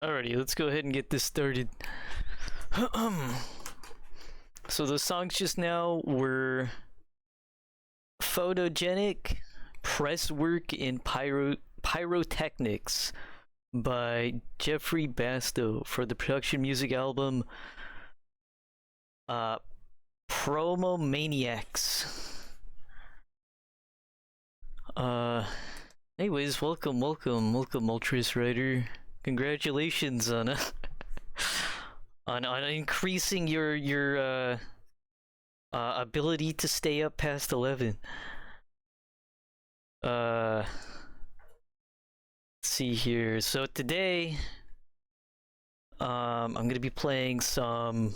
Alrighty, let's go ahead and get this started. So those songs just now were Photogenic, Press Work, and Pyrotechnics by Jeffrey Basto for the production music album Promo Maniacs. Anyways, welcome, Ultras Rider. Congratulations on on increasing your ability to stay up past 11. Let's see here. So today, I'm gonna be playing some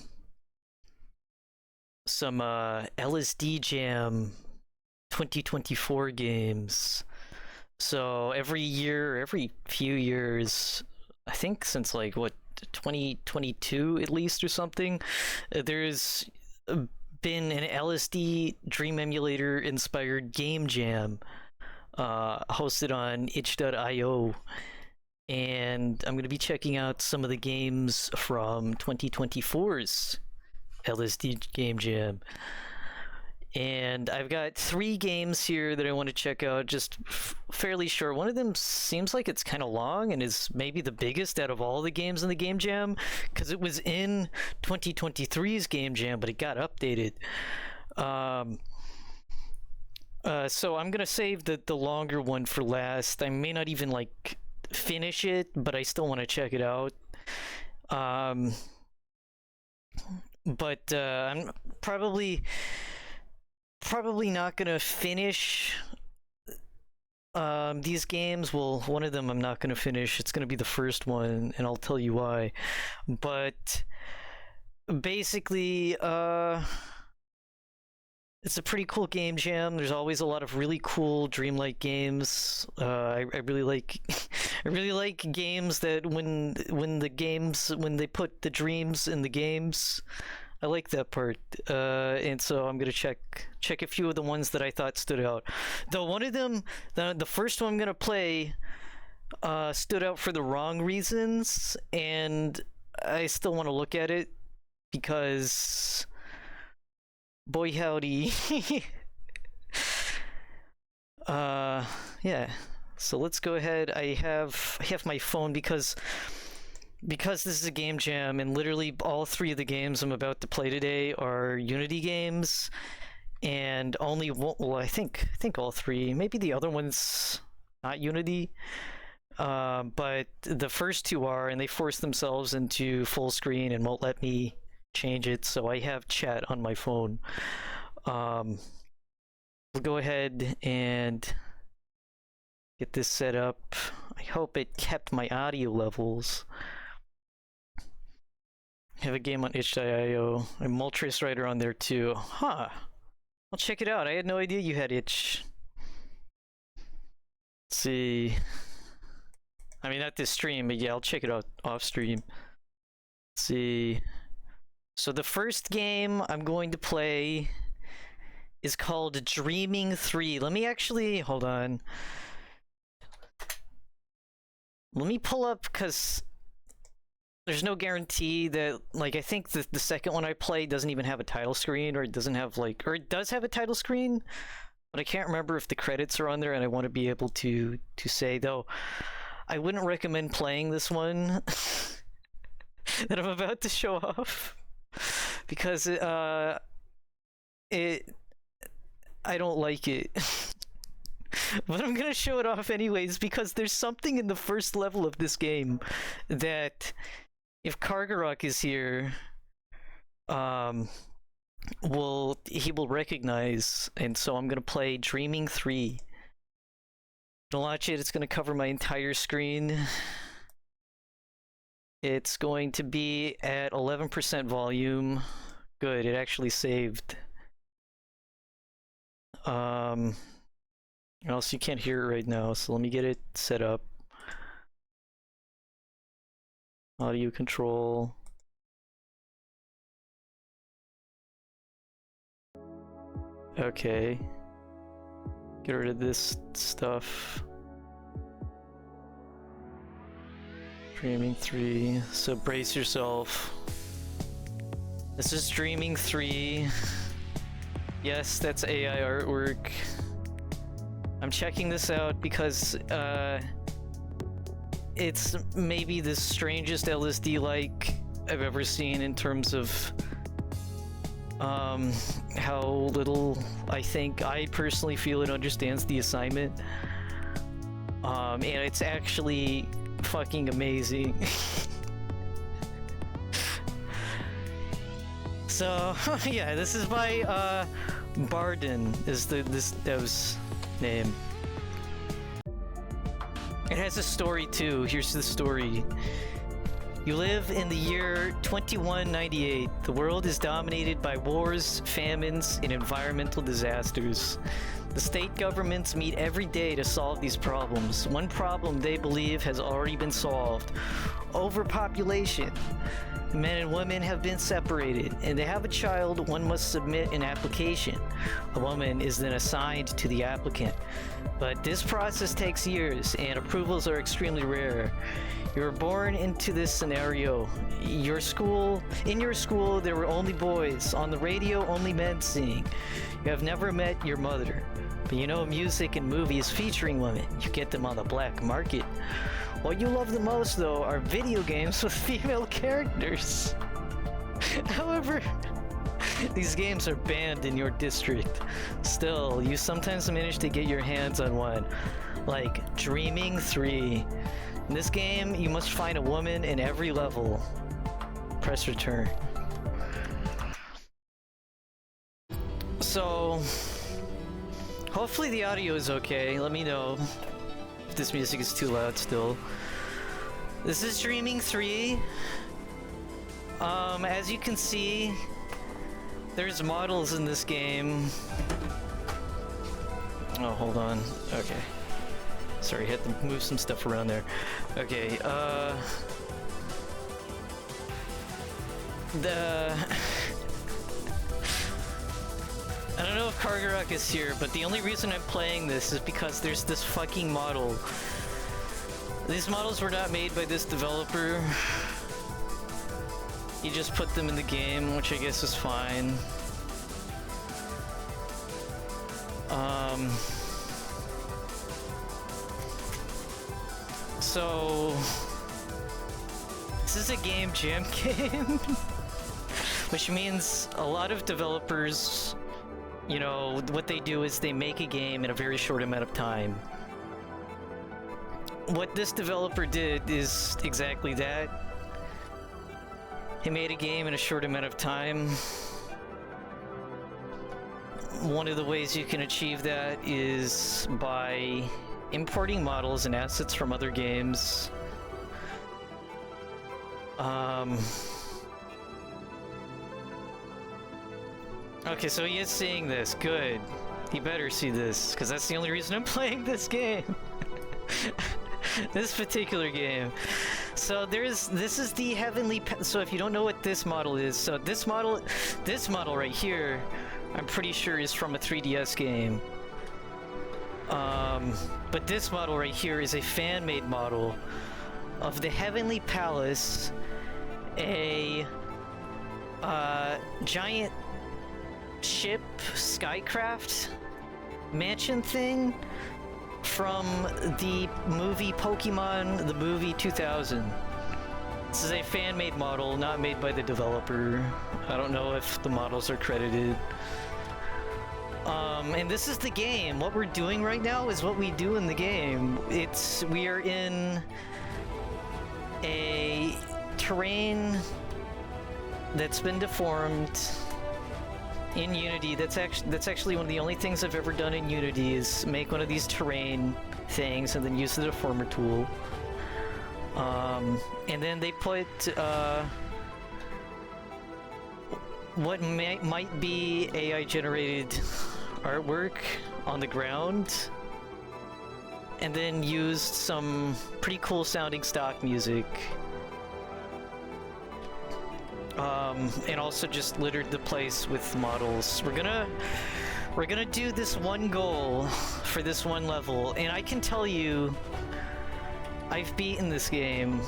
LSDJAM 2024 games. So every few years, I think since like what 2022 at least or something, there's been an LSD Dream Emulator inspired game jam hosted on itch.io, and I'm going to be checking out some of the games from 2024's LSD game jam. And I've got 3 games here that I want to check out, just fairly short. One of them seems like it's kind of long and is maybe the biggest out of all the games in the Game Jam, because it was in 2023's Game Jam, but it got updated. So I'm going to save the longer one for last. I may not even, like, finish it, but I still want to check it out. But I'm probably not gonna finish these games. Well, one of them I'm not gonna finish. It's gonna be the first one, and I'll tell you why. But basically, it's a pretty cool game jam. There's always a lot of really cool dreamlike games. I really like I really like games that when they put the dreams in the games. I like that part, and so I'm gonna check a few of the ones that I thought stood out. Though one of them, the first one I'm gonna play, stood out for the wrong reasons, and I still want to look at it because, boy howdy. Yeah. So let's go ahead. I have my phone because this is a game jam, and literally all 3 of the games I'm about to play today are Unity games, and only one, well, I think all 3, maybe the other one's not Unity, but the first 2 are, and they forced themselves into full screen and won't let me change it, so I have chat on my phone. We'll go ahead and Get this set up. I hope it kept my audio levels. I have a game on itch.io. I'm Moltres Writer on there too. Huh. I'll check it out. I had no idea you had itch. Let's see. I mean, not this stream, but yeah, I'll check it out off stream. Let's see. So the first game I'm going to play is called Dreaming 3. Let me actually, hold on. Let me pull up, because there's no guarantee that, like, I think the second one I played doesn't even have a title screen, or it doesn't have, like, or it does have a title screen, but I can't remember if the credits are on there, and I want to be able to say, though, I wouldn't recommend playing this one that I'm about to show off, because I don't like it. But I'm gonna show it off anyways, because there's something in the first level of this game that, if Kargarok is here, he will recognize, and so I'm gonna play Dreaming 3. To launch it, it's gonna cover my entire screen. It's going to be at 11% volume. Good, it actually saved. Else you can't hear it right now, so let me get it set up. Audio control. Okay. Get rid of this stuff. Dreaming 3. So brace yourself. This is Dreaming 3. Yes, that's AI artwork. I'm checking this out because it's maybe the strangest LSD-like I've ever seen in terms of how little I think I personally feel it understands the assignment. And it's actually fucking amazing. So yeah, this is by Barden is this dev's name. It has a story too. Here's the story. You live in the year 2198. The world is dominated by wars, famines, and environmental disasters. The state governments meet every day to solve these problems. One problem they believe has already been solved: overpopulation. Men and women have been separated, and they have a child. One must submit an application. A woman is then assigned to the applicant. But this process takes years, and approvals are extremely rare. You were born into this scenario. In your school, there were only boys. On the radio, only men sing. You have never met your mother. But you know music and movies featuring women. You get them on the black market. What you love the most, though, are video games with female characters. However, these games are banned in your district. Still, you sometimes manage to get your hands on one, like Dreaming 3. In this game, you must find a woman in every level. Press return. So, hopefully the audio is okay. Let me know if this music is too loud still. This is Dreaming 3. As you can see, there's models in this game. Oh, hold on. Okay. Sorry, had to move some stuff around there. Okay, I don't know if Kargarok is here, but the only reason I'm playing this is because there's this fucking model. These models were not made by this developer. He just put them in the game, which I guess is fine. So this is a game jam game, which means a lot of developers, you know, what they do is they make a game in a very short amount of time. What this developer did is exactly that. He made a game in a short amount of time. One of the ways you can achieve that is by importing models and assets from other games. Okay, so he is seeing this. Good. He better see this, because that's the only reason I'm playing this game. This particular game. So this is the Heavenly so if you don't know what this model is, so this model right here, I'm pretty sure is from a 3DS game. But this model right here is a fan-made model of the Heavenly Palace, a giant ship skycraft mansion thing from the movie Pokemon, the movie 2000. This is a fan-made model, not made by the developer. I don't know if the models are credited. And this is the game. What we're doing right now is what we do in the game. We are in a terrain that's been deformed in Unity. That's actually one of the only things I've ever done in Unity is make one of these terrain things and then use the deformer tool. And then they put what might be AI generated artwork on the ground, and then used some pretty cool sounding stock music. And also just littered the place with models. We're gonna do this one goal for this one level, and I can tell you, I've beaten this game.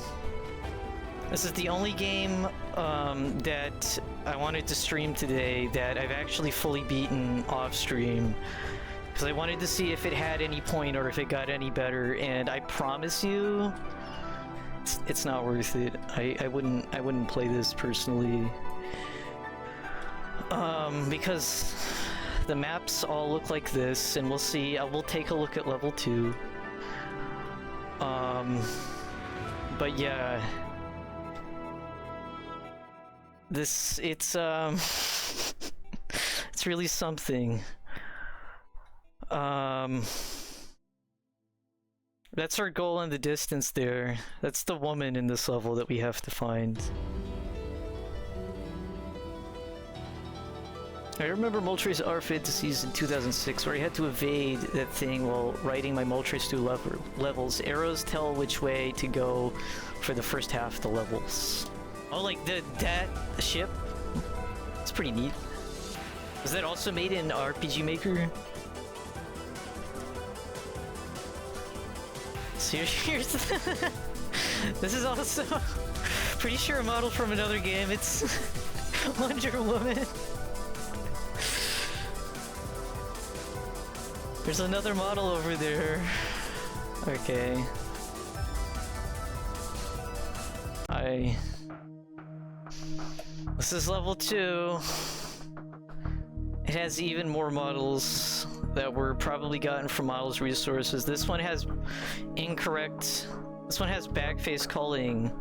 This is the only game that I wanted to stream today that I've actually fully beaten off stream, because I wanted to see if it had any point or if it got any better, and I promise you, it's not worth it. I wouldn't play this personally. Because the maps all look like this, and we'll see. We'll take a look at level 2. But yeah, it's it's really something. That's our goal in the distance there. That's the woman in this level that we have to find. I remember Moltres R Fantasies in 2006 where I had to evade that thing while riding my Moltres through levels. Arrows tell which way to go for the first half of the levels. Oh, like that ship? It's pretty neat. Was that also made in RPG Maker? So here's this is also pretty sure a model from another game. It's Wonder Woman. There's another model over there. Okay. This is level 2. It has even more models that were probably gotten from models resources. This one has incorrect. This one has backface culling.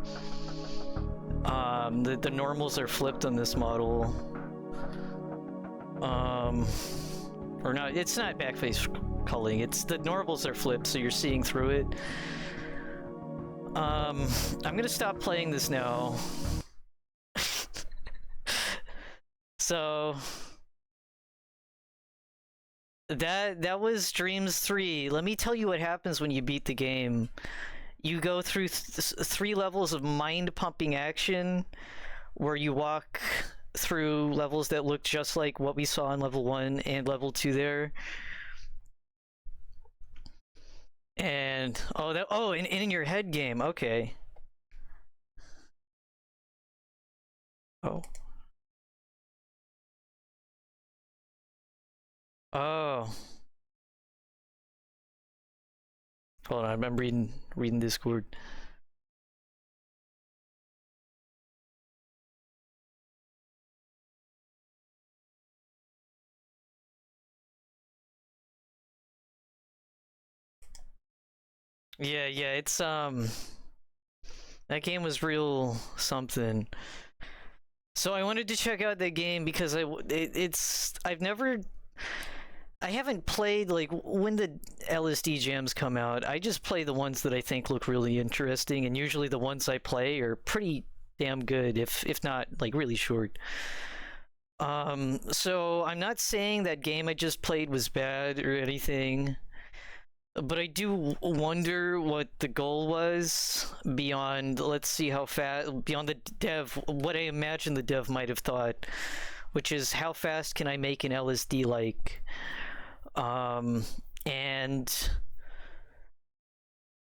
The normals are flipped on this model. Or no, it's not backface culling. It's the normals are flipped, so you're seeing through it. I'm gonna stop playing this now. So that was Dreams 3. Let me tell you what happens when you beat the game. You go through 3 levels of mind-pumping action where you walk through levels that look just like what we saw in level 1 and level 2 there. And and in your head game, okay. Oh. Oh. Hold on, I'm reading Discord. Yeah, it's that game was real something. So I wanted to check out that game because I've never I haven't played, like, when the LSDJAMs come out, I just play the ones that I think look really interesting, and usually the ones I play are pretty damn good, if not, like, really short. So I'm not saying that game I just played was bad or anything, but I do wonder what the goal was beyond, let's see how fast, beyond the dev, what I imagine the dev might have thought, which is how fast can I make an LSD like. And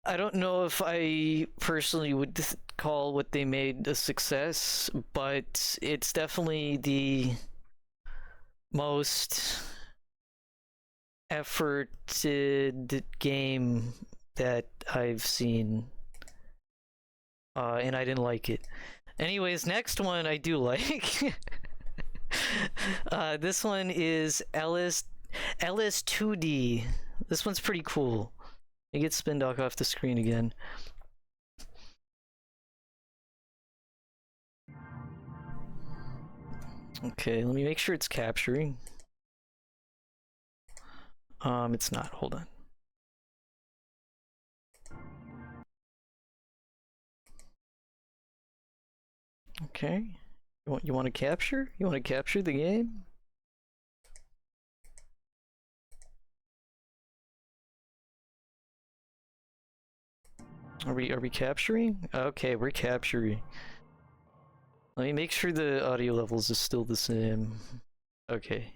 I don't know if I personally would call what they made a success, but it's definitely the most efforted game that I've seen, and I didn't like it. Anyways, next one I do like. This one is LS2D. This one's pretty cool. I get Spindock off the screen again. Okay, let me make sure it's capturing. It's not. Hold on. Okay. You want to capture? You want to capture the game? Are we capturing? Okay, we're capturing. Let me make sure the audio levels is still the same. Okay.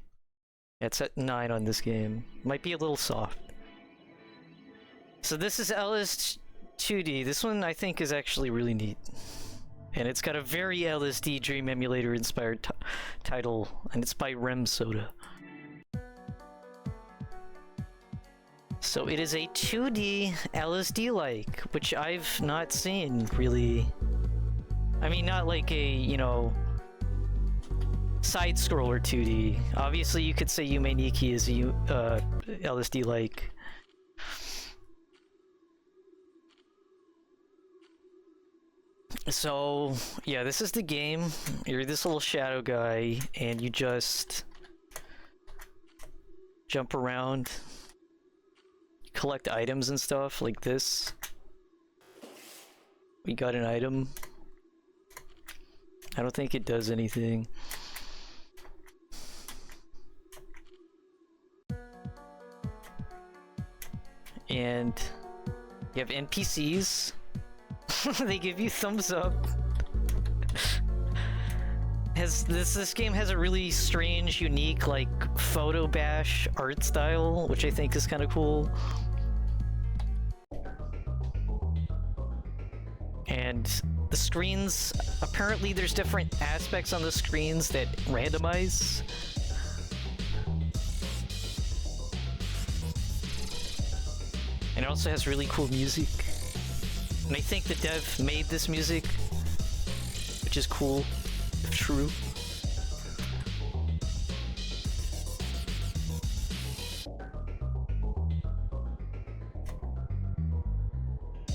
Yeah, it's at 9 on this game. Might be a little soft. So this is LS2D. This one I think is actually really neat. And it's got a very LSD Dream Emulator inspired title, and it's by Rem Soda. So it is a 2D LSD-like, which I've not seen, really. I mean, not like a, you know, side-scroller 2D. Obviously, you could say Yume Nikki is a LSD-like. So, yeah, this is the game. You're this little shadow guy, and you just jump around, collect items and stuff like this. We got an item. I don't think it does anything. And you have NPCs. They give you thumbs up. This game has a really strange, unique, like, photo bash art style, which I think is kind of cool. And the screens, apparently there's different aspects on the screens that randomize. And it also has really cool music. And I think the dev made this music, which is cool, if true.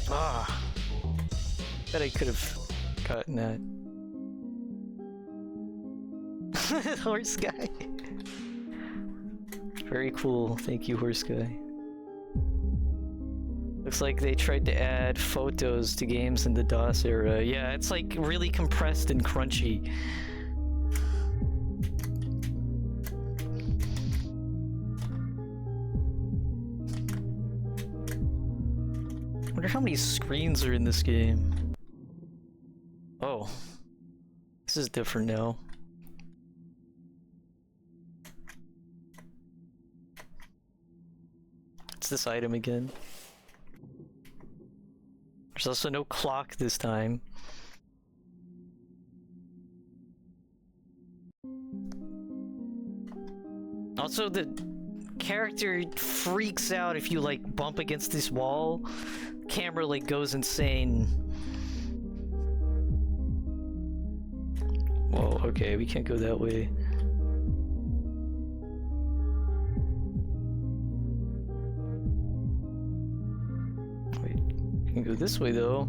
Ah, bet I could have gotten that. Horse guy. Very cool. Thank you, horse guy. Looks like they tried to add photos to games in the DOS era. Yeah, it's like really compressed and crunchy. I wonder how many screens are in this game. Oh. This is different now. It's this item again. There's also no clock this time. Also, the character freaks out if you, like, bump against this wall. Camera, like, goes insane. Whoa, okay, we can't go that way. We can go this way, though.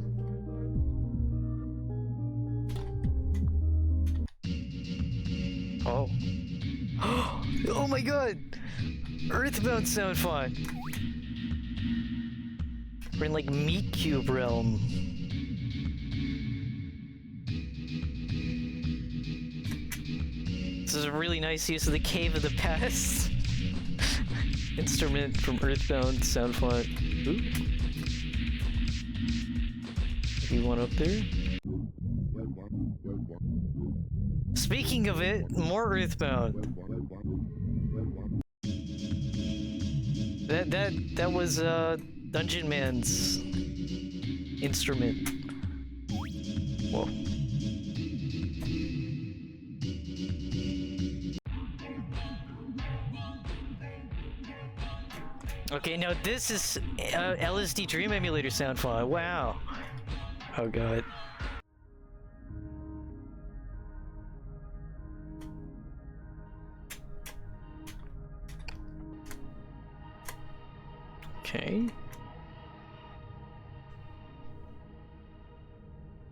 Oh. Oh my god! Earthbound sound font! We're in like Meat Cube realm. This is a really nice use of the Cave of the Past instrument from Earthbound sound font. Ooh. Maybe one up there. Speaking of it, more Earthbound. That was Dungeon Man's instrument. Whoa. Okay, now this is LSDJAM emulator sound file. Wow. Oh god. Okay.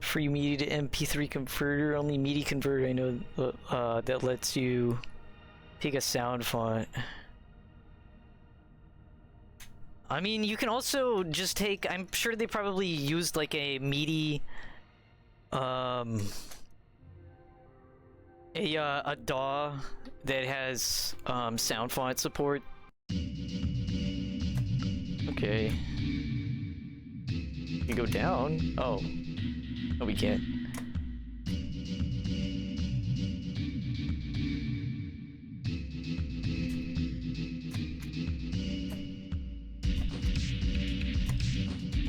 Free MIDI to MP3 converter. Only MIDI converter I know that lets you pick a sound font. I mean, you can also just take. I'm sure they probably used like a MIDI, a DAW that has sound font support. Okay. We go down. Oh. No, we can't.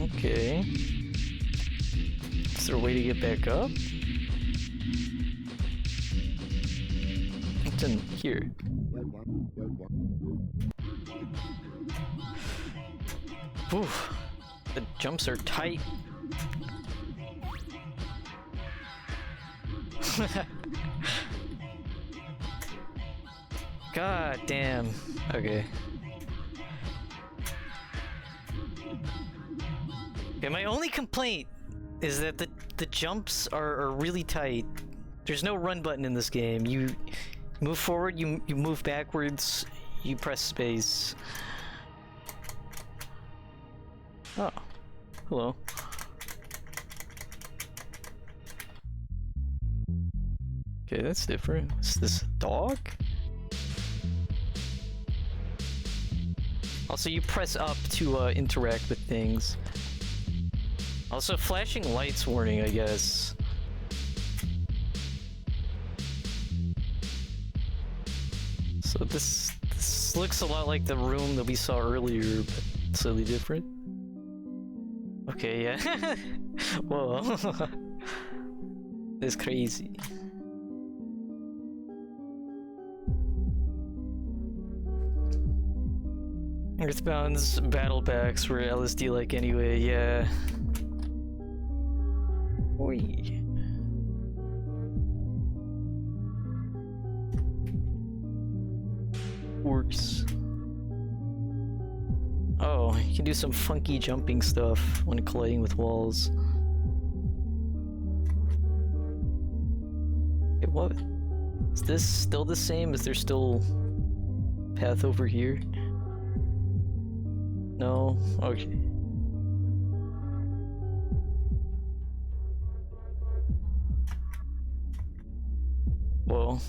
Okay. Is there a way to get back up? What's in here? Oof. The jumps are tight. God damn. Okay. Okay, my only complaint is that the jumps are really tight. There's no run button in this game. You move forward, you move backwards, you press space. Oh. Hello. Okay, that's different. Is this a dog? Also, you press up to interact with things. Also, flashing lights warning, I guess. So this looks a lot like the room that we saw earlier, but slightly different. Okay, yeah. Whoa. That's crazy. Earthbound's battle packs were LSD-like anyway, yeah. Oi. Works. Oh, you can do some funky jumping stuff when colliding with walls. Wait, what? Is this still the same? Is there still path over here? No? Okay. Whoa.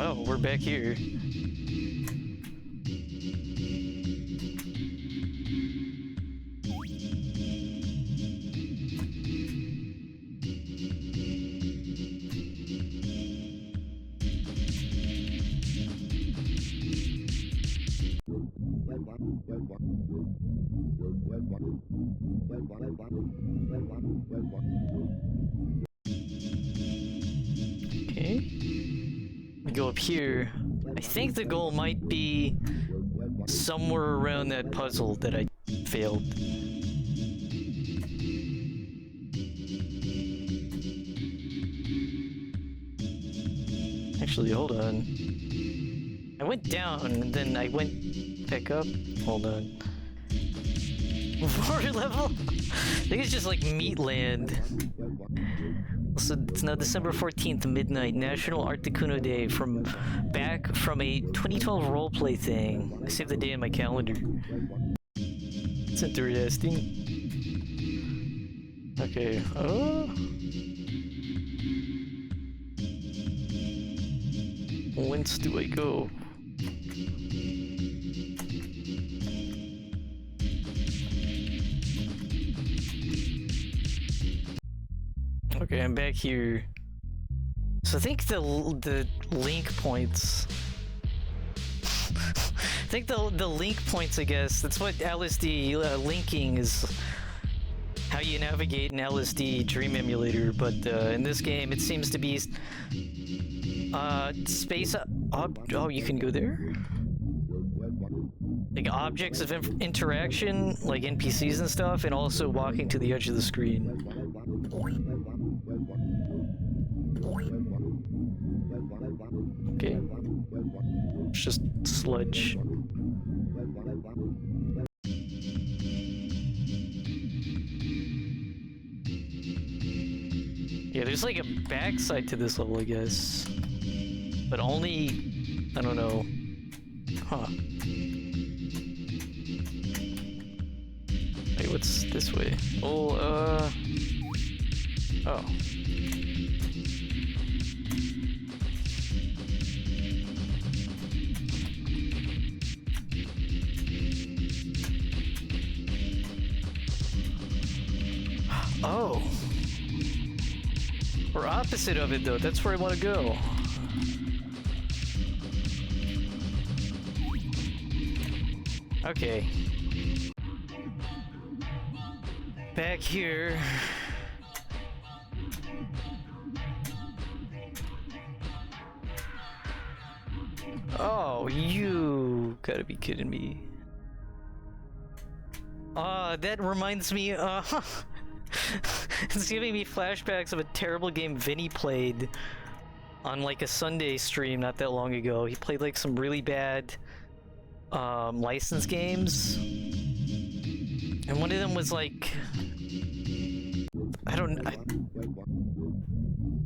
Oh, we're back here. Okay. We go up here. I think the goal might be somewhere around that puzzle that I failed. Actually, hold on. I went down and then I went back up. Hold on. Water level? I think it's just like Meatland. So it's now December 14th, midnight, National Articuno Day, back from a 2012 roleplay thing. I saved the day in my calendar. It's interesting. Okay, whence do I go? Okay, I'm back here. So I think the link points. I think the link points, I guess, that's what LSD linking is. How you navigate an LSD dream emulator, but in this game it seems to be space oh, you can go there? Like objects of interaction, like NPCs and stuff, and also walking to the edge of the screen. Okay. It's just sludge. Yeah, there's like a backside to this level, I guess. But only... I don't know. Huh. Wait, what's this way? Oh, oh. Oh. We're opposite of it, though. That's where I want to go. Okay. Back here. Oh, you gotta be kidding me. That reminds me, it's giving me flashbacks of a terrible game Vinny played on like a Sunday stream not that long ago. He played like some really bad license games, and one of them was like,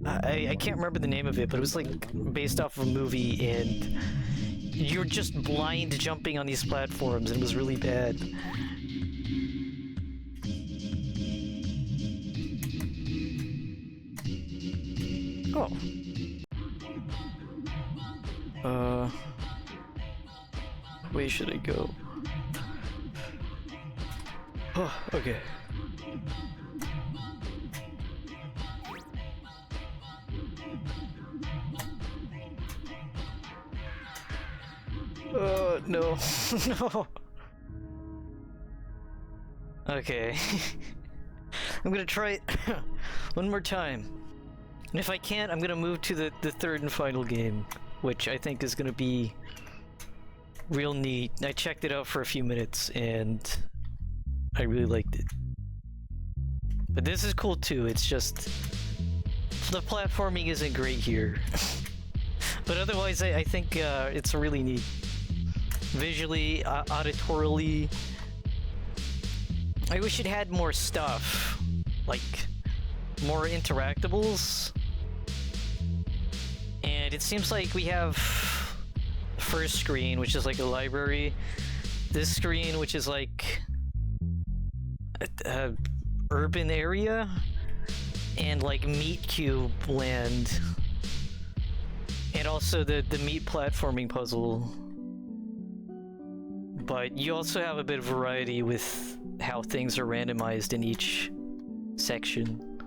I can't remember the name of it, but it was like based off of a movie, and you're just blind jumping on these platforms, and it was really bad. Oh. Where should I go? Oh, okay. No. No. Okay. I'm gonna try it one more time. And if I can't, I'm gonna move to the third and final game, which I think is gonna be real neat. I checked it out for a few minutes and I really liked it. But this is cool too, it's just the platforming isn't great here. But otherwise I think it's really neat. Visually, auditorily. I wish it had more stuff, like more interactables. And it seems like we have first screen, which is like a library. This screen, which is like a urban area, and like meat cube land, and also the meat platforming puzzle. But you also have a bit of variety with how things are randomized in each section.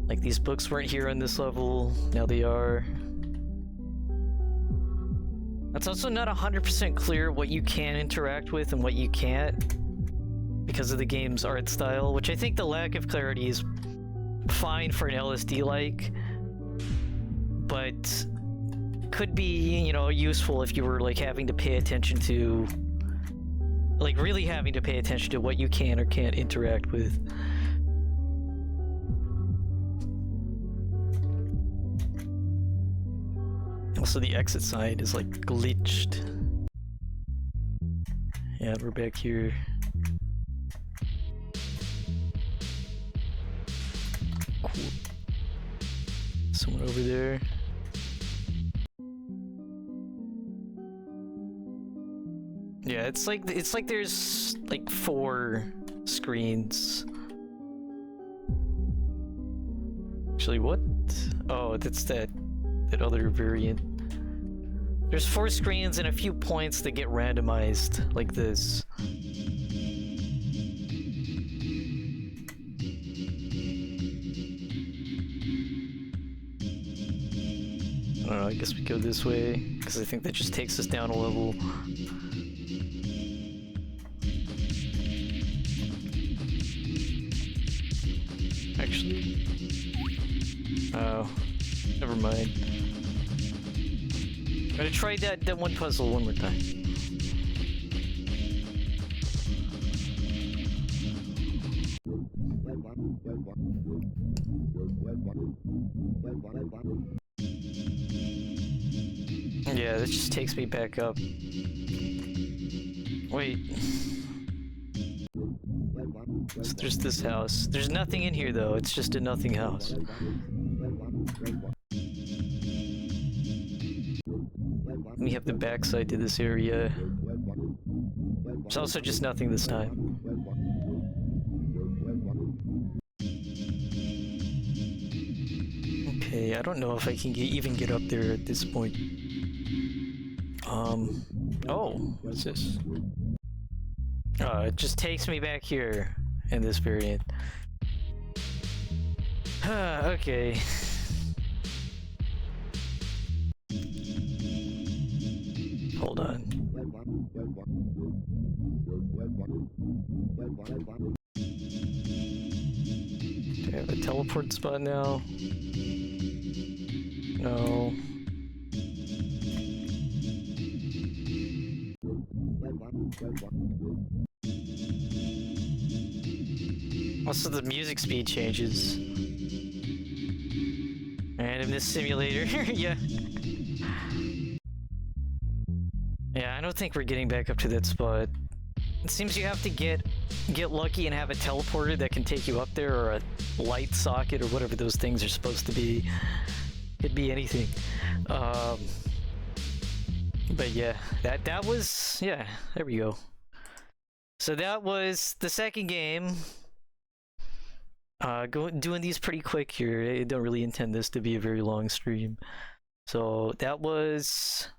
Like these books weren't here on this level, now they are. It's also not 100% clear what you can interact with and what you can't because of the game's art style, which I think the lack of clarity is fine for an LSD-like, but could be, you know, useful if you were like having to pay attention to, like really having to pay attention to what you can or can't interact with. Also, the exit side is like glitched. Yeah, we're back here. cool. Someone over there. Yeah, it's like there's like 4 screens. Actually, what? Oh, that's that other variant. There's 4 screens and a few points that get randomized, like this. I don't know, I guess we go this way, because I think that just takes us down a level. Actually... Oh, never mind. I'm gonna try that one puzzle one more time. Yeah, that just takes me back up. Wait. So there's this house. There's nothing in here though, it's just a nothing house. We have the backside to this area. There's also just nothing this time. Okay, I don't know if I can even get up there at this point. Oh, what's this? It just takes me back here in this variant. Okay. Hold on. Do I have a teleport spot now? No. Also, the music speed changes. Randomness simulator. Yeah. Yeah, I don't think we're getting back up to that spot. It seems you have to get lucky and have a teleporter that can take you up there, or a light socket, or whatever those things are supposed to be. Could be anything. But yeah, that was, yeah, there we go. So that was the second game. Doing these pretty quick here. I don't really intend this to be a very long stream. So that was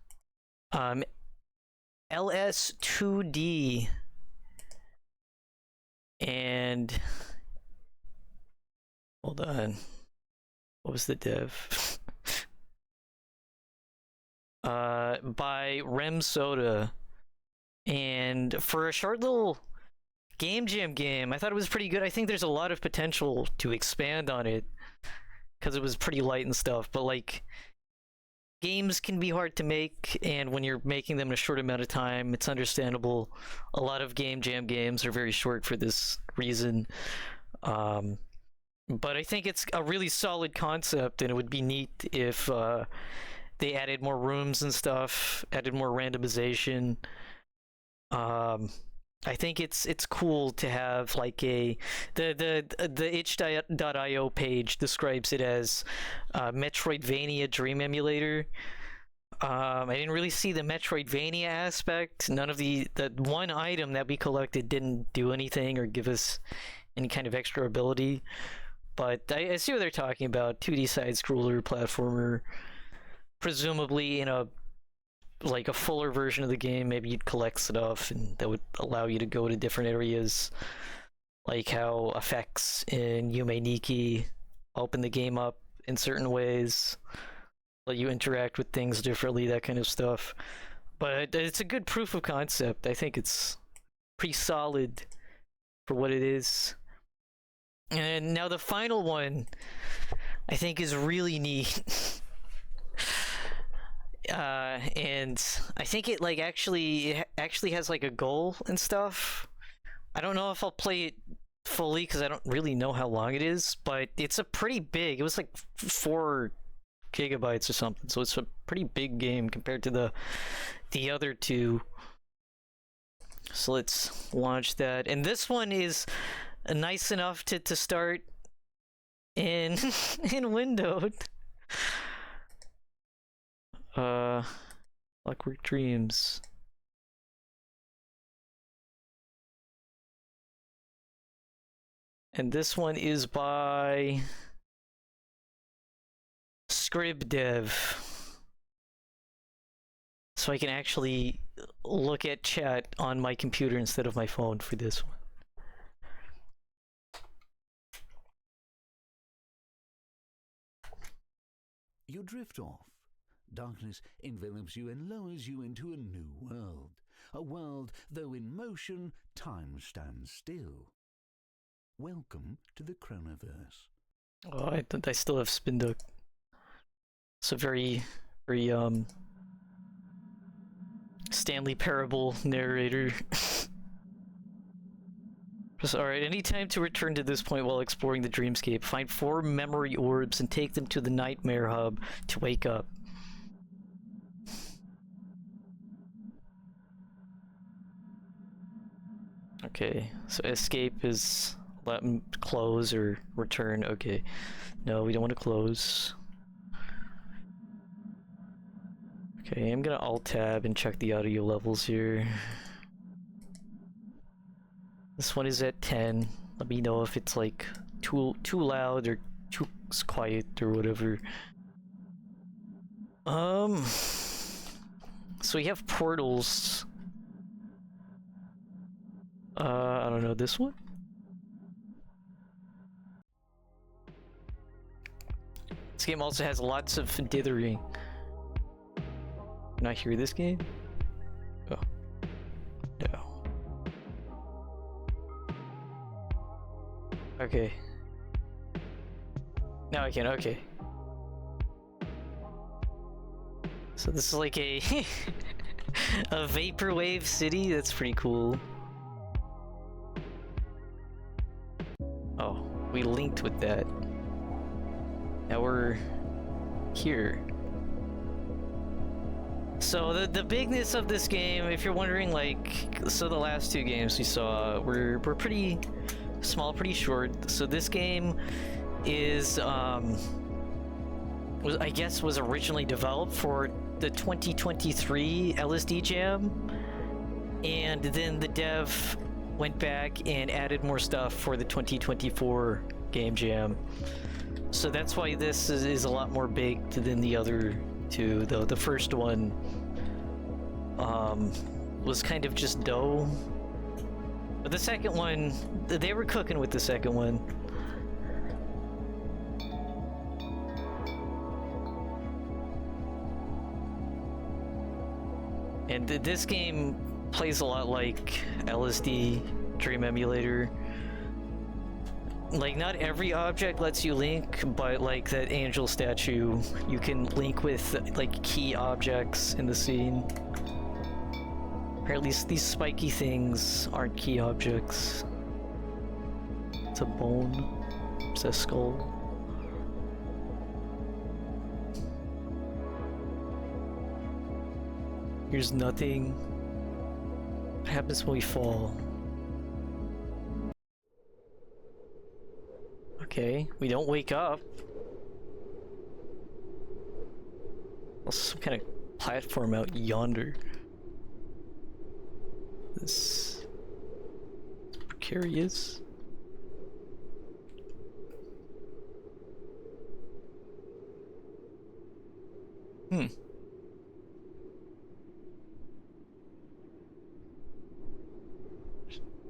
LS2D, and hold on, what was the dev? By Rem Soda. And for a short little game jam game, I thought it was pretty good. I think there's a lot of potential to expand on it, because it was pretty light and stuff, but like, games can be hard to make, and when you're making them in a short amount of time, it's understandable. A lot of game jam games are very short for this reason. But I think it's a really solid concept, and it would be neat if they added more rooms and stuff, added more randomization. I think it's cool to have like the itch.io page describes it as Metroidvania Dream Emulator. I didn't really see the Metroidvania aspect. None of the one item that we collected didn't do anything or give us any kind of extra ability. But I see what they're talking about. 2D side-scroller platformer, presumably in a like a fuller version of the game. Maybe you'd collect stuff and that would allow you to go to different areas, like how effects in Yume Nikki open the game up in certain ways, let you interact with things differently, that kind of stuff. But it's a good proof of concept. I think it's pretty solid for what it is. And now the final one I think is really neat. And I think it like actually has like a goal and stuff. I don't know if I'll play it fully because I don't really know how long it is, but it's a pretty big, it was like 4 gigabytes or something, so it's a pretty big game compared to the other two. So let's launch that, and this one is nice enough to start in in windowed. Clockwork Dreams. And this one is by ScribDev. So I can actually look at chat on my computer instead of my phone for this one. You drift off. Darkness envelops you and lowers you into a new world. A world, though in motion, time stands still. Welcome to the Chronoverse. Oh, I still have Spin Duck. It's a very Stanley Parable narrator. Alright, any time to return to this point while exploring the dreamscape. Find 4 memory orbs and take them to the Nightmare Hub to wake up. Okay, so escape is let them close or return. Okay, no, we don't want to close. Okay, I'm gonna alt-tab and check the audio levels here. This one is at 10. Let me know if it's like too loud or too quiet or whatever. So we have portals. I don't know, this one? This game also has lots of dithering. Can I hear this game? Oh. No. Okay. Now I can, okay. So this is like a a vaporwave city. That's pretty cool. Oh, we linked with that. Now we're here. So the bigness of this game, if you're wondering, like, so the last 2 games we saw were pretty small, pretty short. So this game is I guess was originally developed for the 2023 LSDJAM, and then the dev went back and added more stuff for the 2024 Game Jam. So that's why this is a lot more baked than the other 2. Though the first one was kind of just dough, but the second one, they were cooking with the second one. And this game plays a lot like LSD Dream Emulator. Like, not every object lets you link, but like that angel statue, you can link with like key objects in the scene. Or at least these spiky things aren't key objects. It's a bone. It's a skull. Here's nothing. What happens when we fall? Okay, we don't wake up. There's some kind of platform out yonder. This is precarious.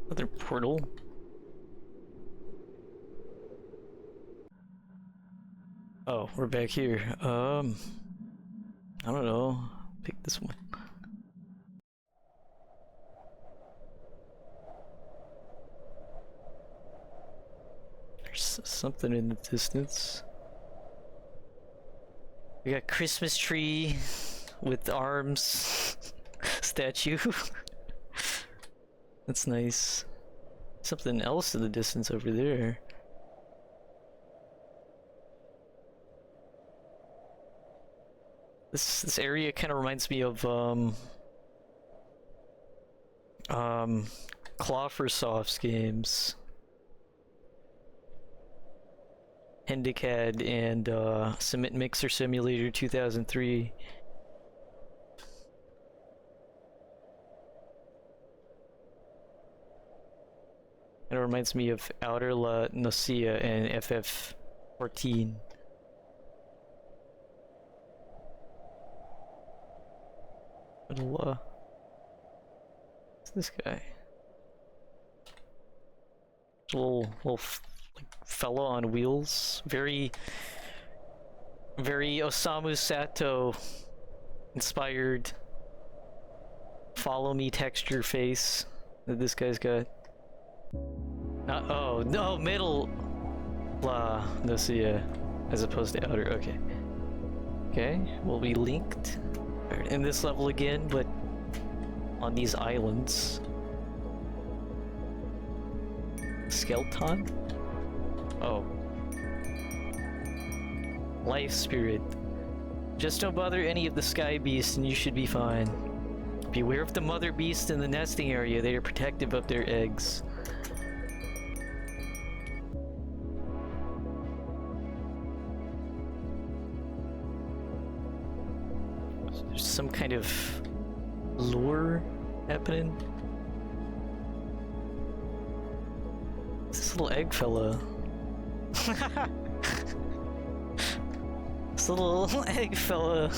Another portal. Oh, we're back here. I don't know. Pick this one. There's something in the distance. We got Christmas tree with arms statue. That's nice. Something else in the distance over there. This area kind of reminds me of Clawforsoft's games. Handicad and Cement Mixer Simulator 2003. It reminds me of Outer La Nocia and FF14. What's this guy? Little like fella on wheels. Very Osamu Sato inspired. Follow me texture face that this guy's got. Oh no, middle La Nocia as opposed to outer. Okay. Okay, we'll be linked in this level again, but on these islands. Skeleton? Oh. Life spirit. Just don't bother any of the sky beasts and you should be fine. Beware of the mother beast in the nesting area. They are protective of their eggs. There's some kind of lure happening. This little egg fella. This little egg fella.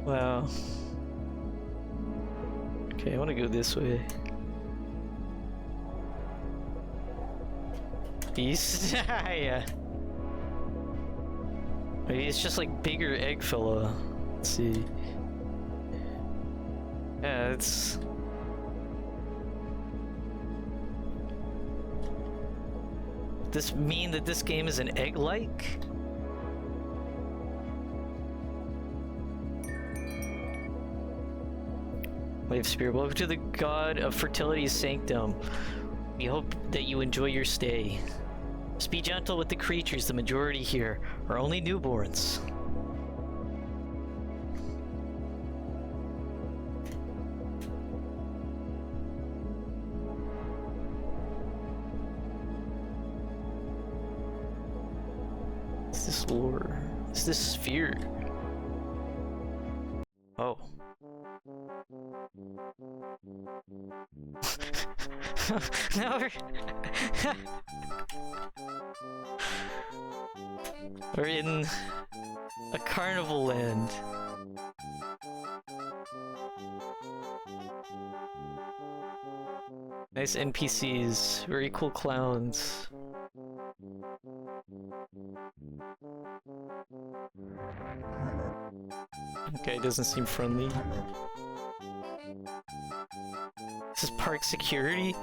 Wow. Okay, I want to go this way. Beast? Yeah. Maybe it's just like bigger egg fella. Let's see. Yeah, it's... Does this mean that this game is an egg-like? Wave Spirit, welcome to the God of Fertility's Sanctum. We hope that you enjoy your stay. Just be gentle with the creatures. The majority here are only newborns. What's this lure? What's this sphere? Oh. Now we're in a carnival land. Nice NPCs, very cool clowns. Okay, doesn't seem friendly. This is park security?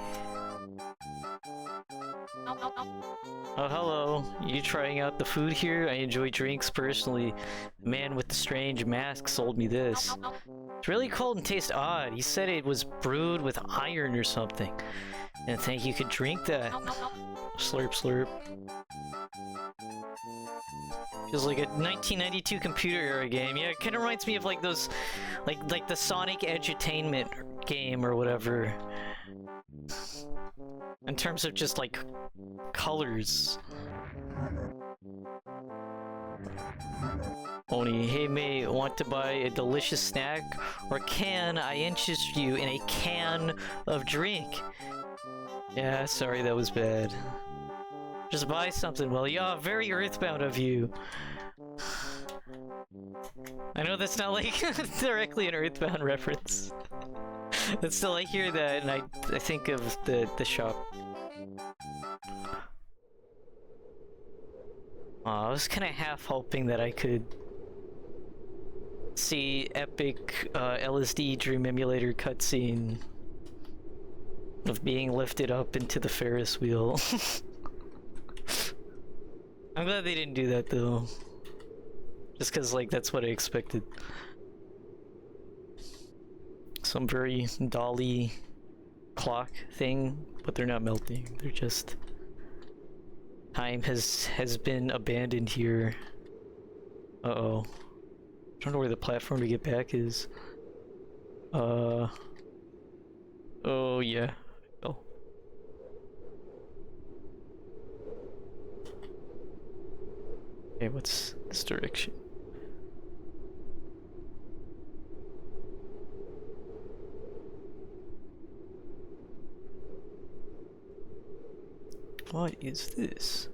Oh, hello. You trying out the food here? I enjoy drinks personally. The man with the strange mask sold me this. It's really cold and tastes odd. He said it was brewed with iron or something. Didn't think you could drink that. Slurp, slurp. Feels like a 1992 computer era game. Yeah, it kind of reminds me of like those, like the Sonic Edutainment game or whatever. In terms of just like colors. Oni, hey mate, want to buy a delicious snack? Or can I interest you in a can of drink? Yeah, sorry, that was bad. Just buy something, well, yeah, very earthbound of you. I know that's not like directly an Earthbound reference. But still, I hear that and I think of the shop. I was kind of half hoping that I could see epic LSD Dream Emulator cutscene of being lifted up into the Ferris wheel. I'm glad they didn't do that though. Just cause like that's what I expected. Some very dolly clock thing, but they're not melting. They're just... Time has been abandoned here. Uh-oh. I don't know where the platform to get back is. Oh yeah. Oh. Okay, what's this direction? What is this?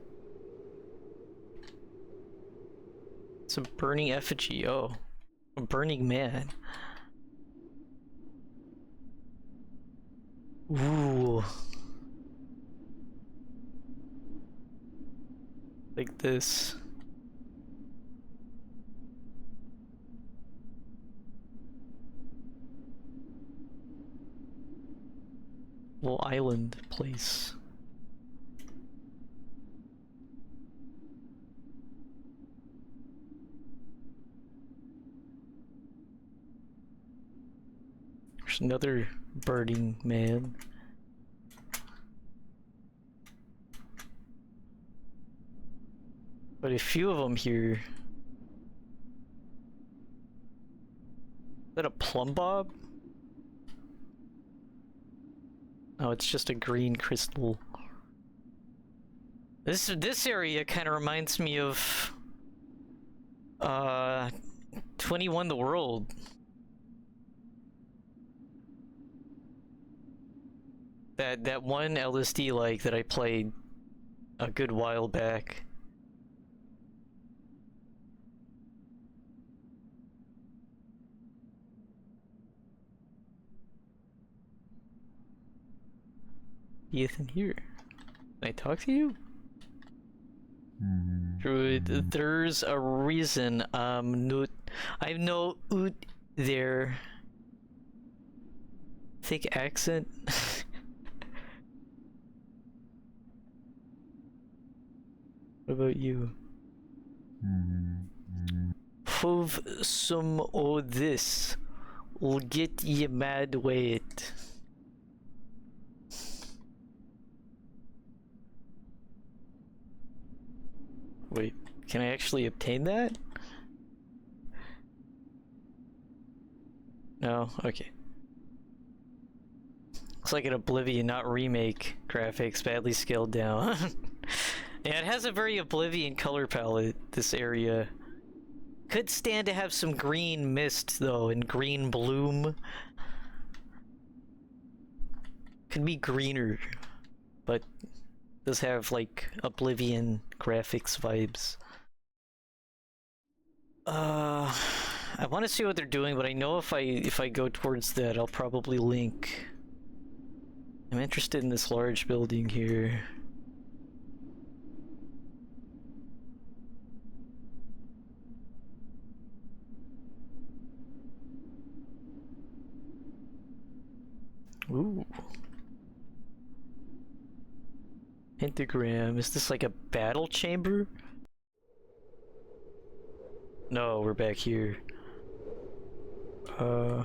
It's a burning effigy. Oh, a burning man. Ooh. Like this. Little island place. There's another burning man. But a few of them here. Is that a plumb bob? Oh, it's just a green crystal. This area kind of reminds me of 21 the World. That one LSD like that I played a good while back. Ethan here. Can I talk to you? Druid, there's a reason I'm no oot there. Thick accent. What about you? Have some o this. Will get ye mad weight. Wait, can I actually obtain that? No? Okay. Looks like an Oblivion, not remake graphics, badly scaled down. Yeah, it has a very Oblivion color palette, this area. Could stand to have some green mist, though, and green bloom. Could be greener, but does have, like, Oblivion graphics vibes. I want to see what they're doing, but I know if I go towards that, I'll probably link. I'm interested in this large building here. Ooh. Pentagram. Is this like a battle chamber? No, we're back here. I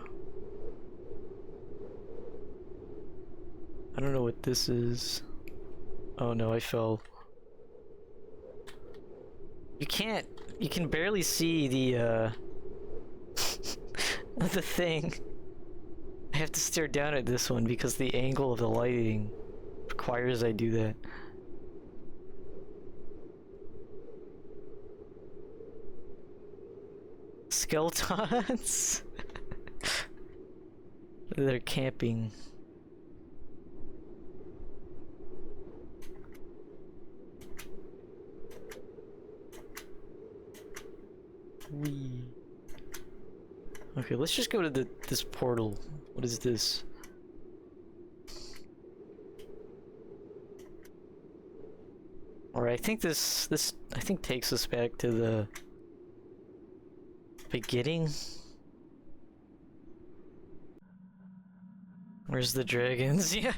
don't know what this is. Oh no, I fell. You can barely see the the thing. I have to stare down at this one because the angle of the lighting requires I do that. Skeletons? They're camping. Wee. Okay, let's just go to this portal. What is this? Alright, I think this I think takes us back to the beginning. Where's the dragons? Yeah.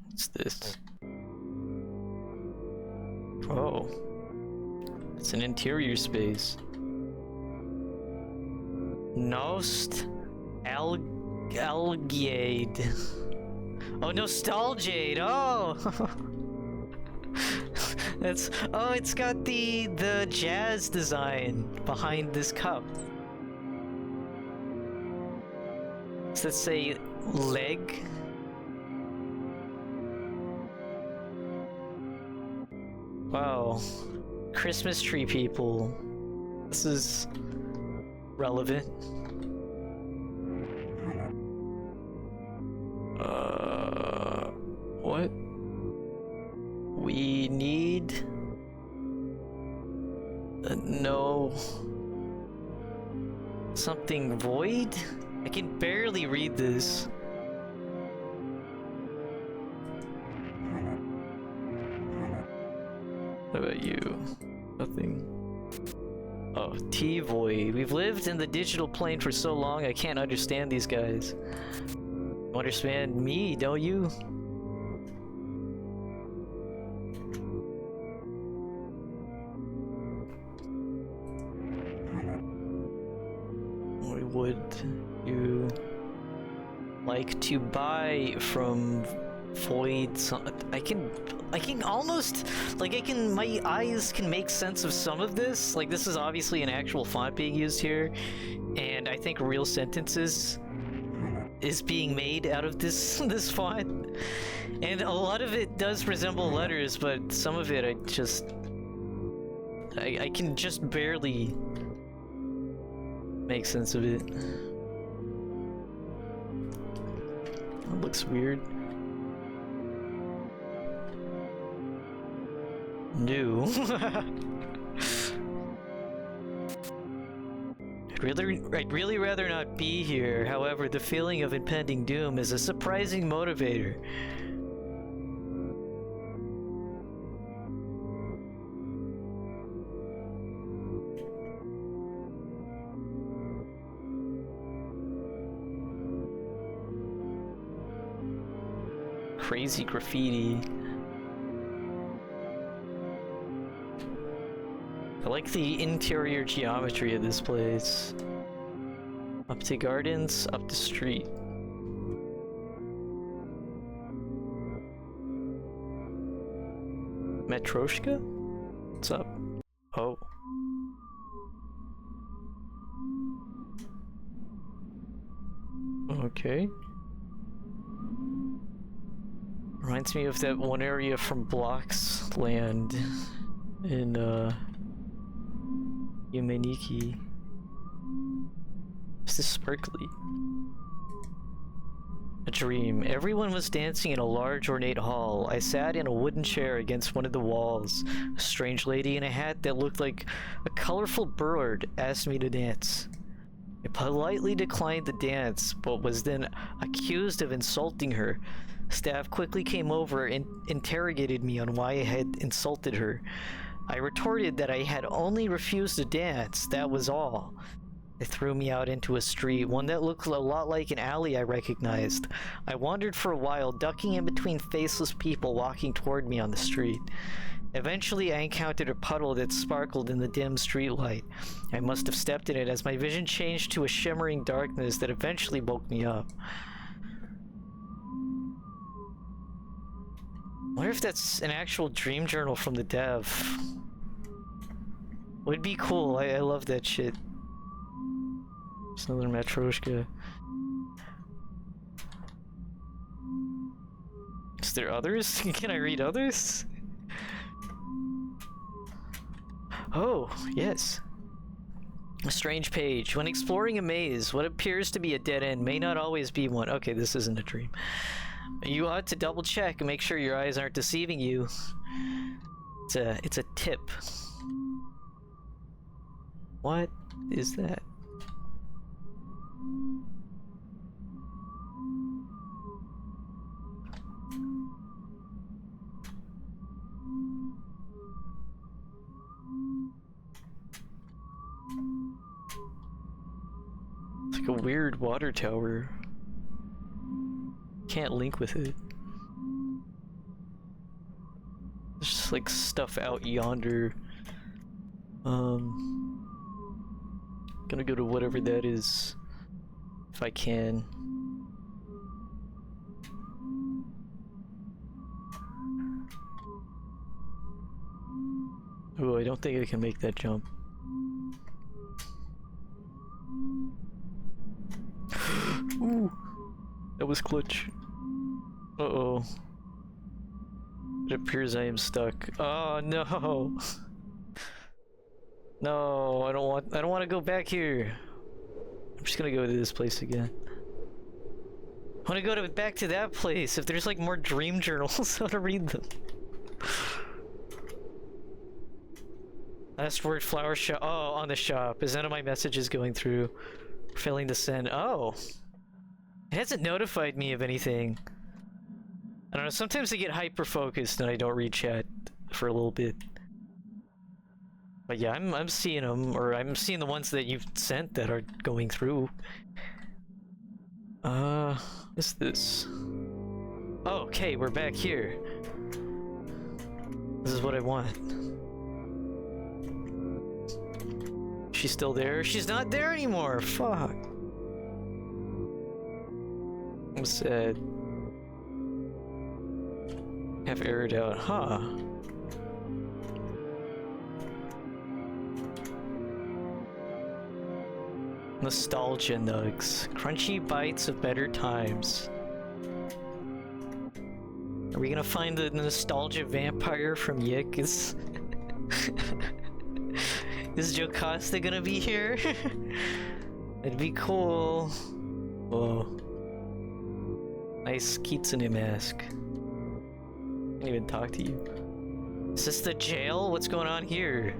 What's this? Oh. It's an interior space. Nost Algiade. Oh, Nostalgiade. Oh. It's got the jazz design behind this cup. Does that say leg? Wow. Christmas tree people. This is relevant. What? We need... no... something void? I can barely read this. How about you? Nothing. Oh, T-Void. We've lived in the digital plane for so long, I can't understand these guys. You understand me, don't you? Would you like to buy from Void? I can almost, like, my eyes can make sense of some of this. Like, this is obviously an actual font being used here, and I think real sentences is being made out of this font. And a lot of it does resemble letters, but some of it I can just barely make sense of it. That looks weird. New. I'd really rather not be here. However, the feeling of impending doom is a surprising motivator. Crazy graffiti. I like the interior geometry of this place. Up to gardens, up the street. Matryoshka? What's up? Oh. Okay. Reminds me of that one area from Block's Land in Yumeniki. This is sparkly. A dream. Everyone was dancing in a large ornate hall. I sat in a wooden chair against one of the walls. A strange lady in a hat that looked like a colorful bird asked me to dance. I politely declined the dance, but was then accused of insulting her. Staff quickly came over and interrogated me on why I had insulted her. I retorted that I had only refused to dance, that was all. They threw me out into a street, one that looked a lot like an alley I recognized. I wandered for a while, ducking in between faceless people walking toward me on the street. Eventually, I encountered a puddle that sparkled in the dim streetlight. I must have stepped in it as my vision changed to a shimmering darkness that eventually woke me up. I wonder if that's an actual dream journal from the dev. Would be cool. I love that shit. There's another Matryoshka. Is there others? Can I read others? Oh, yes. A strange page. When exploring a maze, what appears to be a dead end may not always be one. Okay, this isn't a dream. You ought to double check and make sure your eyes aren't deceiving you. It's a tip. What is that? It's like a weird water tower. Can't link with it. There's just like stuff out yonder. Gonna go to whatever that is, if I can. Oh, I don't think I can make that jump. Ooh, that was clutch. Uh-oh. It appears I am stuck. Oh no! No, I don't want to go back here. I'm just gonna go to this place again. I want to go back to that place. If there's like more dream journals, I want to read them. Last word, flower shop. Oh, on the shop. Is none of my messages going through? Failing to send. Oh. It hasn't notified me of anything. I don't know, sometimes I get hyper-focused and I don't read chat for a little bit. But yeah, I'm seeing them, or I'm seeing the ones that you've sent that are going through. What's this? Oh, okay, we're back here. This is what I want. She's still there? She's not there anymore! Fuck. I'm sad. Have aired out, huh? Nostalgia nugs. Crunchy bites of better times. Are we gonna find the nostalgia vampire from Yick? Is Jocasta gonna be here? It'd be cool. Whoa. Nice kitsune mask. Can't even talk to you. Is this the jail? What's going on here?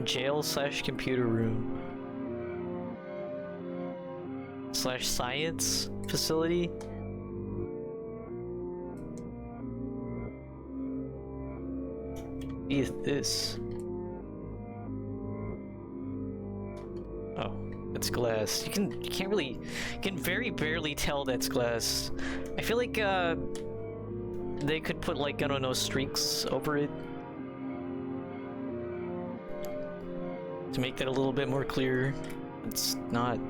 Jail / computer room / science facility. Is this? Oh, it's glass. You can very barely tell that's glass. I feel like they could put like, I don't know, streaks over it to make that a little bit more clear. It's not.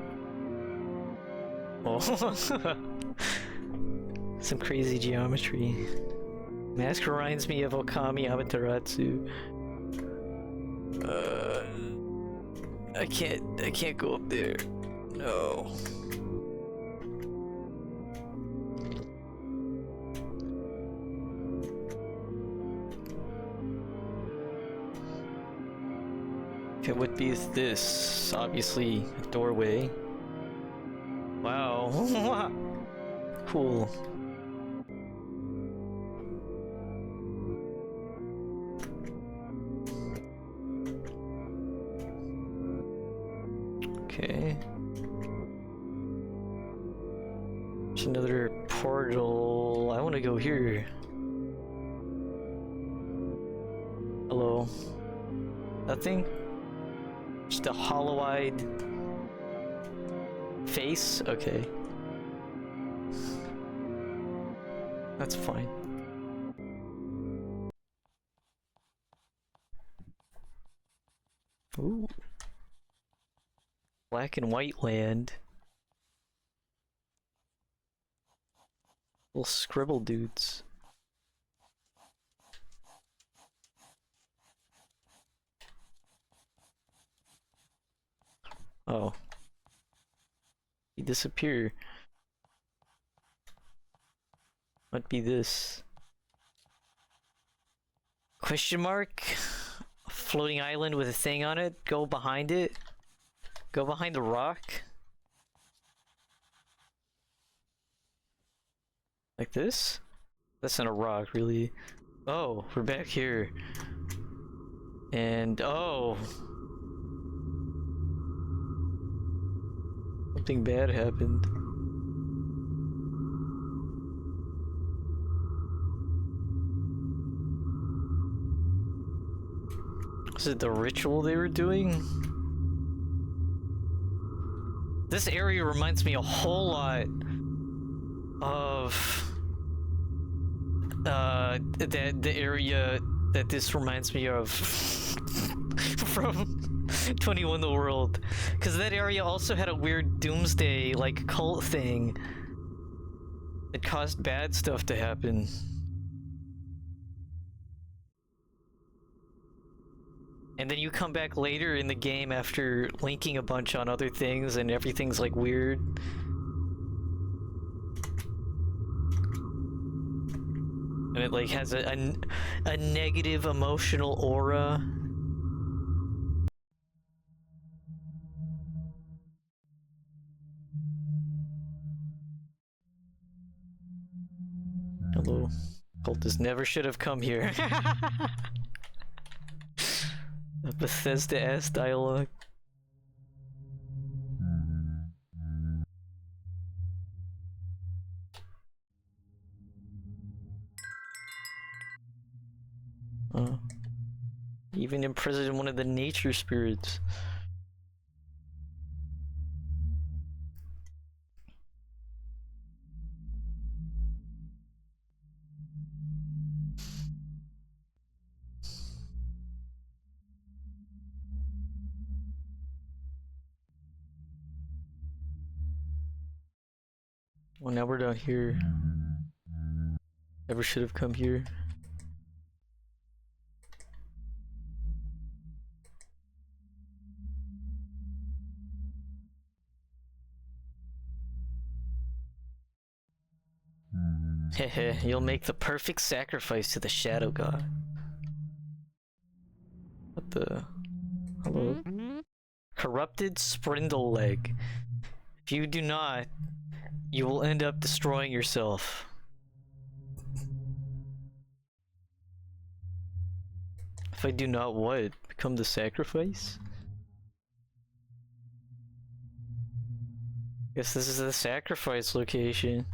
Oh. Some crazy geometry. Mask reminds me of Okami Amaterasu. I can't go up there. No. Okay, what is this? Obviously a doorway. Wow. Cool. Okay. There's another portal. I want to go here. Hello. Nothing? Just a hollow-eyed face? Okay. That's fine. Ooh. Black and white land. Little scribble dudes. Oh. He disappeared. Might be this. Question mark? A floating island with a thing on it? Go behind it? Go behind the rock? Like this? That's not a rock, really. Oh, we're back here. And, oh! Something bad happened. Was it the ritual they were doing? This area reminds me a whole lot of the area that this reminds me of from 21 The World, because that area also had a weird doomsday like cult thing. It caused bad stuff to happen. And then you come back later in the game after linking a bunch on other things and everything's like weird. And it like has a negative emotional aura. Hello. Cultists never should have come here. A Bethesda-ass dialogue. Even imprisoned one of the nature spirits. Well, now we're down here. Never should have come here. Hehe, you'll make the perfect sacrifice to the Shadow God. What the? Hello? Corrupted Sprindle Leg. If you do not, you will end up destroying yourself. If I do not what? Become the sacrifice? Guess this is the sacrifice location.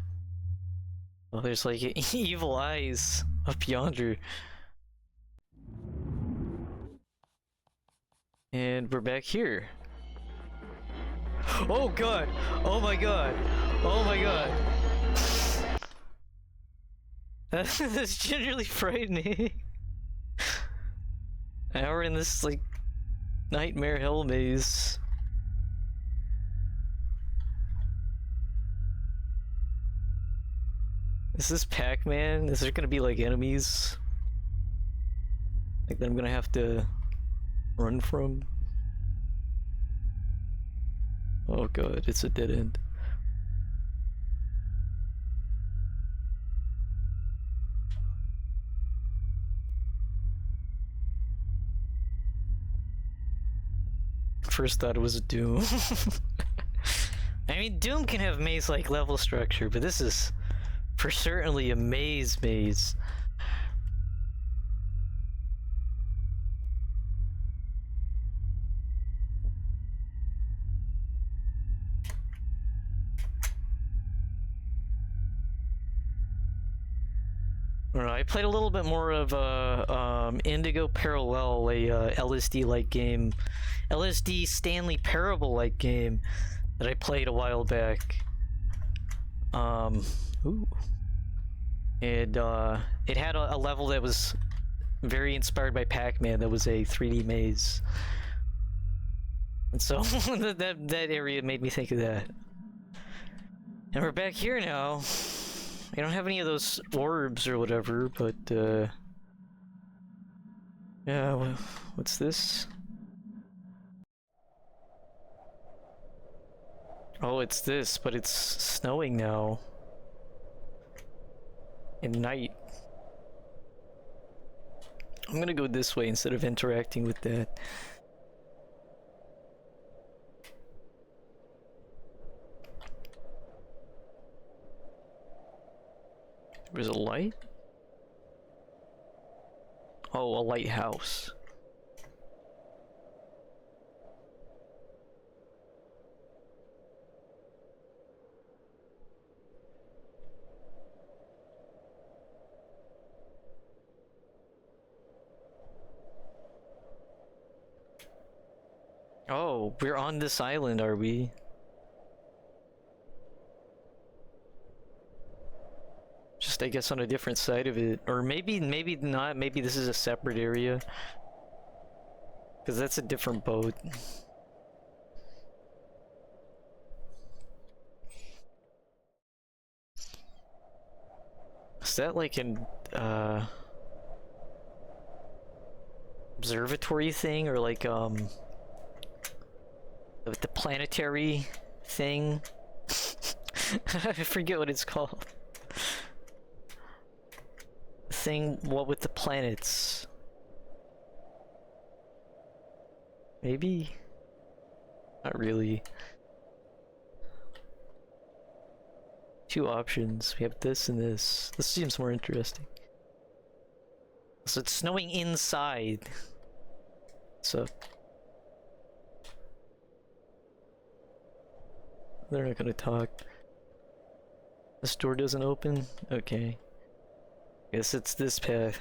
Oh, there's like evil eyes up yonder. And we're back here. Oh god! Oh my god! Oh my god! That's generally frightening. Now we're in this like nightmare hell maze. Is this Pac-Man? Is there gonna be like enemies? Like that I'm gonna have to run from? Oh god, it's a dead end. First thought it was Doom. I mean, Doom can have maze-like level structure, but this is for certainly a maze. I played a little bit more of Indigo Parallel, a LSD-like game, LSD Stanley Parable-like game that I played a while back. Ooh. And it had a level that was very inspired by Pac-Man. That was a 3D maze, and so that area made me think of that. And we're back here now. I don't have any of those orbs or whatever, but yeah. What's this? Oh, it's this, but it's snowing now. At night. I'm gonna go this way instead of interacting with that. There's a light? Oh, a lighthouse. Oh, we're on this island, are we? Just, I guess, on a different side of it. Or maybe not. Maybe this is a separate area. Because that's a different boat. Is that like an, observatory thing? Or like, the planetary thing? I forget what it's called. thing, what with the planets? Maybe? Not really. Two options. We have this and this. This seems more interesting. So it's snowing inside. So they're not gonna talk. This door doesn't open? Okay. Guess it's this path.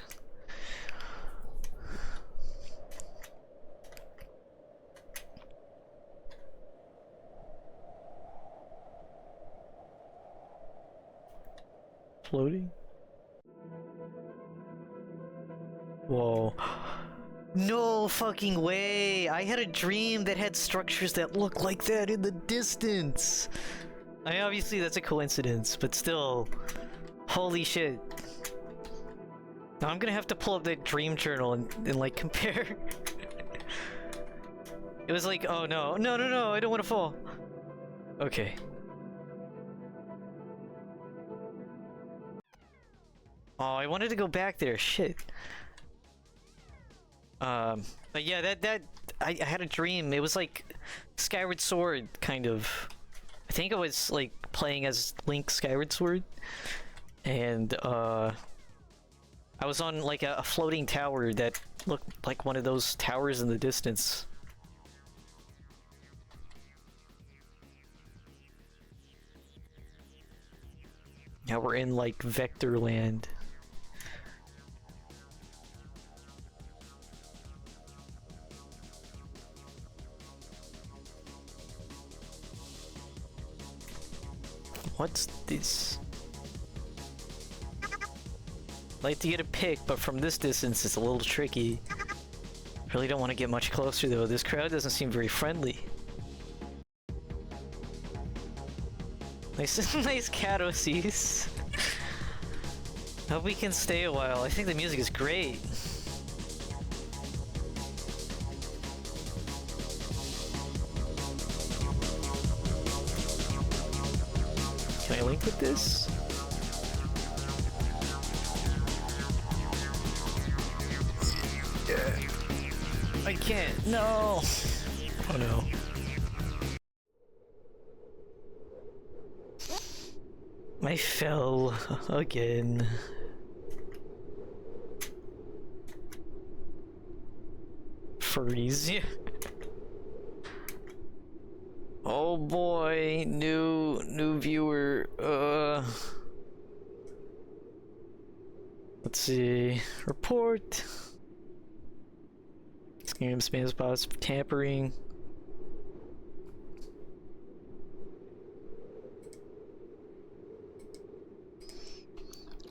Floating? Whoa. No fucking way! I had a dream that had structures that looked like that in the distance! I mean, obviously that's a coincidence, but still. Holy shit. Now I'm gonna have to pull up that dream journal and like compare. It was like, oh no, no, no, no, I don't want to fall. Okay. Oh, I wanted to go back there, shit. But yeah, I had a dream. It was like Skyward Sword, kind of. I think I was like playing as Link Skyward Sword, and I was on like a floating tower that looked like one of those towers in the distance. Now we're in like Vector Land. What's this? I'd like to get a pic, but from this distance it's a little tricky. Really don't want to get much closer though. This crowd doesn't seem very friendly. Nice, nice cat OCs. Hope we can stay a while. I think the music is great. Can I link with this? Yeah. I can't. No. Oh no. I fell again. Furries. Oh boy, new viewer. Let's see. Report. Scam spam spots for tampering.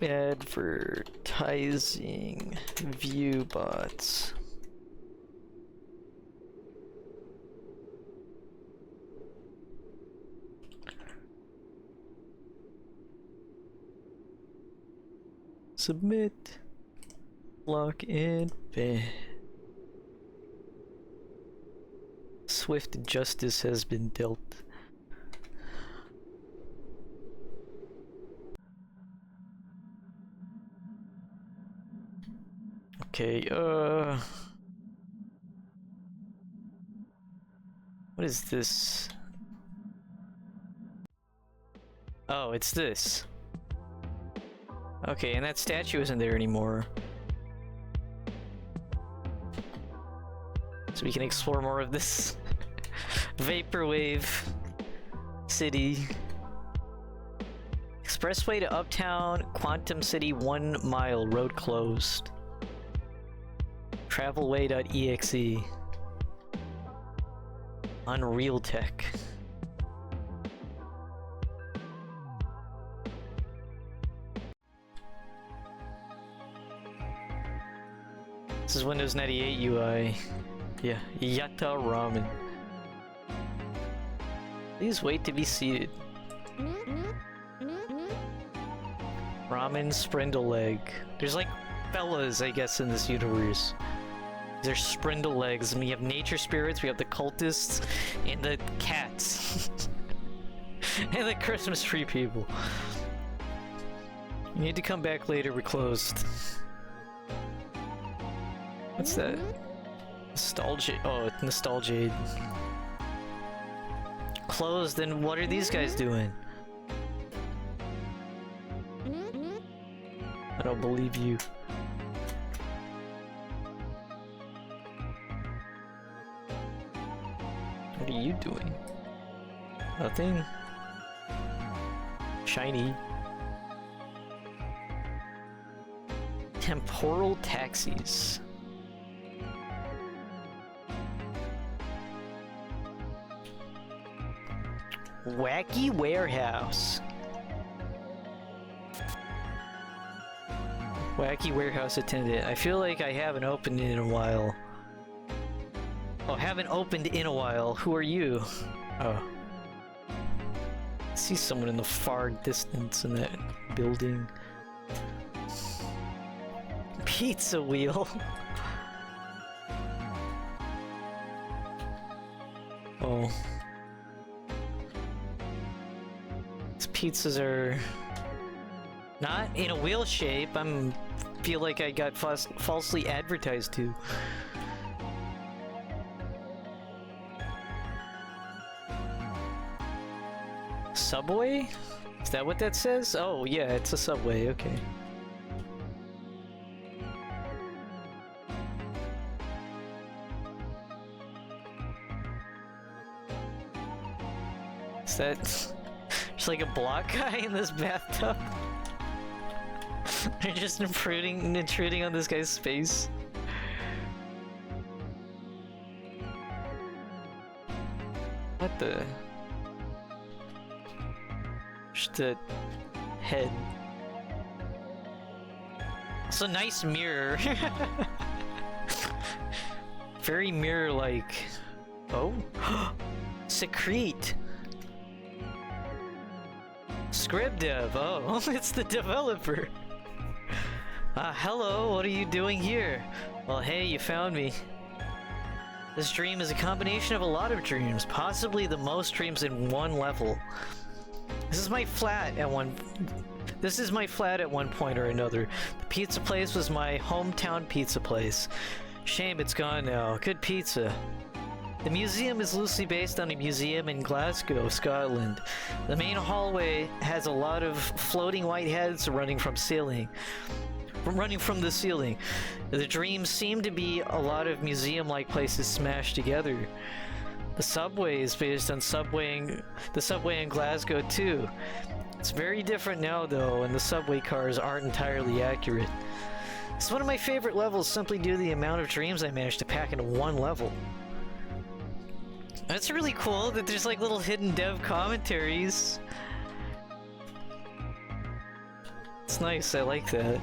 Advertising view bots. Submit. Lock and ban. Swift justice has been dealt. Okay, what is this? Oh, it's this. Okay, and that statue isn't there anymore. So we can explore more of this vaporwave city. Expressway to Uptown, Quantum City, 1 mile, road closed. Travelway.exe. Unreal Tech. This is Windows 98 UI. Yeah, Yatta Ramen. Please wait to be seated. Ramen Sprindle Leg. There's like fellas, I guess, in this universe. There's Sprindle Legs, and we have nature spirits, we have the cultists, and the cats. And the Christmas tree people. You need to come back later, we're closed. What's that? Nostalgia. Oh, it's nostalgia. Closed, then what are these guys doing? I don't believe you. What are you doing? Nothing. Shiny. Temporal taxis. Wacky warehouse. Wacky warehouse attendant. I feel like I haven't opened it in a while. Oh, haven't opened in a while. Who are you? Oh. I see someone in the far distance in that building. Pizza wheel. Oh. These pizzas are not in a wheel shape. Feel like I got falsely advertised to. Subway? Is that what that says? Oh yeah, it's a subway, okay. Is that just like a block guy in this bathtub? They're just intruding on this guy's space. What the? Just the head. It's a nice mirror. Very mirror-like. Oh? Secrete. Script dev. Oh, it's the developer. Hello, what are you doing here? Well, hey, you found me. This dream is a combination of a lot of dreams, possibly the most dreams in one level. This is my flat at one point or another. The pizza place was my hometown pizza place. Shame it's gone now. Good pizza. The museum is loosely based on a museum in Glasgow, Scotland. The main hallway has a lot of floating white heads running from the ceiling. The dreams seem to be a lot of museum-like places smashed together. The subway is based on the subway in Glasgow too. It's very different now though, and the subway cars aren't entirely accurate. It's one of my favorite levels simply due to the amount of dreams I managed to pack into one level. That's really cool that there's like little hidden dev commentaries. It's nice, I like that.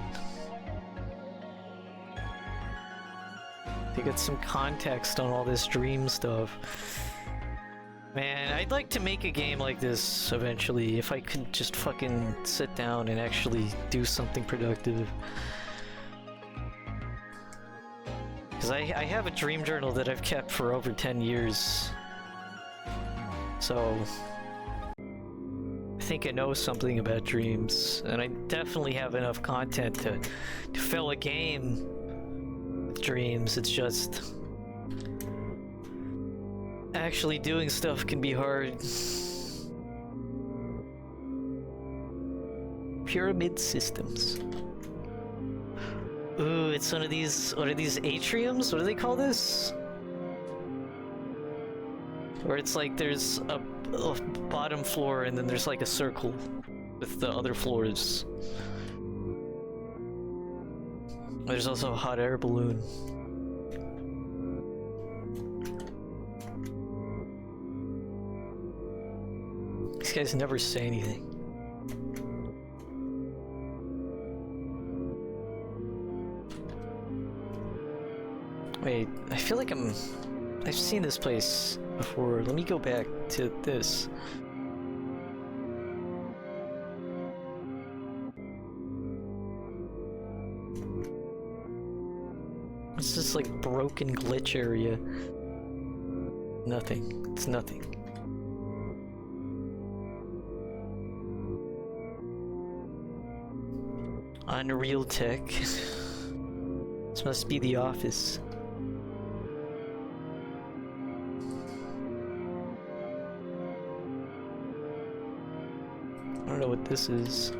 To get some context on all this dream stuff. Man, I'd like to make a game like this eventually, if I could just fucking sit down and actually do something productive. Because I have a dream journal that I've kept for over 10 years. So I think I know something about dreams, and I definitely have enough content to fill a game with dreams. It's just actually doing stuff can be hard. Pyramid systems. Ooh, it's one of these atriums? What do they call this? Where it's like there's a bottom floor and then there's like a circle with the other floors. There's also a hot air balloon. These guys never say anything. Wait, I feel like I've seen this place before. Let me go back to this. It's this like broken glitch area. Nothing. It's nothing. Unreal tech. This must be the office. I don't know what this is.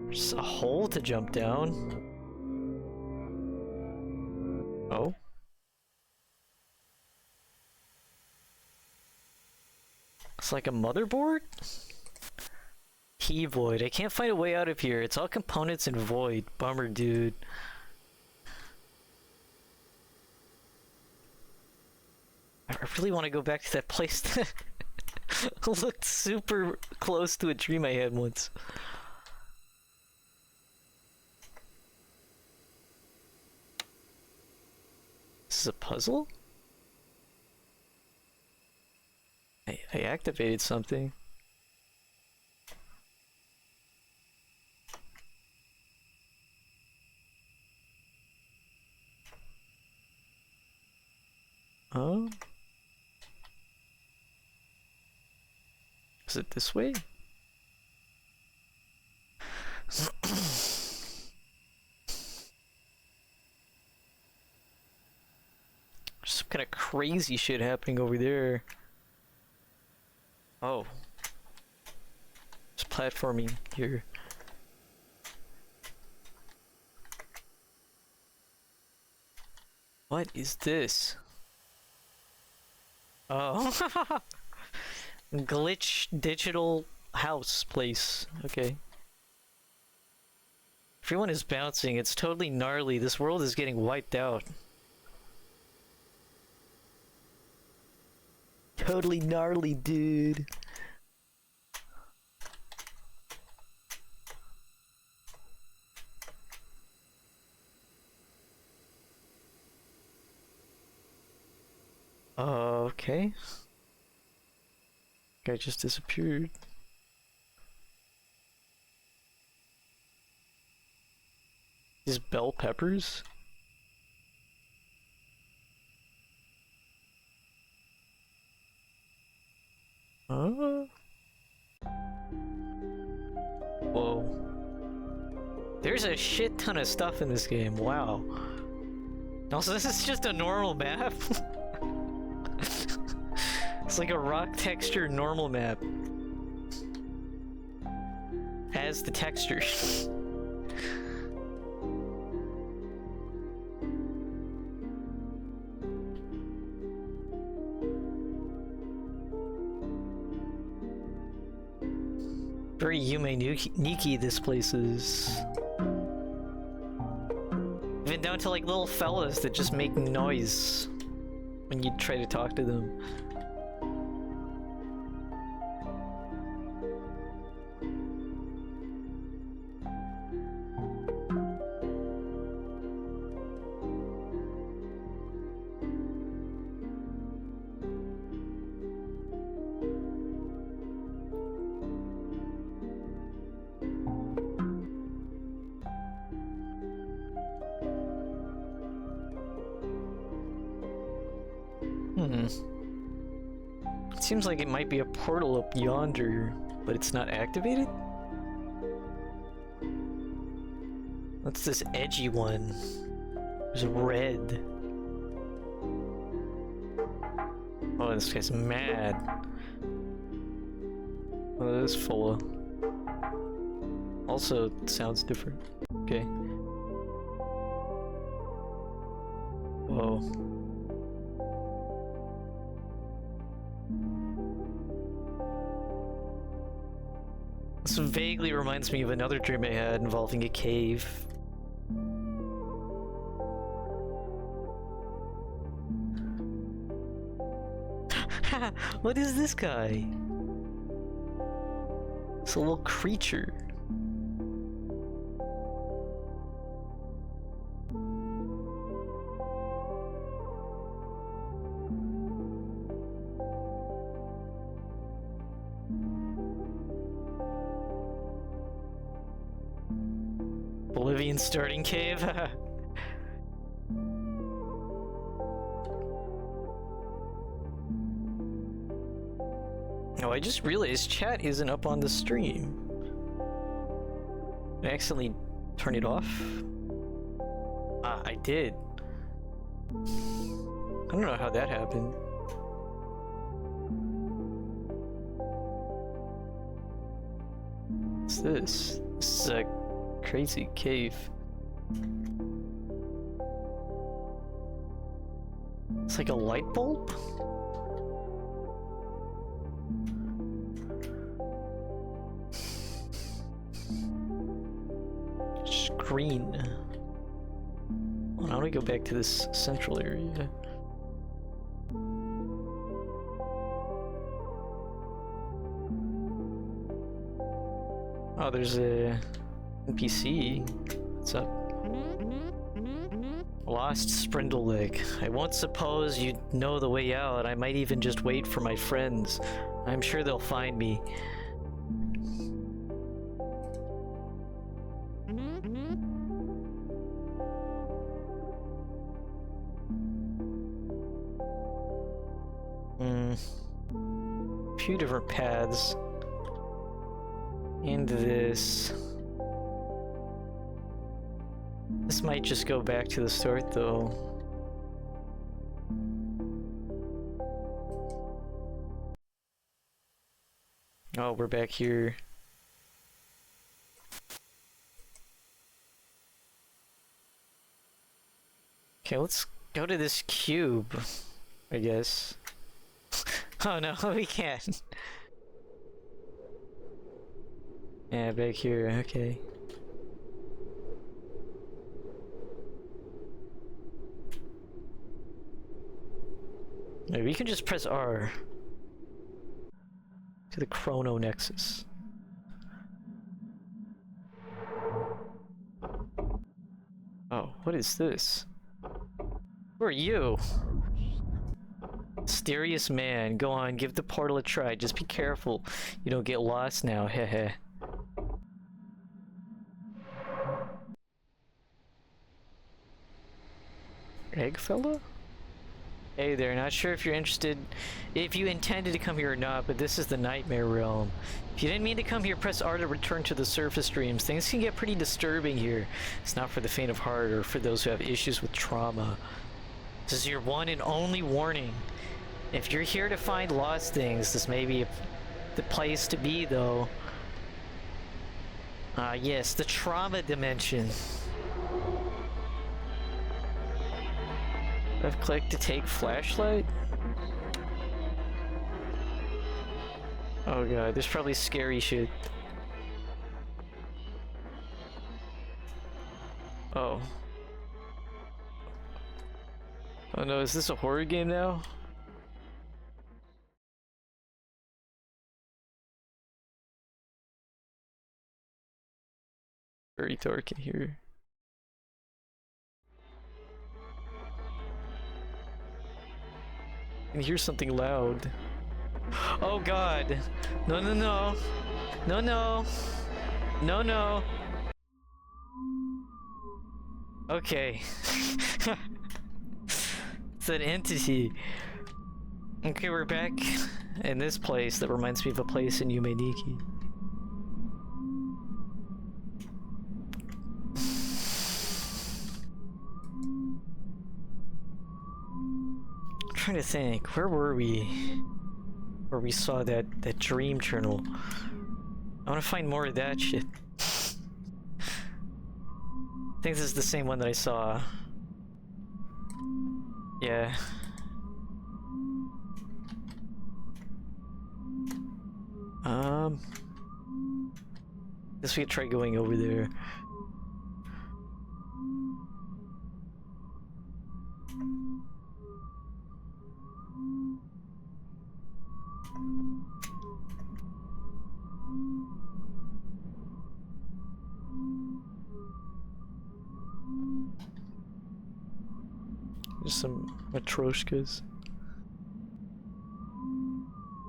There's a hole to jump down. Oh. It's like a motherboard? Key void. I can't find a way out of here. It's all components and void. Bummer, dude. I really want to go back to that place that looked super close to a dream I had once. This is a puzzle? I activated something. Oh? Is it this way? Some kind of crazy shit happening over there. Oh. There's platforming here. What is this? Oh. Glitch digital house place. Okay. Everyone is bouncing. It's totally gnarly. This world is getting wiped out. Totally gnarly, dude. Okay. Guy just disappeared. These bell peppers? Whoa. There's a shit ton of stuff in this game, wow. Also, this is just a normal map. It's like a rock texture normal map. Has the texture. Very Yume-Nikki this place is. Even down to like little fellas that just make noise when you try to talk to them. It seems like it might be a portal up yonder, but it's not activated? What's this edgy one? There's red. Oh, this guy's mad. Oh, this is full of... Also, it sounds different. Okay. Whoa. This vaguely reminds me of another dream I had involving a cave. What is this guy? It's a little creature. Bolivian starting cave? Oh, I just realized chat isn't up on the stream. I accidentally turned it off? Ah, I did. I don't know how that happened. What's this? This is a crazy cave. It's like a light bulb? Screen. Well, now we go back to this central area. Oh, there's a NPC. What's up? Lost Sprindle Leg. I won't suppose you'd know the way out. I might even just wait for my friends. I'm sure they'll find me. A few different paths. And this might just go back to the start though. Oh, we're back here. Okay, let's go to this cube, I guess. Oh no, we can't. Yeah, back here, okay. Maybe we can just press R to the Chrono Nexus. Oh, what is this? Who are you? Mysterious man, go on, give the portal a try. Just be careful you don't get lost now, heh. Egg fella? Hey there, not sure if you're interested, if you intended to come here or not, but this is the Nightmare Realm. If you didn't mean to come here, press R to return to the surface dreams. Things can get pretty disturbing here. It's not for the faint of heart or for those who have issues with trauma. This is your one and only warning. If you're here to find lost things, this may be the place to be, though. Yes, the trauma dimension. I've clicked to take flashlight. Oh god, there's probably scary shit. Oh. Oh no, is this a horror game now? Very dark in here. I can hear something loud. Oh god! No, no, no! No, no! No, no! Okay. It's an entity. Okay, we're back in this place that reminds me of a place in Yumeniki. I'm trying to think, where were we? Where we saw that dream journal. I want to find more of that shit. I think this is the same one that I saw. Yeah. Guess we could try going over there. There's some matryoshkas.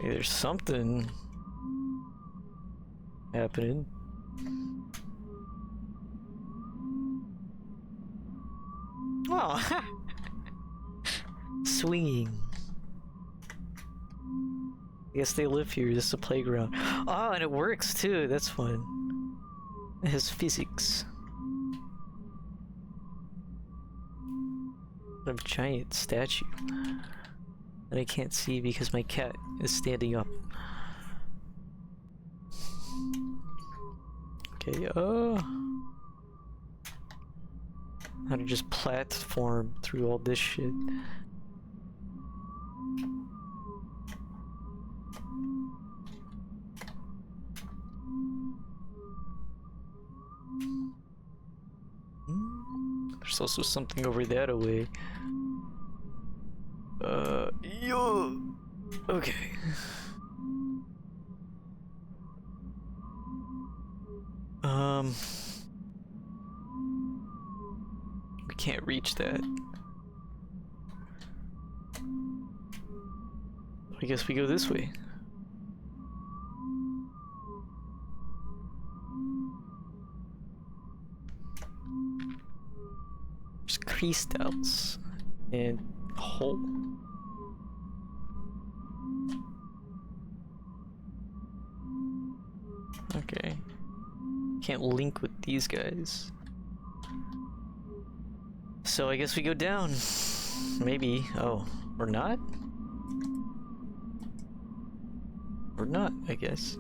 Hey, there's something happening. Oh, swinging. I guess they live here. This is a playground. Oh, and it works too. That's fun. It has physics. A giant statue that I can't see because my cat is standing up. Okay, how to just platform through all this shit. There's also something over that away. Yo. Okay. We can't reach that. I guess we go this way. There's crystals and a hole. Okay. Can't link with these guys. So I guess we go down. Maybe. Oh, or not? Or not, I guess.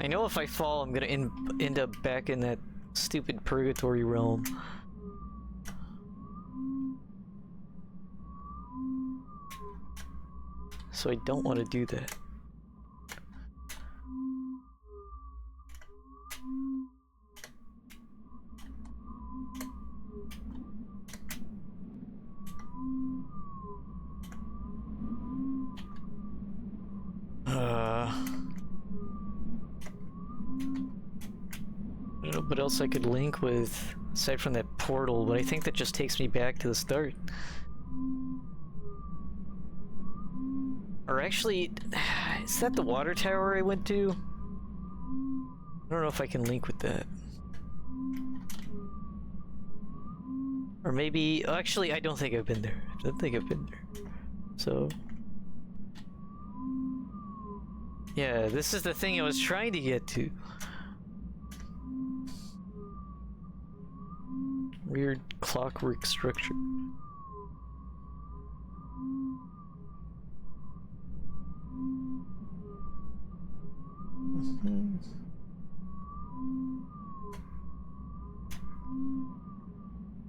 I know if I fall, I'm gonna end up back in that stupid purgatory realm. So I don't want to do that. I don't know what else I could link with aside from that portal, but I think that just takes me back to the start. Or actually, is that the water tower I went to? I don't know if I can link with that. Or maybe, actually, I don't think I've been there. I don't think I've been there. So, yeah, this is the thing I was trying to get to. Weird clockwork structure.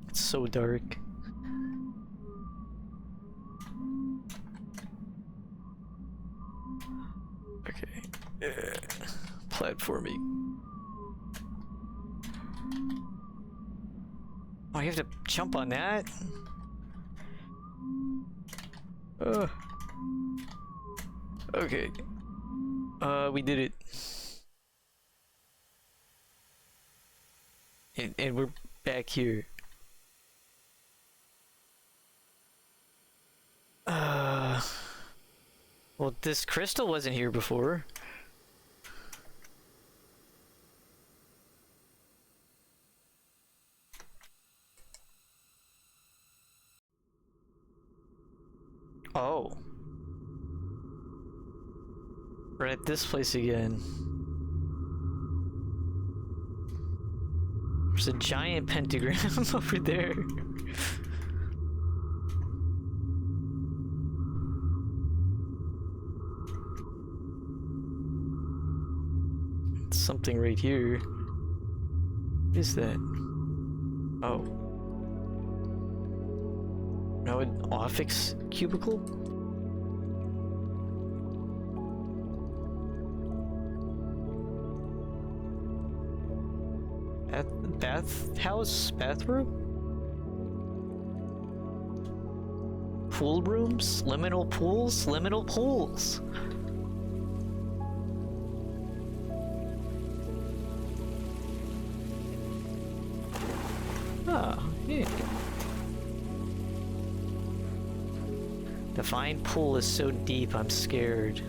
It's so dark. Okay. Platforming. Oh, you have to jump on that? Okay. We did it. And we're back here. Well, this crystal wasn't here before. Oh. We're at this place again. There's a giant pentagram over there. It's something right here. What is that? Oh. No, an office cubicle? Bathroom? Pool rooms? Liminal pools? Liminal pools! Ah, yeah. The vine pool is so deep, I'm scared.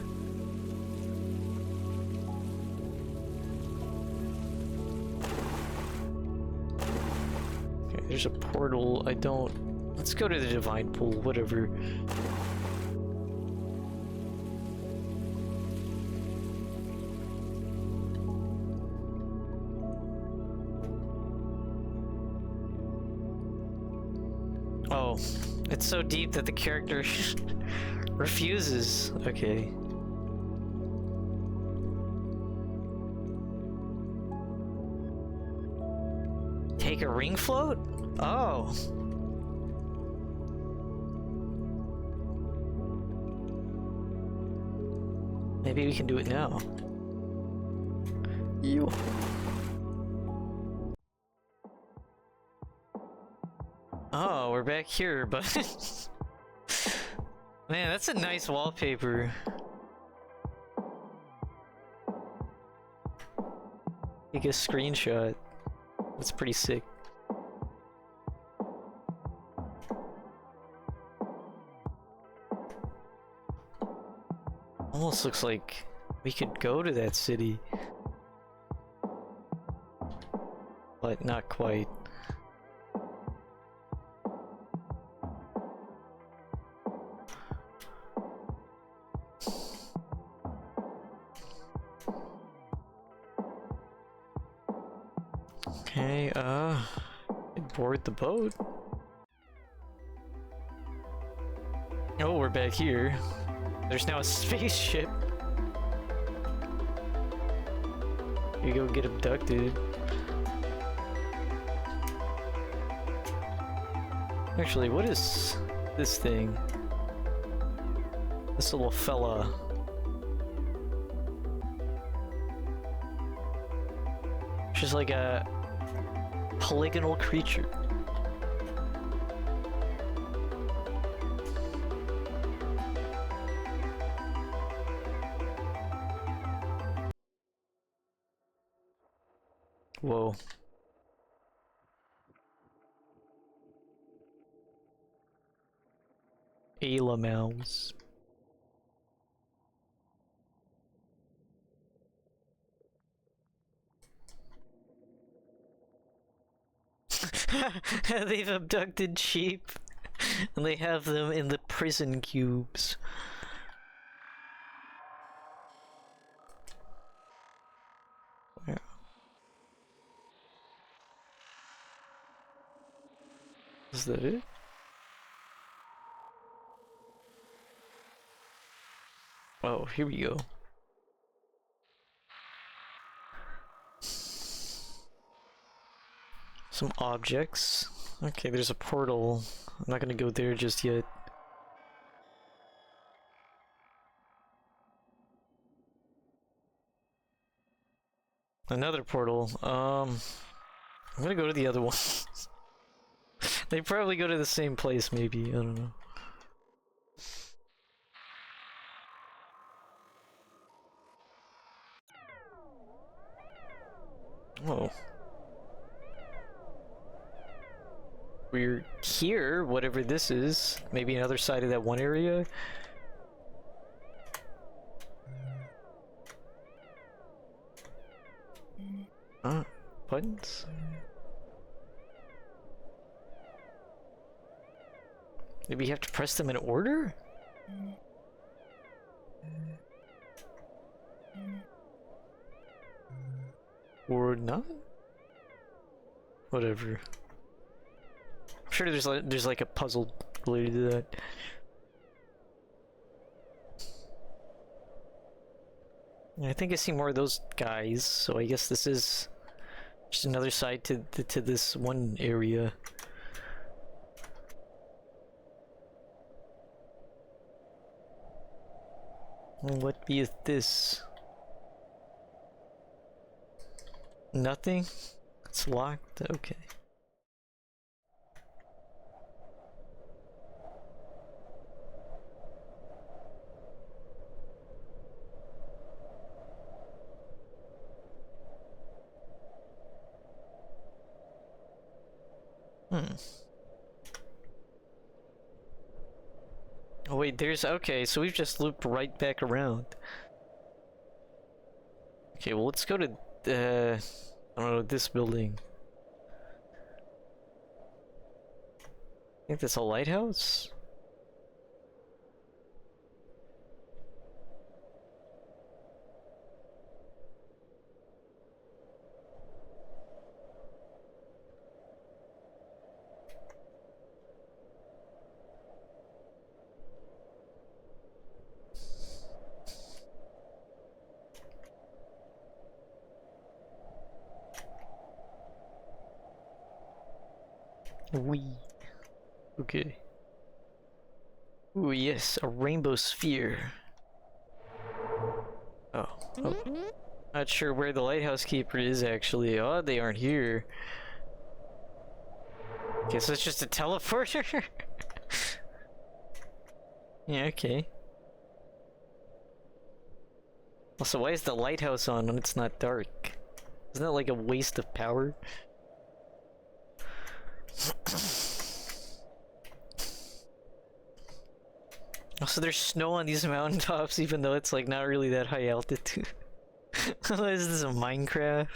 Okay, there's a portal. I don't... Let's go to the divine pool, whatever. Oh, it's so deep that the character refuses. Okay. Take a ring float? Oh. Maybe we can do it now. Ew. Oh, we're back here, but... Man, that's a nice wallpaper. Take a screenshot. That's pretty sick. Almost looks like we could go to that city. But not quite. Okay, board the boat. Oh, we're back here. There's now a spaceship. You go get abducted. Actually, what is this thing? This little fella. She's like a polygonal creature. Whoa. Ayla mouse. They've abducted sheep and they have them in the prison cubes. Where? Is that it? Oh, here we go. Some objects. Okay, there's a portal. I'm not gonna go there just yet. Another portal. I'm gonna go to the other one. They probably go to the same place, maybe. I don't know. Oh. We're here, whatever this is. Maybe another side of that one area. Buttons? Maybe you have to press them in order? Or not? Whatever. I'm sure there's like a puzzle related to that. I think I see more of those guys, so I guess this is just another side to this one area. What be this? Nothing? It's locked? Okay. Oh wait, there's... okay, so we've just looped right back around. Okay, well let's go to, I don't know, this building. I think that's a lighthouse? Wee. Okay. Ooh, yes, a rainbow sphere. Oh. Not sure where the lighthouse keeper is actually. Oh, they aren't here. Guess it's just a teleporter. Yeah, okay. Also, why is the lighthouse on when it's not dark? Isn't that like a waste of power? Also, there's snow on these mountaintops even though it's like not really that high altitude. Is this a Minecraft?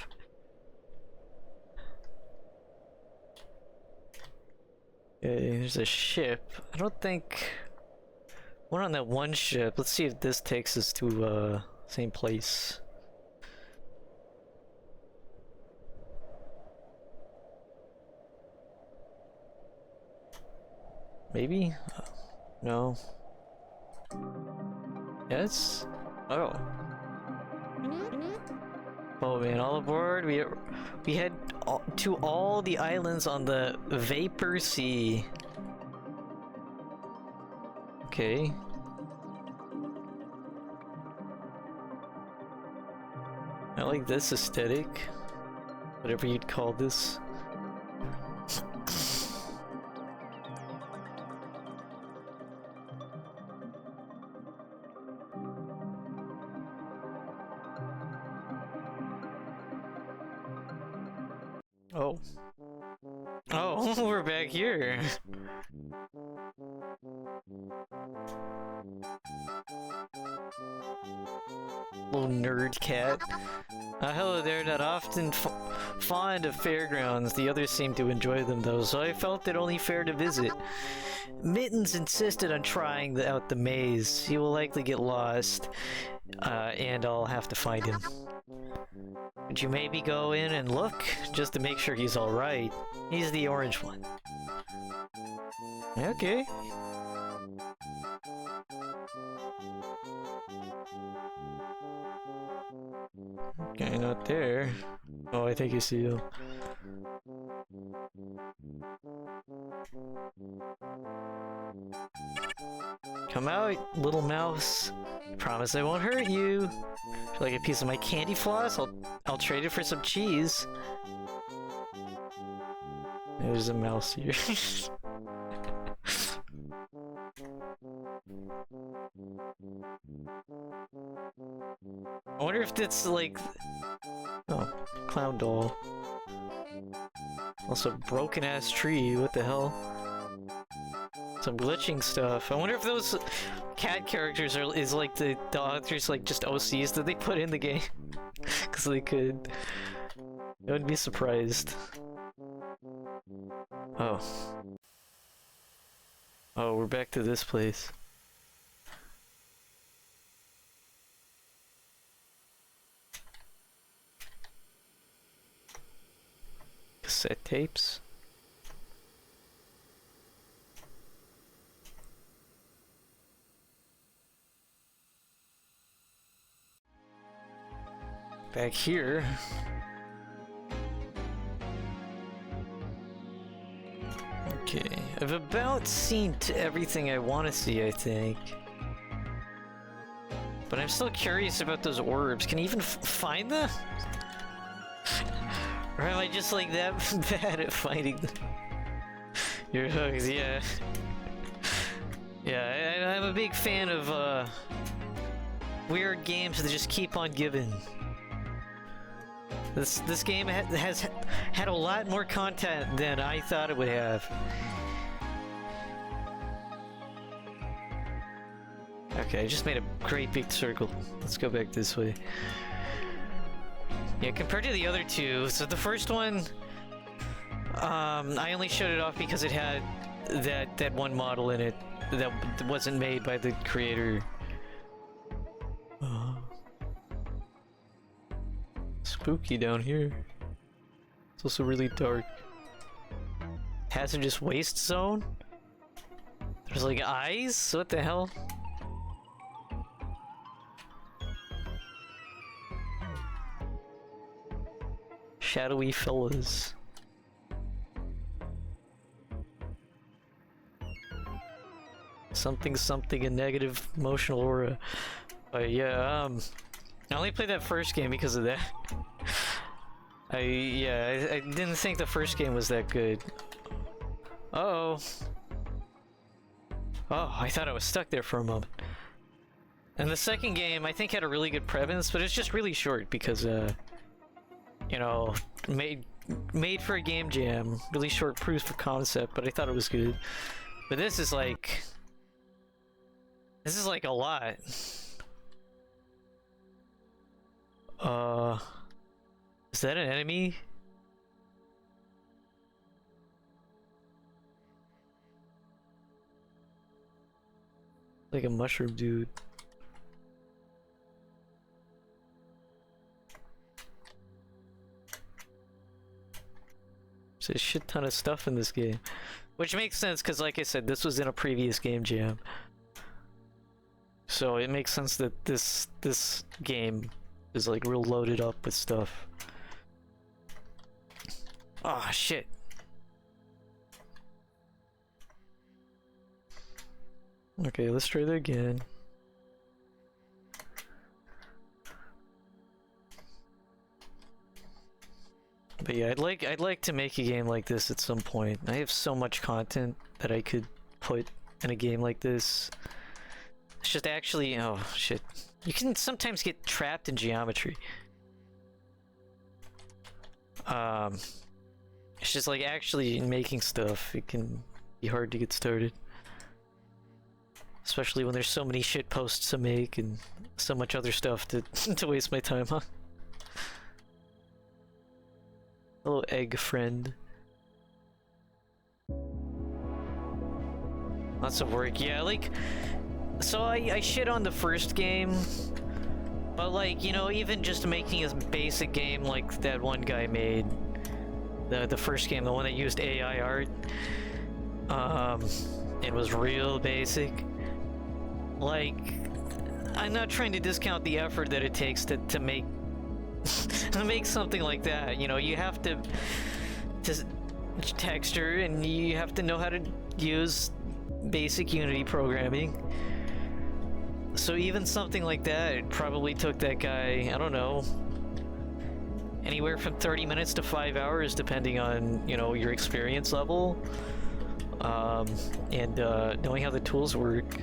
Okay, there's a ship. I don't think... We're on that one ship. Let's see if this takes us to, same place. Maybe? No. Yes? Oh. Oh man, all aboard. We head to all the islands on the Vapor Sea. Okay. I like this aesthetic. Whatever you'd call this. Oh. Oh, we're back here. Little nerd cat. Hello there, not often fond of fairgrounds. The others seem to enjoy them though, so I felt it only fair to visit. Mittens insisted on trying out the maze. He will likely get lost, and I'll have to find him. Would you maybe go in and look, just to make sure he's alright? He's the orange one. Okay. Okay, not there. Oh, I think you see him. Come out, little mouse. Promise I won't hurt you. Would you like a piece of my candy floss? I'll trade it for some cheese. There's a mouse here. I wonder if that's like... Oh, clown doll. Also, broken ass tree, what the hell? Some glitching stuff. I wonder if those cat characters is like the authors like just OCs that they put in the game. Cause they could. I wouldn't be surprised. Oh. Oh, we're back to this place. Cassette tapes. Back here. Okay, I've about seen everything I want to see, I think. But I'm still curious about those orbs. Can you even find them? Or am I just like that bad at finding them? Your hooks, yeah. Yeah, I'm a big fan of weird games that just keep on giving. This game has had a lot more content than I thought it would have. Okay, I just made a great big circle. Let's go back this way. Yeah, compared to the other two, so the first one, I only showed it off because it had that one model in it that wasn't made by the creator. Spooky down here. It's also really dark. Hazardous waste zone? There's like eyes? What the hell? Shadowy fellas. something something a negative emotional aura. But yeah, I only played that first game because of that. I didn't think the first game was that good. Uh-oh. Oh, I thought I was stuck there for a moment. And the second game, I think, had a really good premise, but it's just really short because, you know, made for a game jam, really short proof of concept, but I thought it was good. But this is like a lot. Is that an enemy? Like a mushroom dude. There's a shit ton of stuff in this game. Which makes sense, because like I said, this was in a previous game jam. So it makes sense that this game is like real loaded up with stuff. Ah, shit. Okay, let's try that again. But yeah, I'd like to make a game like this at some point. I have so much content that I could put in a game like this. It's just actually, oh shit. You can sometimes get trapped in geometry. It's just like actually making stuff, it can be hard to get started. Especially when there's so many shit posts to make and so much other stuff to to waste my time on. Hello, egg friend. Lots of work, yeah, like, so I shit on the first game, but like, you know, even just making a basic game like that one guy made, the first game, the one that used AI art, it was real basic. Like, I'm not trying to discount the effort that it takes to make to make something like that. You know, you have to texture, and you have to know how to use basic Unity programming. So even something like that, it probably took that guy, I don't know, anywhere from 30 minutes to 5 hours, depending on, you know, your experience level, and knowing how the tools work.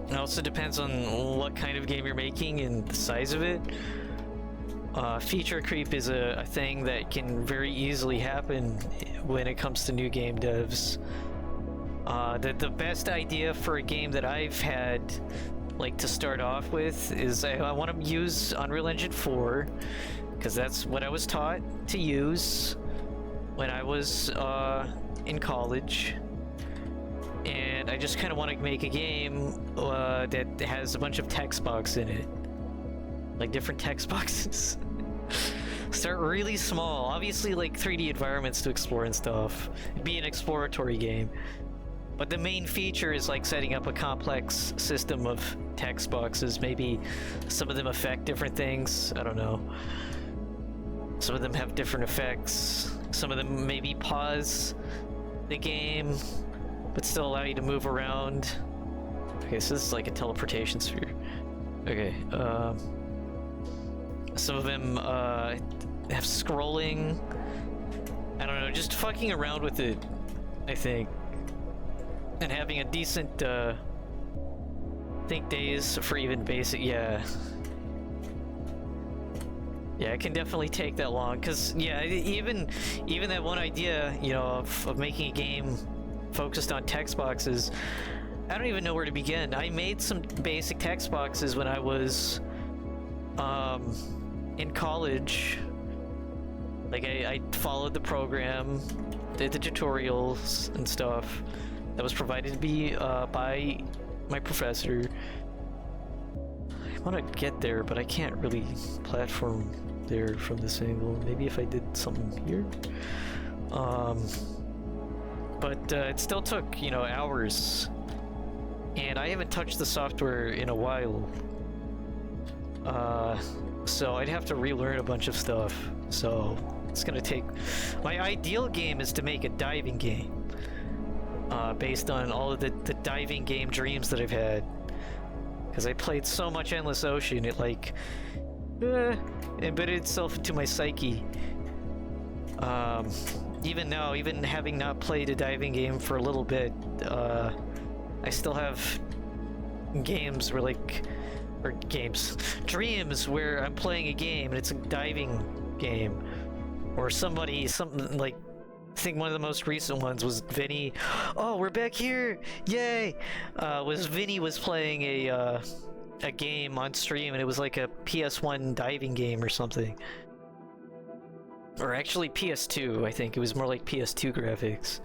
It also depends on what kind of game you're making and the size of it. Feature creep is a thing that can very easily happen when it comes to new game devs. The best idea for a game that I've had, like, to start off with is I want to use Unreal Engine 4, because that's what I was taught to use when I was in college. And I just kind of want to make a game that has a bunch of text boxes in it. Like different text boxes. Start really small. Obviously like 3D environments to explore and stuff. It'd be an exploratory game. But the main feature is like setting up a complex system of text boxes. Maybe some of them affect different things. I don't know. Some of them have different effects. Some of them maybe pause the game, but still allow you to move around. Okay, so this is like a teleportation sphere. Okay, some of them have scrolling. I don't know, just fucking around with it, I think. And having a decent, think days for even basic, yeah. Yeah, it can definitely take that long, because, yeah, even that one idea, you know, of making a game focused on text boxes, I don't even know where to begin. I made some basic text boxes when I was in college. Like I followed the program, did the tutorials and stuff that was provided to me by my professor. I want to get there, but I can't really platform there from this angle. Maybe if I did something here. But it still took, you know, hours, and I haven't touched the software in a while, so I'd have to relearn a bunch of stuff. So It's gonna take... My ideal game is to make a diving game. Based on all of the diving game dreams that I've had. Because I played so much Endless Ocean, it like... embedded itself into my psyche. Even now, even having not played a diving game for a little bit, I still have games where like... Or games. Dreams where I'm playing a game and it's a diving game. Or something like... I think one of the most recent ones was Vinny. Oh, we're back here! Yay! Vinny was playing a game on stream, and it was like a PS1 diving game or something. Or actually PS2, I think. It was more like PS2 graphics.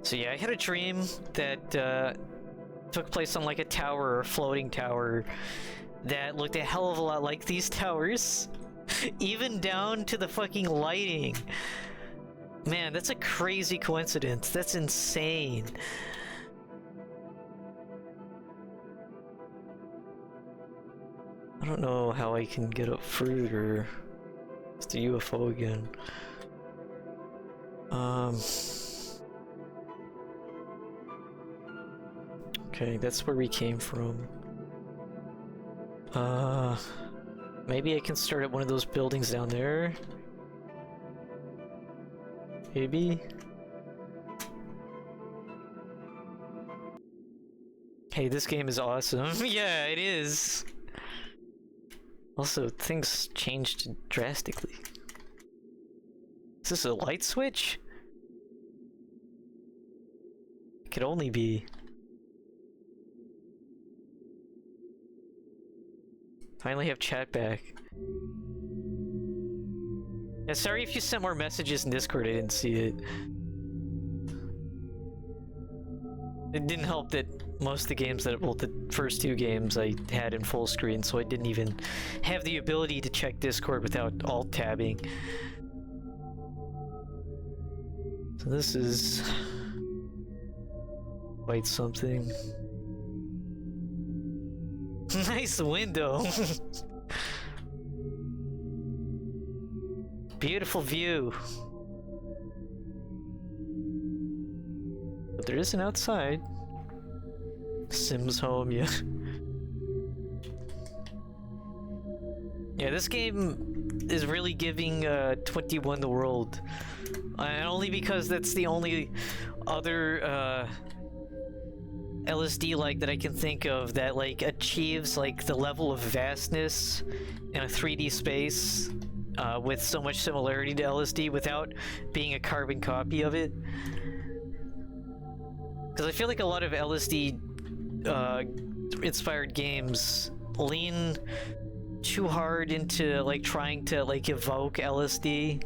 So yeah, I had a dream that took place on like a tower or a floating tower that looked a hell of a lot like these towers. Even down to the fucking lighting. Man, that's a crazy coincidence. That's insane. I don't know how I can get up further. It's the UFO again. Okay, that's where we came from. Maybe I can start at one of those buildings down there. Maybe. Hey, this game is awesome. Yeah, it is. Also, things changed drastically. Is this a light switch? It could only be. Finally have chat back. Yeah, sorry if you sent more messages in Discord, I didn't see it. It didn't help that most of the games well, the first two games I had in full screen, so I didn't even have the ability to check Discord without alt-tabbing. So this is... quite something. Nice window! Beautiful view! But there is an outside. Sims home, yeah. Yeah, this game is really giving 21 the world. And only because that's the only other LSD-like that I can think of that like achieves like the level of vastness in a 3D space with so much similarity to LSD without being a carbon copy of it. Because I feel like a lot of LSD inspired games lean too hard into like trying to like evoke LSD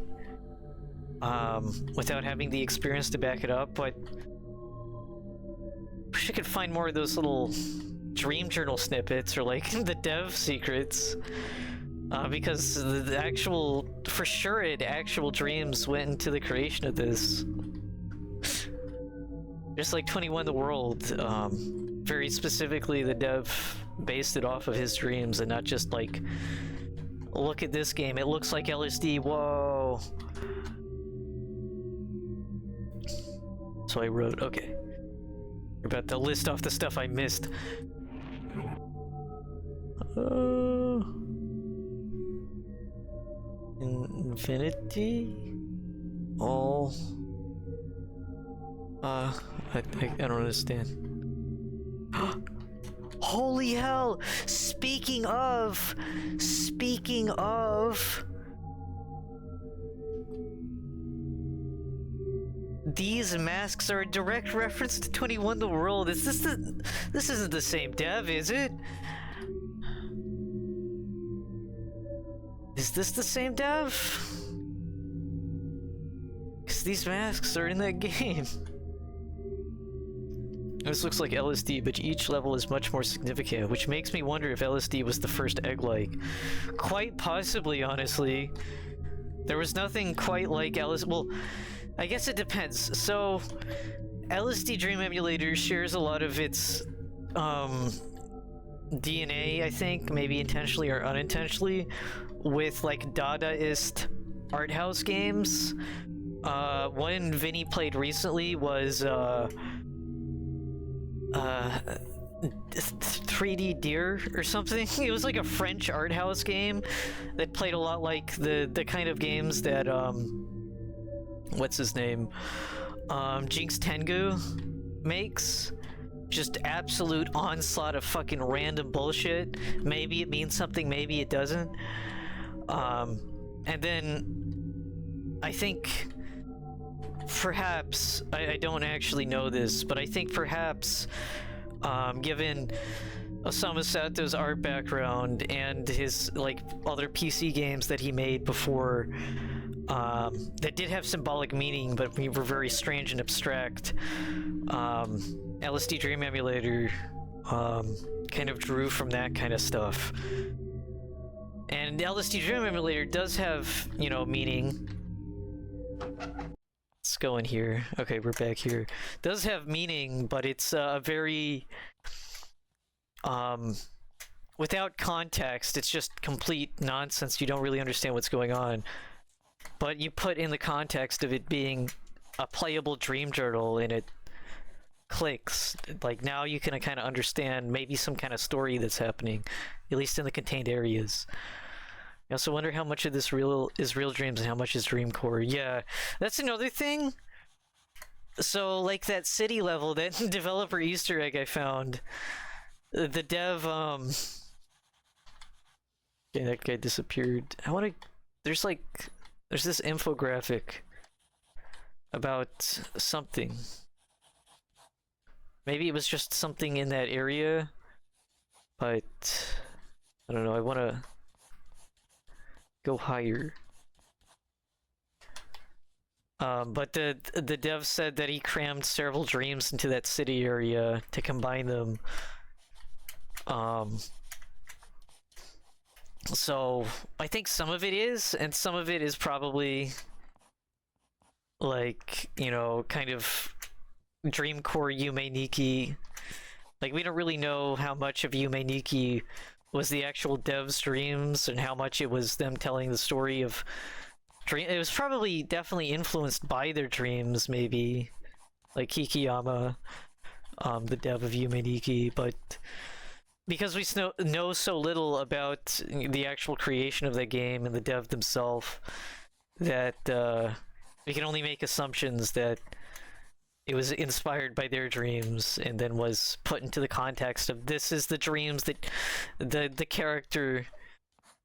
without having the experience to back it up, but I wish I could find more of those little dream journal snippets or like the dev secrets, because the actual, for sure, actual dreams went into the creation of this. Just like 21 the World, very specifically the dev based it off of his dreams and not just like, look at this game, it looks like LSD, whoa. So I wrote, okay. We're about to list off the stuff I missed. Infinity? All... I don't understand. Holy hell! Speaking of... These masks are a direct reference to 21 the World. Is this the... This isn't the same dev, is it? Is this the same dev? Because these masks are in that game. This looks like LSD, but each level is much more significant, which makes me wonder if LSD was the first egg-like. Quite possibly, honestly. There was nothing quite like LSD. Well, I guess it depends. So, LSD Dream Emulator shares a lot of its DNA, I think, maybe intentionally or unintentionally, with like Dadaist art house games. One Vinny played recently was 3D Deer or something. It was like a French art house game that played a lot like the kind of games that what's his name, Jinx Tengu makes. Just absolute onslaught of fucking random bullshit. Maybe it means something, maybe it doesn't. And then I think perhaps, I don't actually know this, but I think perhaps given Osamu Sato's art background and his like other PC games that he made before that did have symbolic meaning but were very strange and abstract, LSDJAM emulator kind of drew from that kind of stuff. And LSDJAM emulator does have, you know, meaning. Let's go in here. Okay, we're back here. Does have meaning, but it's a very without context, it's just complete nonsense. You don't really understand what's going on. But you put in the context of it being a playable dream journal and it clicks. Like now you can kind of understand maybe some kind of story that's happening, at least in the contained areas. I also wonder how much of this is real dreams and how much is dream core. Yeah, that's another thing. So like that city level, that developer Easter egg I found, the dev okay, that guy disappeared. There's this infographic about something. Maybe it was just something in that area, but I don't know. I want to go higher. But the dev said that he crammed several dreams into that city area to combine them. So I think some of it is, and some of it is probably like, you know, kind of dream core Yume Nikki. Like we don't really know how much of Yume Nikki was the actual dev's dreams and how much it was them telling the story of dream. It was probably definitely influenced by their dreams, maybe like Kikiyama, the dev of Yume Nikki, but because we know so little about the actual creation of the game and the dev themselves, that we can only make assumptions that it was inspired by their dreams and then was put into the context of this is the dreams that the character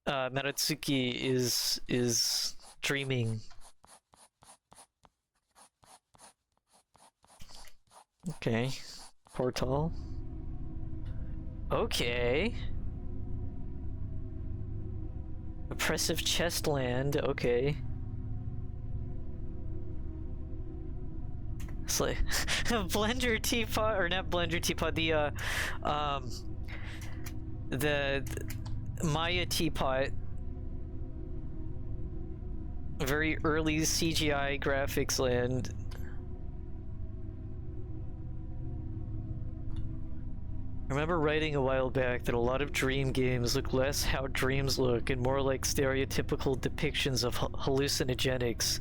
Maratsuki is dreaming. Okay, portal. Okay. Oppressive chest land, okay. It's like blender teapot, or not blender teapot, the Maya teapot. Very early CGI graphics land. I remember writing a while back that a lot of dream games look less how dreams look and more like stereotypical depictions of hallucinogenics.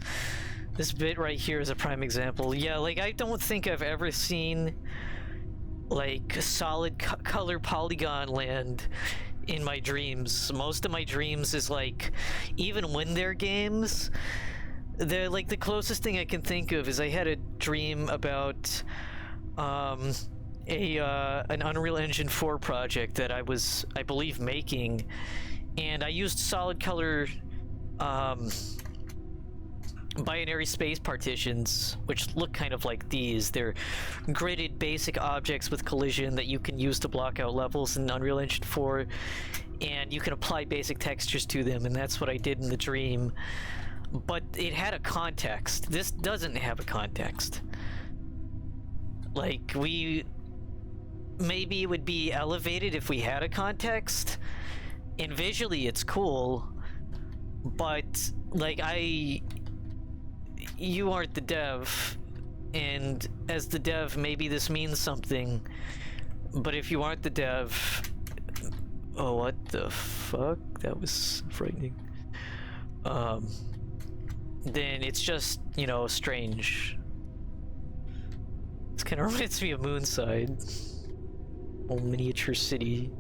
This bit right here is a prime example. Yeah, like I don't think I've ever seen like solid color polygon land in my dreams. Most of my dreams is like, even when they're games, they're like the closest thing I can think of is I had a dream about an Unreal Engine 4 project that I believe making, and I used solid color binary space partitions, which look kind of like these. They're gridded basic objects with collision that you can use to block out levels in Unreal Engine 4, and you can apply basic textures to them, and that's what I did in the dream. But it had a context. This doesn't have a context. Like, maybe it would be elevated if we had a context, and visually it's cool, but like you aren't the dev, and as the dev maybe this means something, but if you aren't the dev, Oh, what the fuck? That was frightening. Then it's just, you know, strange. This kind of reminds me of Moonside. Old miniature city.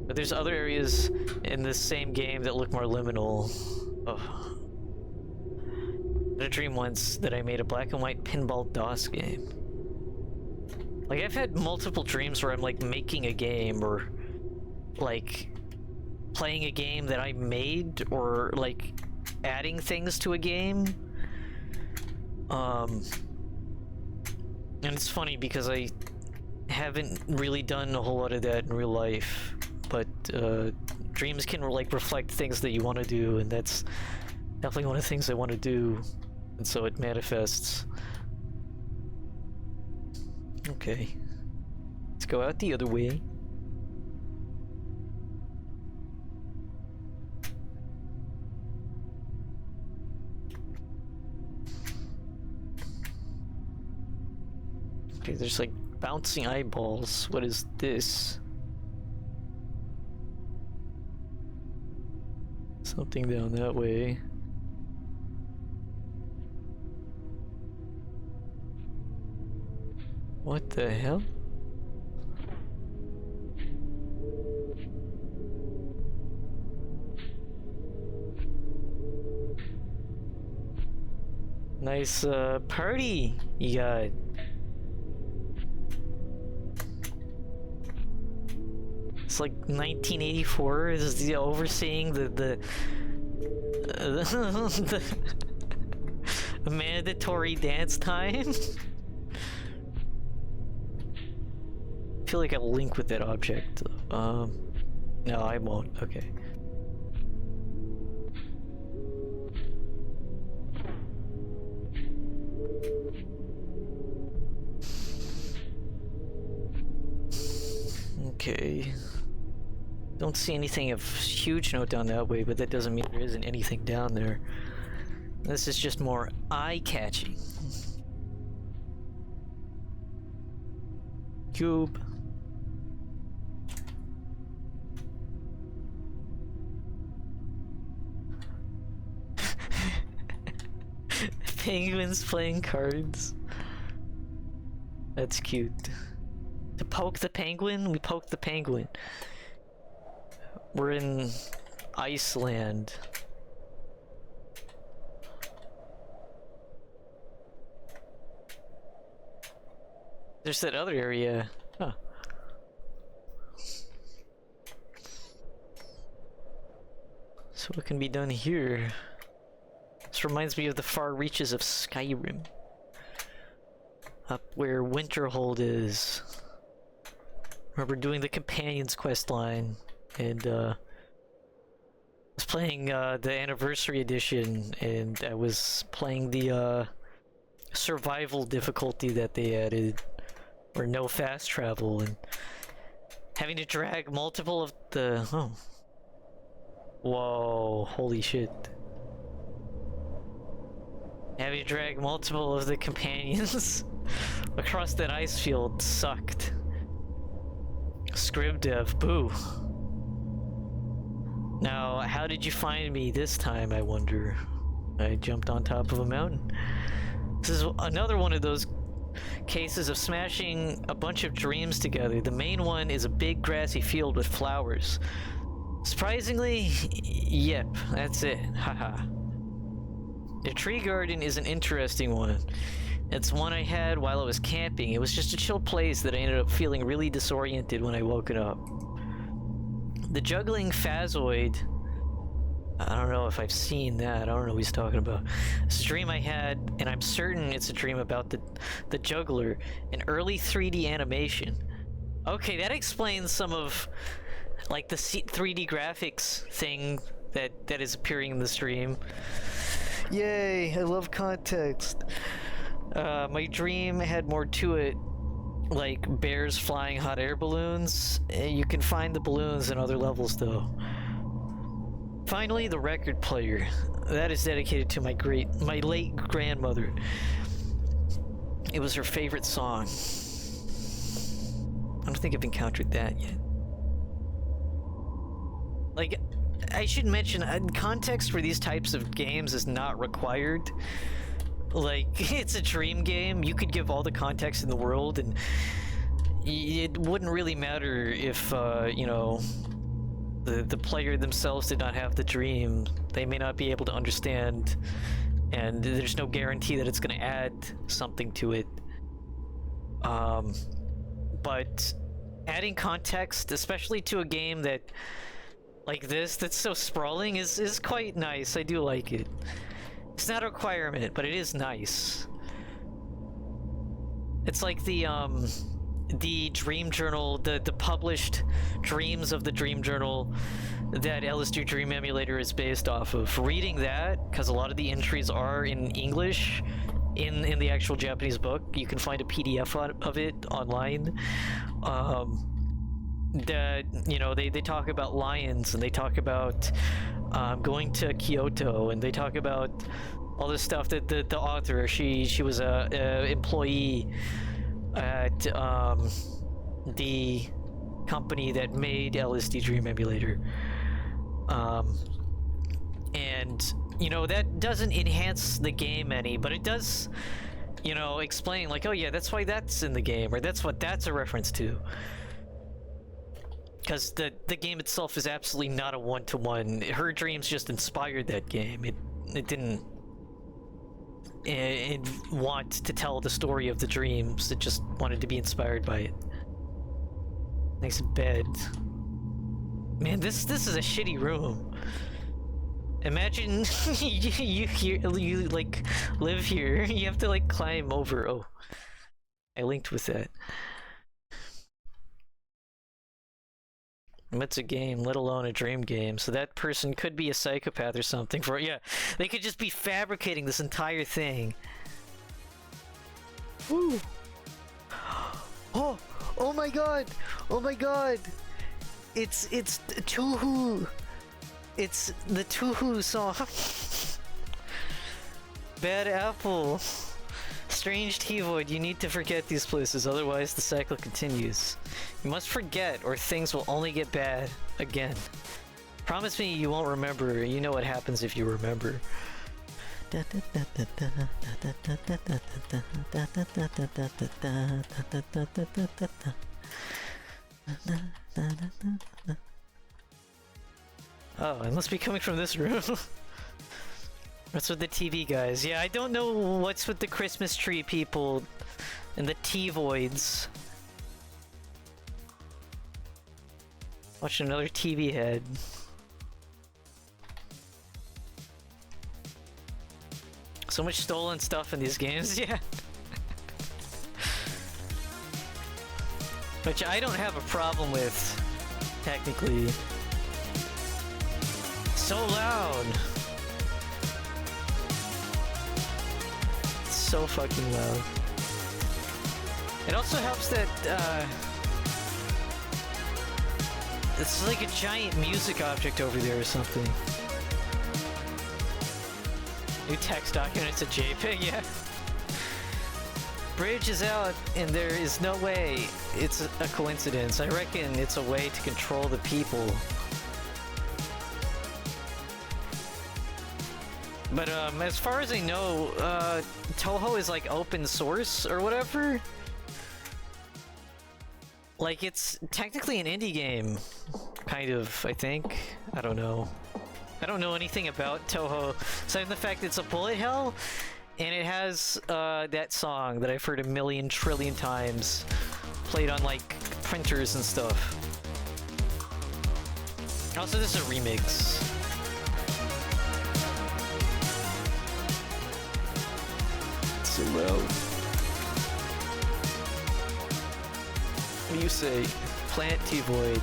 But there's other areas in this same game that look more liminal. Oh. I had a dream once that I made a black and white pinball DOS game. Like, I've had multiple dreams where I'm like making a game, or like playing a game that I made, or like adding things to a game. And it's funny because I haven't really done a whole lot of that in real life, but dreams can like reflect things that you want to do, and that's definitely one of the things I want to do, and so it manifests. Okay, let's go out the other way. Okay, there's like bouncing eyeballs. What is this? Something down that way. What the hell? Nice party you got. It's like 1984 is the overseeing the mandatory dance time. I feel like I'll link with that object. No, I won't. Okay. Okay. Don't see anything of huge note down that way, but that doesn't mean there isn't anything down there. This is just more eye-catching. Cube. Penguins playing cards. That's cute. To poke the penguin? We poke the penguin. We're in Iceland. There's that other area. Huh. So what can be done here? This reminds me of the far reaches of Skyrim. Up where Winterhold is. Remember doing the Companions quest line, and I was playing the Anniversary Edition, and I was playing the survival difficulty that they added, or no fast travel, and having to drag multiple of the... oh. Whoa, holy shit. Having to drag multiple of the companions across that ice field sucked. Scrib dev, boo. Now, how did you find me this time, I wonder? I jumped on top of a mountain. This is another one of those cases of smashing a bunch of dreams together. The main one is a big grassy field with flowers. Surprisingly, yep, that's it. Haha. The tree garden is an interesting one. It's one I had while I was camping. It was just a chill place that I ended up feeling really disoriented when I woke up. The juggling phasoid, I don't know if I've seen that. I don't know what he's talking about. It's a dream I had, and I'm certain it's a dream about the juggler, an early 3D animation. Okay, that explains some of like the 3D graphics thing that is appearing in the stream. Yay, I love context. My dream had more to it, like bears flying hot air balloons. You can find the balloons in other levels though. Finally, the record player. That is dedicated to my late grandmother. It was her favorite song. don't think I've encountered that yet. Like, I should mention, context for these types of games is not required. Like, it's a dream game. You could give all the context in the world, and it wouldn't really matter if, you know, the player themselves did not have the dream. They may not be able to understand, and there's no guarantee that it's going to add something to it. But adding context, especially to a game that like this, that's so sprawling, is quite nice. I do like it. It's not a requirement, but it is nice. It's like the Dream Journal, the published dreams of the Dream Journal that LSDJAM emulator is based off of. Reading that, because a lot of the entries are in English, in the actual Japanese book, you can find a PDF of it online. That, you know, they talk about lions, and they talk about going to Kyoto, and they talk about all this stuff that the author, she was a employee at the company that made LSDJAM emulator. And, you know, that doesn't enhance the game any, but it does, you know, explain, like, oh yeah, that's why that's in the game, or that's what that's a reference to. Because the game itself is absolutely not a one-to-one. Her dreams just inspired that game. It didn't want to tell the story of the dreams. It just wanted to be inspired by it. Nice bed. Man, this is a shitty room. Imagine you like live here. You have to like climb over. Oh, I linked with that. It's a game, let alone a dream game. So that person could be a psychopath or something. For yeah, they could just be fabricating this entire thing. Woo! Oh my god! Oh my god! It's Tuhu. It's the Tuhu song. Bad apple. Strange T-Void, you need to forget these places, otherwise the cycle continues. You must forget, or things will only get bad again. Promise me you won't remember. You know what happens if you remember. Oh, I must be coming from this room. What's with the TV guys? Yeah, I don't know what's with the Christmas tree people and the T-Voids. Watch another TV head. So much stolen stuff in these games, yeah. Which I don't have a problem with, technically. So loud! So fucking loud. It also helps that, it's like a giant music object over there or something. New text document, it's a JPEG, yeah. Bridge is out, and there is no way it's a coincidence. I reckon it's a way to control the people. But as far as I know, Toho is like open source or whatever. Like, it's technically an indie game, kind of, I think. I don't know. I don't know anything about Toho, aside from the fact it's a bullet hell, and it has that song that I've heard a million trillion times, played on like printers and stuff. Also, this is a remix. So loud. What do you say? Plant T-Void.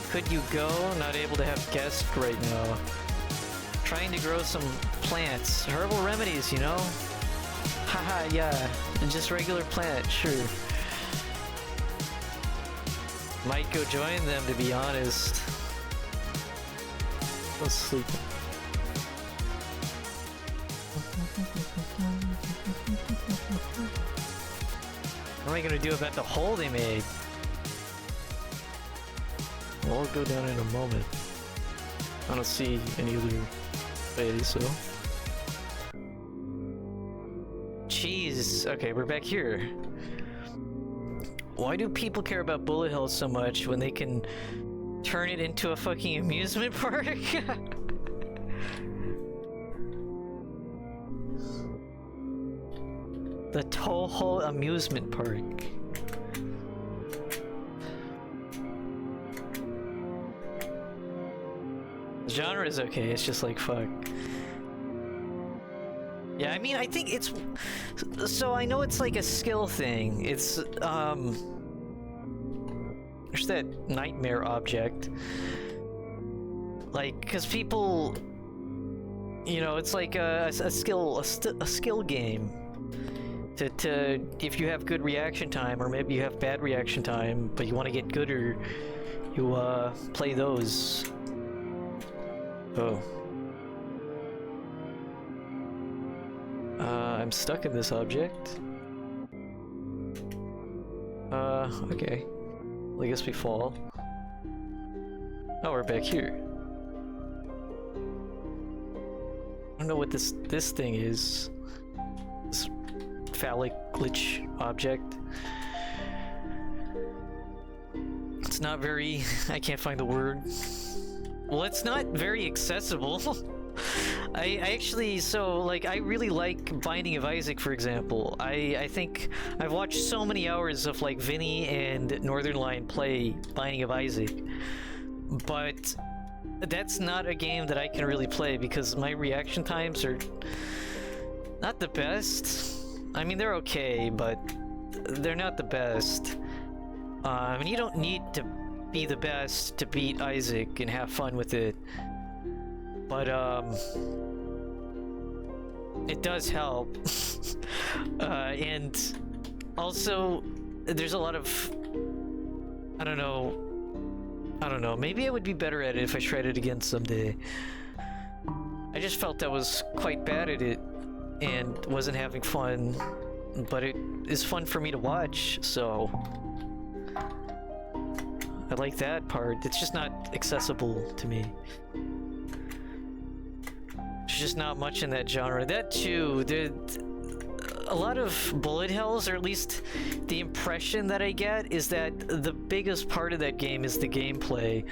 Could you go? Not able to have guests right now. Trying to grow some plants. Herbal remedies, you know? Haha, yeah. Just regular plant, sure. Might go join them, to be honest. Go sleep. What am I gonna do about the hole they made? Well, I'll go down in a moment. I don't see any other way, so... Jeez, okay, we're back here. Why do people care about bullet hells so much when they can turn it into a fucking amusement park? The Toho amusement park. The genre is okay, it's just like, fuck. Yeah, I mean, I think it's... So I know it's like a skill thing. It's, there's that nightmare object. Like, because people... You know, it's like a skill game. If you have good reaction time, or maybe you have bad reaction time, but you want to get gooder, you, play those. Oh. I'm stuck in this object. Okay. Well, I guess we fall. Oh, we're back here. I don't know what this thing is. This phallic glitch object. It's not very... I can't find the word. Well, it's not very accessible. I actually, so, like, I really like Binding of Isaac, for example. I think I've watched so many hours of, like, Vinny and Northern Lion play Binding of Isaac. But that's not a game that I can really play because my reaction times are not the best. I mean, they're okay, but they're not the best. I mean, you don't need to be the best to beat Isaac and have fun with it. But, it does help. And also, there's a lot of... I don't know, maybe I would be better at it if I tried it again someday. I just felt I was quite bad at it and wasn't having fun, but it is fun for me to watch, so... I like that part. It's just not accessible to me. There's just not much in that genre. That too, a lot of bullet hells, or at least the impression that I get, is that the biggest part of that game is the gameplay.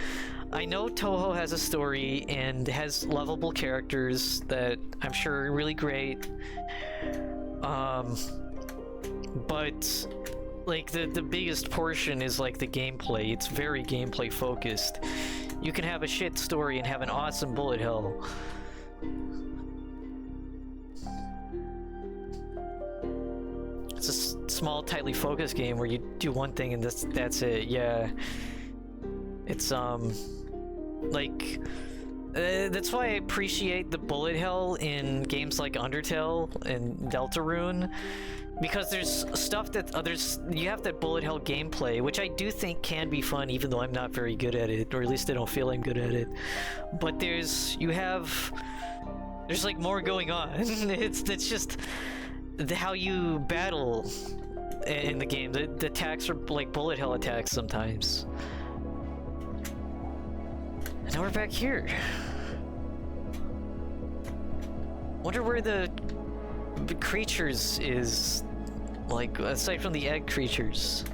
I know Toho has a story and has lovable characters that I'm sure are really great. But like the biggest portion is like the gameplay. It's very gameplay focused. You can have a shit story and have an awesome bullet hell. It's a small, tightly focused game where you do one thing and that's it. Yeah, it's like that's why I appreciate the bullet hell in games like Undertale and Deltarune, because there's stuff that others... You have that bullet hell gameplay, which I do think can be fun, even though I'm not very good at it, or at least I don't feel I'm good at it. But there's like more going on. It's just how you battle in the game. The attacks are like bullet hell attacks sometimes. And now we're back here. Wonder where the creatures is, like, aside from the egg creatures.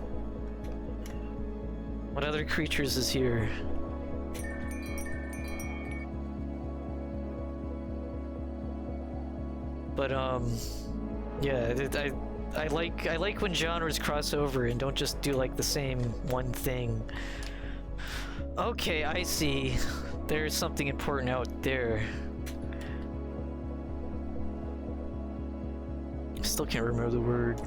What other creatures is here? But yeah, I like when genres cross over and don't just do like the same one thing. Okay, I see. There's something important out there. Still can't remember the word.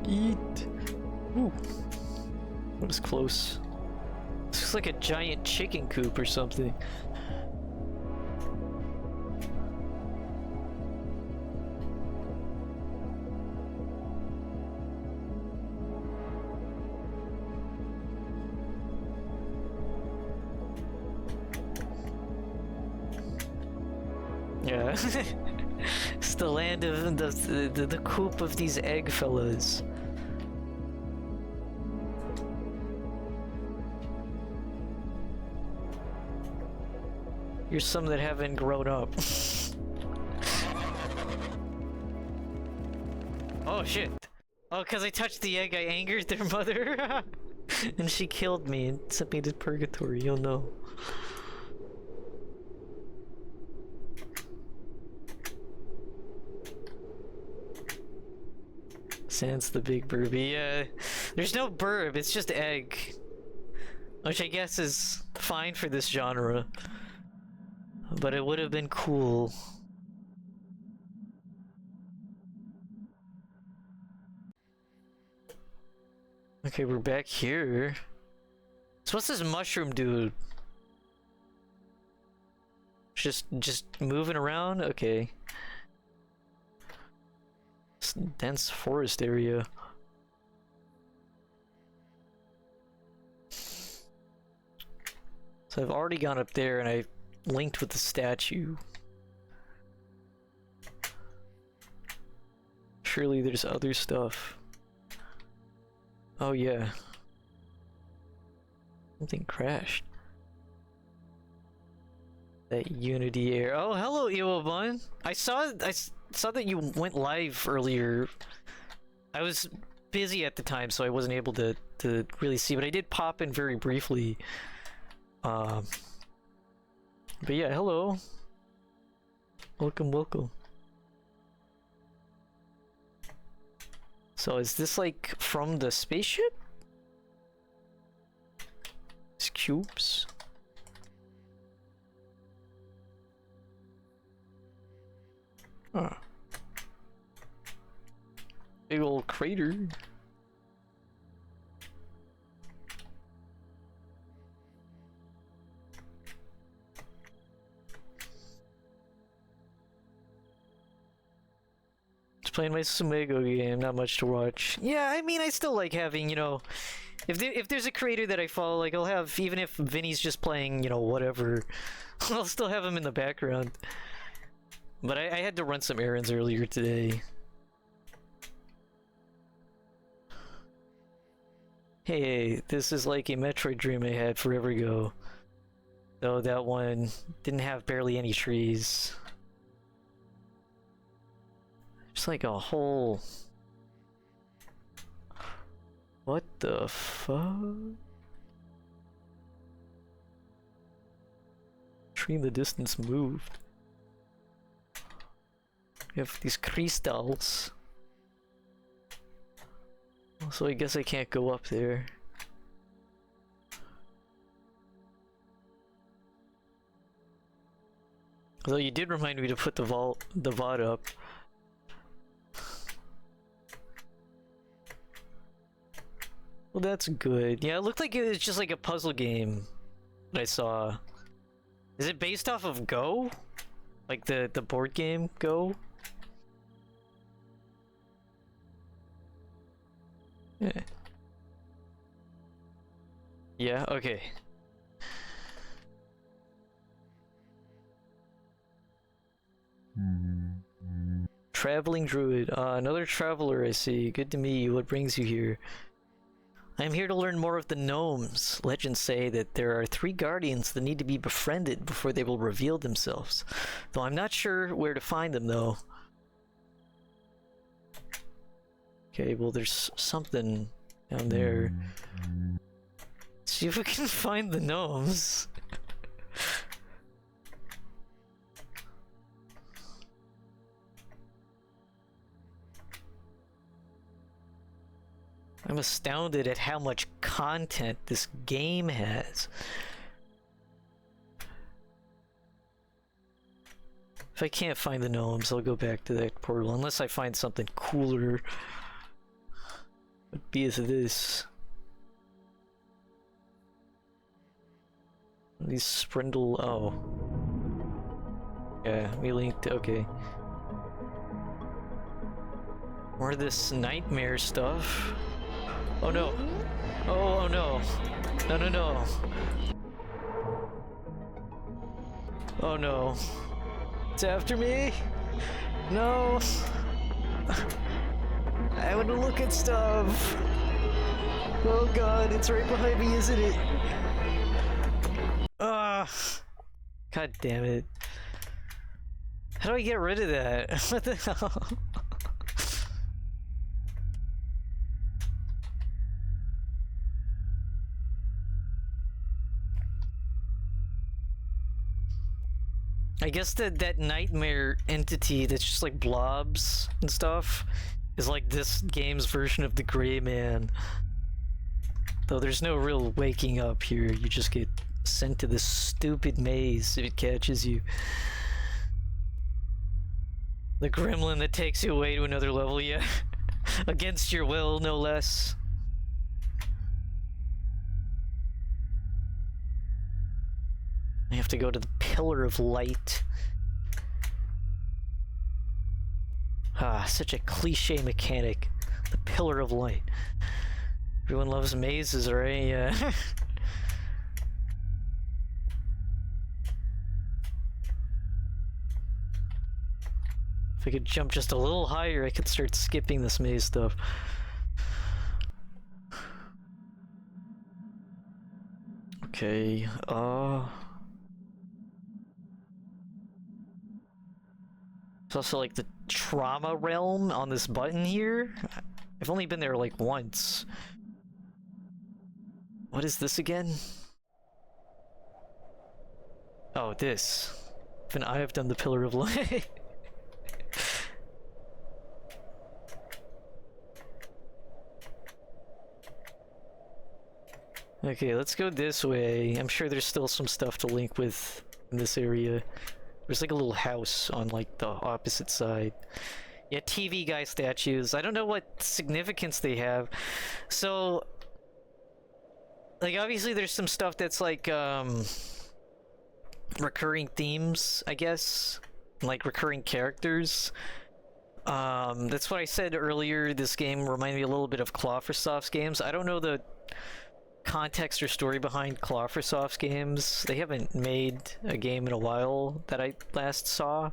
Eat. Ooh. That was close. This looks like a giant chicken coop or something. Yeah. It's the land of the coop of these egg fellas. Here's some that haven't grown up. Oh shit. Oh, cause I touched the egg, I angered their mother. And she killed me and sent me to purgatory, you'll know. Sans the big burby. Yeah, there's no burb, it's just egg. Which I guess is fine for this genre. But it would have been cool. Okay, we're back here. So what's this mushroom dude? Just moving around? Okay. It's a dense forest area. So I've already gone up there and I linked with the statue. Surely there's other stuff. Oh yeah. Something crashed. That Unity air. Oh, hello, Iwabun. I saw that you went live earlier. I was busy at the time, so I wasn't able to really see, but I did pop in very briefly. But yeah, hello. Welcome, welcome. So is this like from the spaceship? These cubes? Huh. Big old crater. Just playing my Sumego game, not much to watch. Yeah, I mean, I still like having, you know, if there's a creator that I follow, like I'll have, even if Vinny's just playing, you know, whatever, I'll still have him in the background. But I had to run some errands earlier today. Hey, this is like a Metroid dream I had forever ago. Though that one didn't have barely any trees. Just like a whole... What the fuck? Tree in the distance moved. We have these crystals. So I guess I can't go up there. Although you did remind me to put the VOD up. Well, that's good. Yeah, it looked like it was just like a puzzle game that I saw. Is it based off of Go? Like the board game Go? Yeah. Yeah, okay. Traveling druid. Another traveler I see. Good to meet you. What brings you here? I am here to learn more of the gnomes. Legends say that there are 3 guardians that need to be befriended before they will reveal themselves. Though I'm not sure where to find them, though. Okay, well there's something down there. See if we can find the gnomes. I'm astounded at how much content this game has. If I can't find the gnomes, I'll go back to that portal, unless I find something cooler. What be is this? These Sprindle... oh. Yeah, we linked... okay. More of this nightmare stuff. Oh no. Oh no. No, no, no. Oh no. It's after me? No. I want to look at stuff. Oh god, it's right behind me, isn't it? Ah. God damn it. How do I get rid of that? What the hell? I guess that nightmare entity that's just like blobs and stuff is like this game's version of the Gray Man. Though there's no real waking up here, you just get sent to this stupid maze if it catches you. The gremlin that takes you away to another level, yeah. Against your will, no less. I have to go to the Pillar of Light. Ah, such a cliche mechanic. The Pillar of Light. Everyone loves mazes, right? Yeah. If I could jump just a little higher, I could start skipping this maze stuff. Okay, It's also like the trauma realm on this button here. I've only been there like once. What is this again? Oh, this. Even I have done the Pillar of Light. Okay, let's go this way. I'm sure there's still some stuff to link with in this area. There's like a little house on like the opposite side. Yeah, TV guy statues. I don't know what significance they have. So, like obviously there's some stuff that's like recurring themes, I guess. Like recurring characters. That's what I said earlier. This game reminded me a little bit of Clawforsoft's games. I don't know the context or story behind Clawforsoft's games. They haven't made a game in a while that I last saw.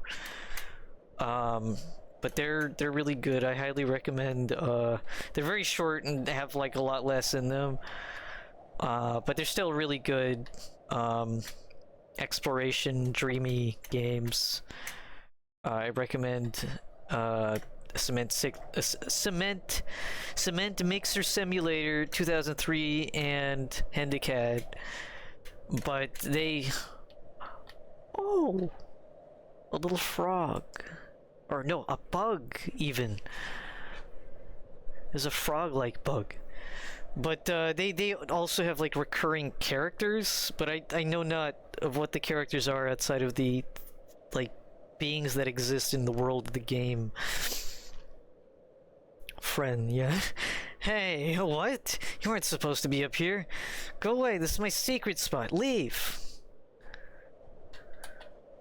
But they're really good. I highly recommend. They're very short and have like a lot less in them. But they're still really good exploration, dreamy games. I recommend Cement Mixer Simulator 2003 and Handicad. But they... Oh! A little frog. Or no, a bug, even. There's a frog-like bug. But they also have like recurring characters, but I know not of what the characters are outside of the like beings that exist in the world of the game. Friend, yeah. Hey, what? You weren't supposed to be up here. Go away, this is my secret spot. Leave.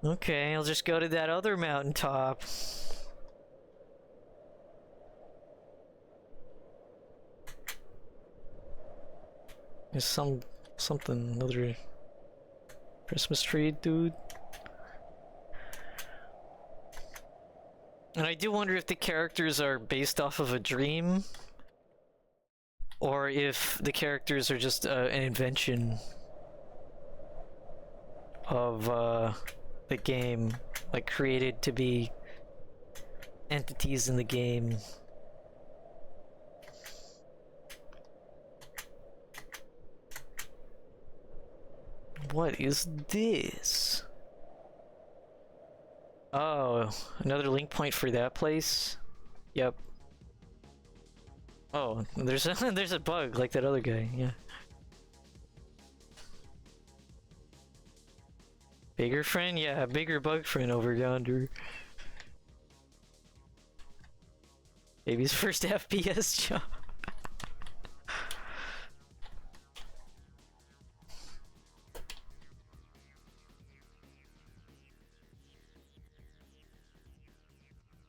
Okay, I'll just go to that other mountaintop. There's something, another Christmas tree, dude. And I do wonder if the characters are based off of a dream, or if the characters are just an invention of the game, like created to be entities in the game. What is this? Oh, another link point for that place? Yep. Oh, there's a there's a bug like that other guy, yeah. Bigger friend? Yeah, bigger bug friend over yonder. Baby's first FPS job.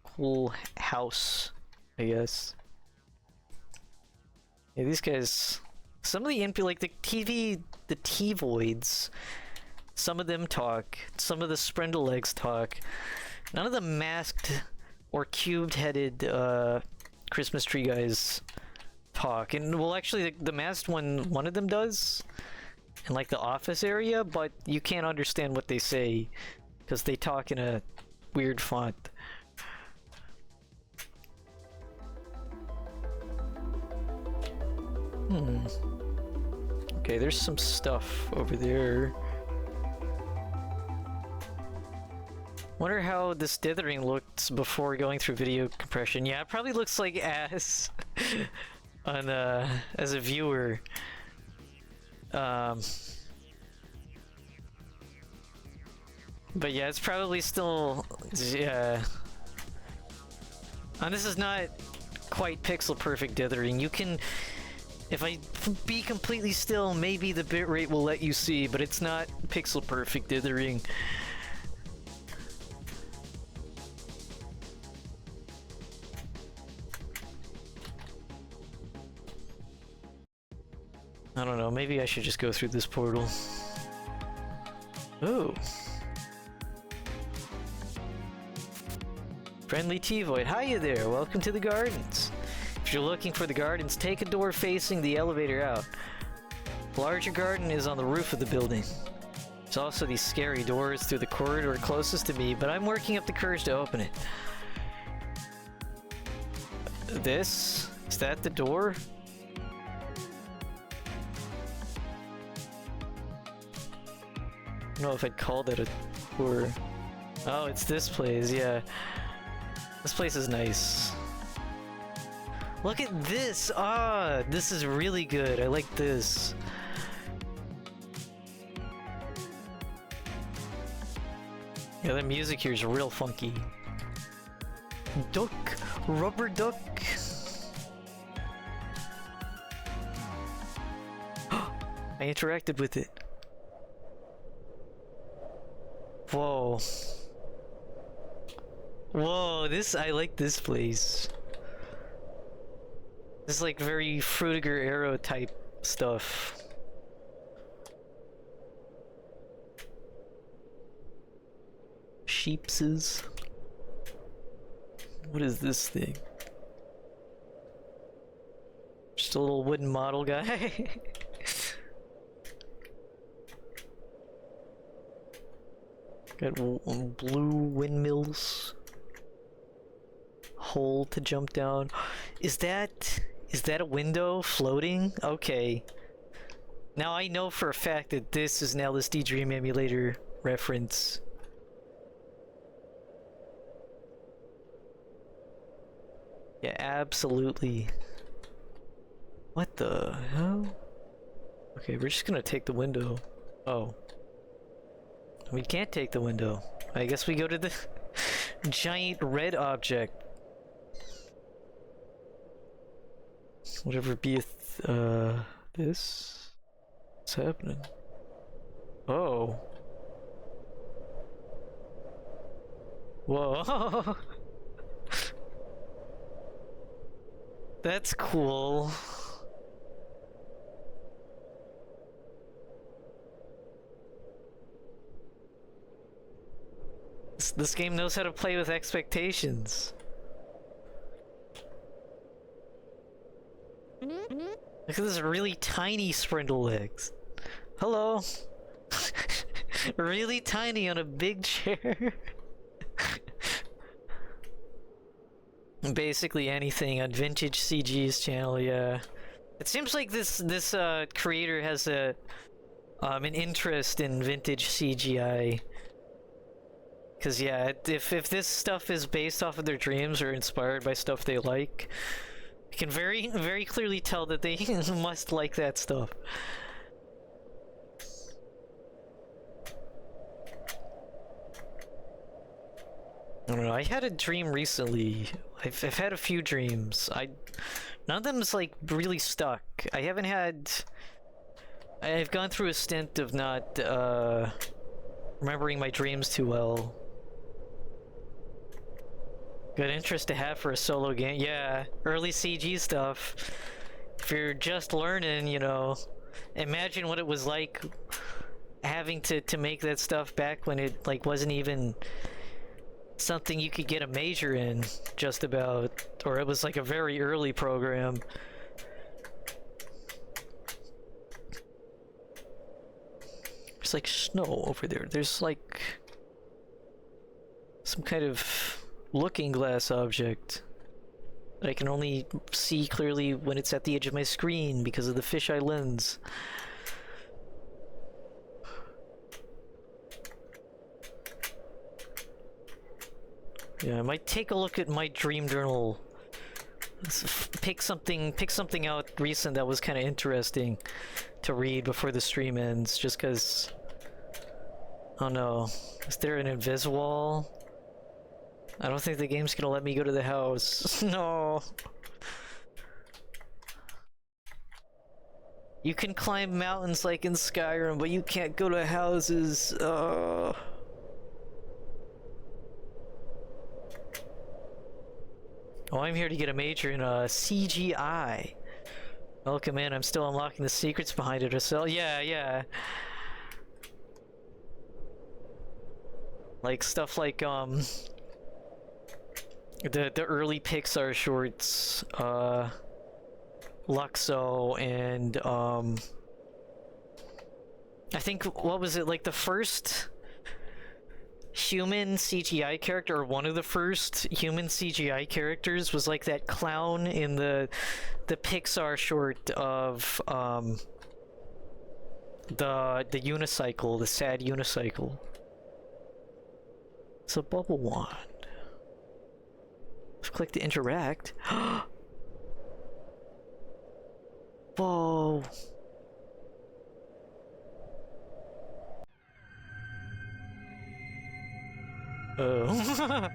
Cool house, I guess. Yeah, these guys, some of the like the T-voids, some of them talk, some of the Sprendlegs talk. None of the masked or cubed-headed Christmas tree guys talk. And well, actually, the masked one of them does in like the office area, but you can't understand what they say because they talk in a weird font. Okay, there's some stuff over there. Wonder how this dithering looks before going through video compression. Yeah, it probably looks like ass on as a viewer. But yeah, it's probably still, yeah. And this is not quite pixel perfect dithering. You can, if I be completely still, maybe the bitrate will let you see, but it's not pixel perfect dithering. I don't know, maybe I should just go through this portal. Oh. Friendly T-Void, hiya there, welcome to the gardens. If you're looking for the gardens, take a door facing the elevator out. The larger garden is on the roof of the building. There's also these scary doors through the corridor closest to me, but I'm working up the courage to open it. This? Is that the door? I don't know if I'd call that a tour. Oh, it's this place, yeah. This place is nice. Look at this! Ah, this is really good. I like this. Yeah, the music here is real funky. Duck! Rubber duck! I interacted with it. Whoa. Whoa, I like this place. This is like very Frutiger Arrow type stuff. Sheepses. What is this thing? Just a little wooden model guy. Got blue windmills. Hole to jump down. Is that a window floating? Okay. Now I know for a fact that this is an LSDJAM emulator reference. Yeah, absolutely. What the hell? Okay, we're just gonna take the window. Oh. We can't take the window. I guess we go to the giant red object. Whatever beeth, this? What's happening? Oh. Whoa. That's cool. This game knows how to play with expectations. Look at this really tiny Sprindle legs. Hello. Really tiny on a big chair. Basically anything on Vintage CG's channel, yeah. It seems like this creator has an interest in vintage CGI. Cause yeah, if this stuff is based off of their dreams or inspired by stuff they like, you can very clearly tell that they must like that stuff. I don't know, I had a dream recently. I've had a few dreams. None of them is like really stuck. I've gone through a stint of not remembering my dreams too well. Good interest to have for a solo game. Yeah, early CG stuff. If you're just learning, you know, imagine what it was like having to make that stuff back when it like wasn't even something you could get a major in, just about, or it was like a very early program. There's like snow over there. There's like some kind of looking glass object that I can only see clearly when it's at the edge of my screen because of the fisheye lens. Yeah, I might take a look at my dream journal. Pick something out recent that was kind of interesting to read before the stream ends, just because. Oh no, is there an invis wall? I don't think the game's gonna let me go to the house. No. You can climb mountains like in Skyrim, but you can't go to houses. Oh, I'm here to get a major in CGI. Welcome in. I'm still unlocking the secrets behind it. Yeah. Like stuff like the early Pixar shorts, Luxo, and I think, what was it, like the first human CGI character, or one of the first human CGI characters, was like that clown in the Pixar short of the unicycle, the sad unicycle. It's a bubble wand. Click to interact. Whoa. Oh.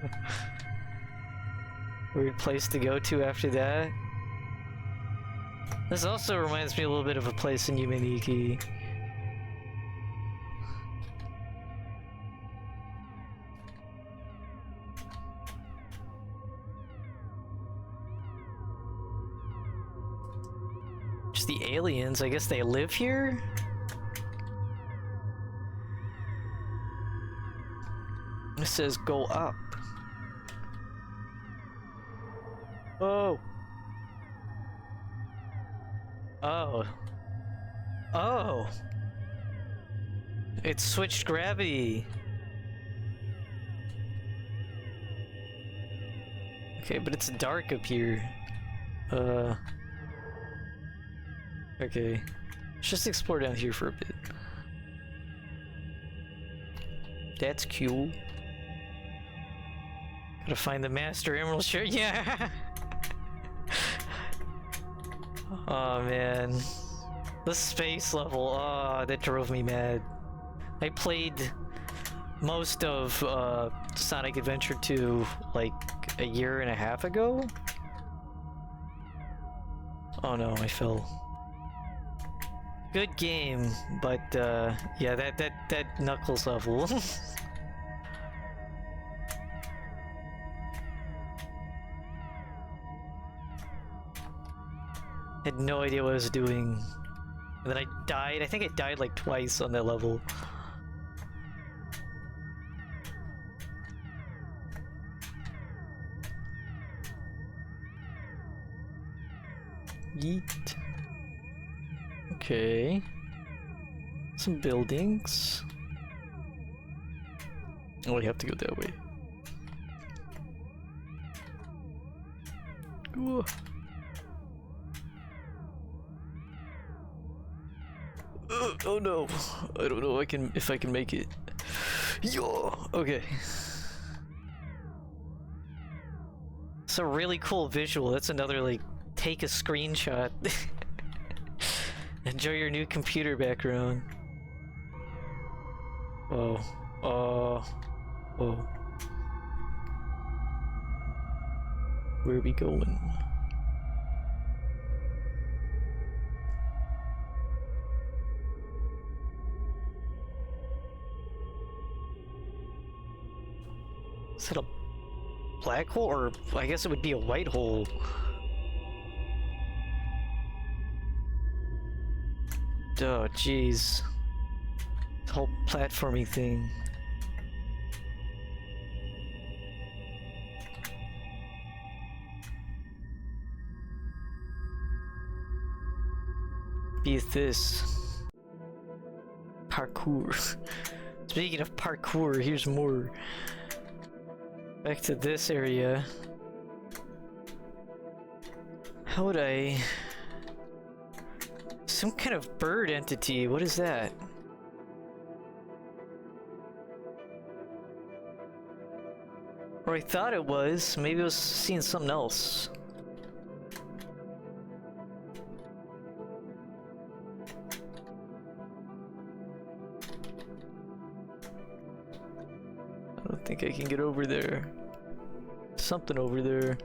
Weird place to go to after that. This also reminds me a little bit of a place in Yumeniki. Just the aliens, I guess they live here? It says go up. Oh. Oh. Oh. It switched gravity. Okay, but it's dark up here. Okay. Let's just explore down here for a bit. That's cool. Gotta find the Master Emerald shirt. Yeah! Oh man. The space level. Oh, that drove me mad. I played most of Sonic Adventure 2 like a year and a half ago. Oh no, I fell. Good game, but yeah, that Knuckles level. Had no idea what I was doing. And then I died. I think I died like twice on that level. Yeet. Okay. Some buildings. Oh, we have to go that way. Ooh. Oh no, I don't know if I can make it. Yo, okay. It's a really cool visual. That's another like take a screenshot. Enjoy your new computer background. Oh, oh. Where are we going? Is that a black hole? Or I guess it would be a white hole. Oh, jeez. The whole platforming thing. be this? Parkour. Speaking of parkour, here's more. Back to this area. How would I... Some kind of bird entity, what is that? Or I thought it was, maybe I was seeing something else. I don't think I can get over there. Something over there.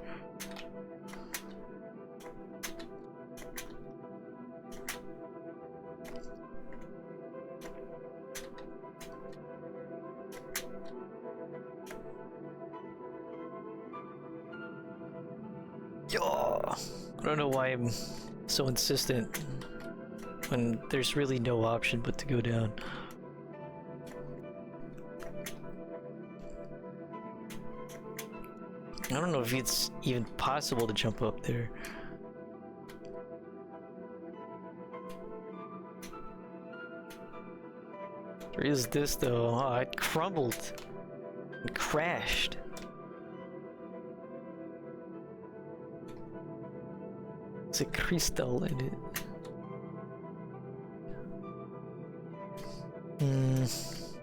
I don't know why I'm so insistent when there's really no option but to go down. I don't know if it's even possible to jump up there. There is this though. Oh, it crumbled. It crashed. There's a crystal in it. This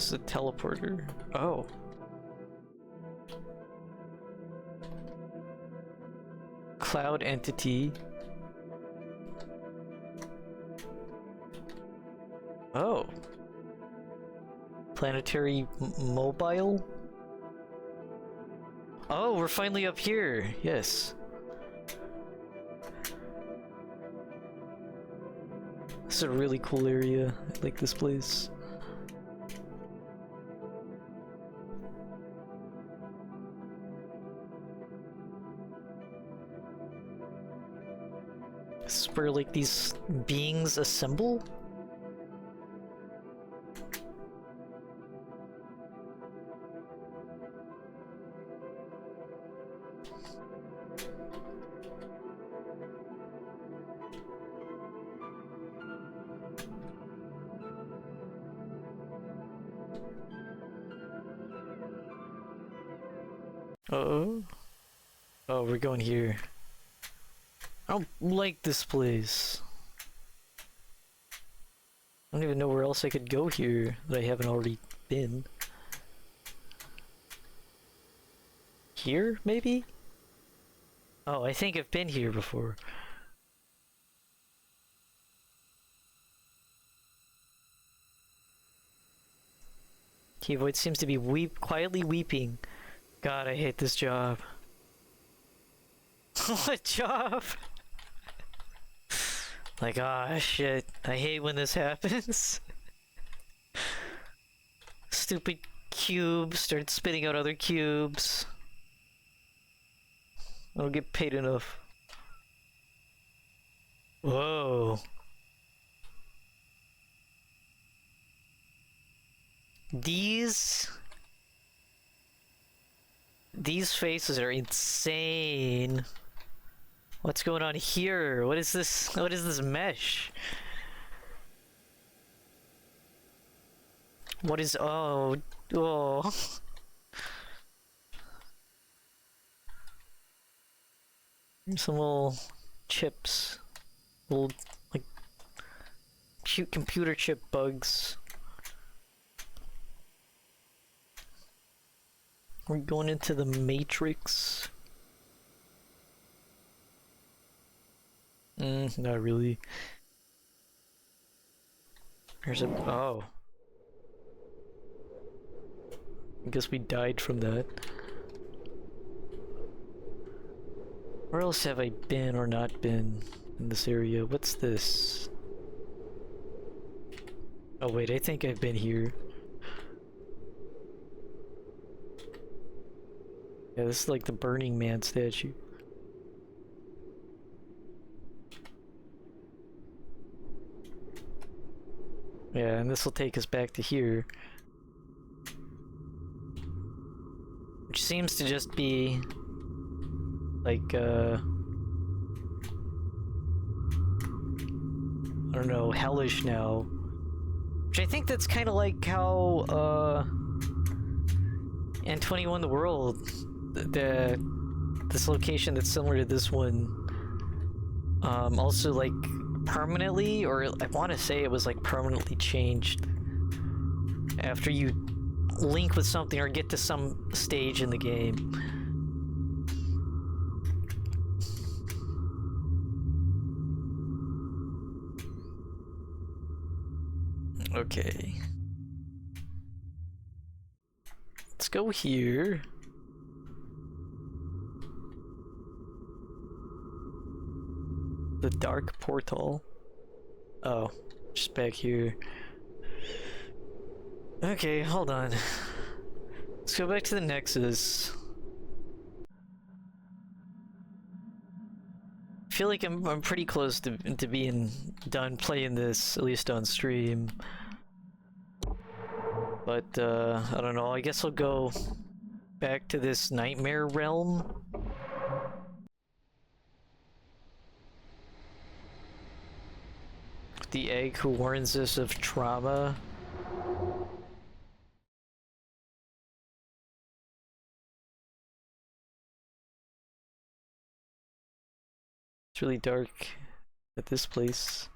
is a teleporter. Oh. Cloud entity. Oh. Planetary mobile? Oh, we're finally up here. Yes. This is a really cool area. I like this place. This is where like these beings assemble? Uh-oh. Oh, we're going here. I don't like this place. I don't even know where else I could go here that I haven't already been. Here, maybe? Oh, I think I've been here before. Keyvoid seems to be quietly weeping. God, I hate this job. What job? Like, ah, shit. I hate when this happens. Stupid cube started spitting out other cubes. I don't get paid enough. Whoa. These faces are insane. What's going on here? What is this? What is this mesh? What is... oh... oh... Some little chips. Little, like, cute computer chip bugs. We're going into the Matrix. Not really. There's a... oh. I guess we died from that. Where else have I been or not been in this area? What's this? Oh wait, I think I've been here. Yeah, this is like the Burning Man statue. Yeah, and this will take us back to here. Which seems to just be like I don't know, hellish now. Which I think that's kind of like how in 21 the World, this location that's similar to this one, also like permanently, or I want to say it was like permanently changed after you link with something or get to some stage in the game. Okay. Let's go here. The dark portal. Oh, just back here. Okay, hold on. Let's go back to the Nexus. I feel like I'm pretty close to being done playing this, at least on stream. But I don't know, I guess I'll go back to this nightmare realm. The egg who warns us of trauma. It's really dark at this place.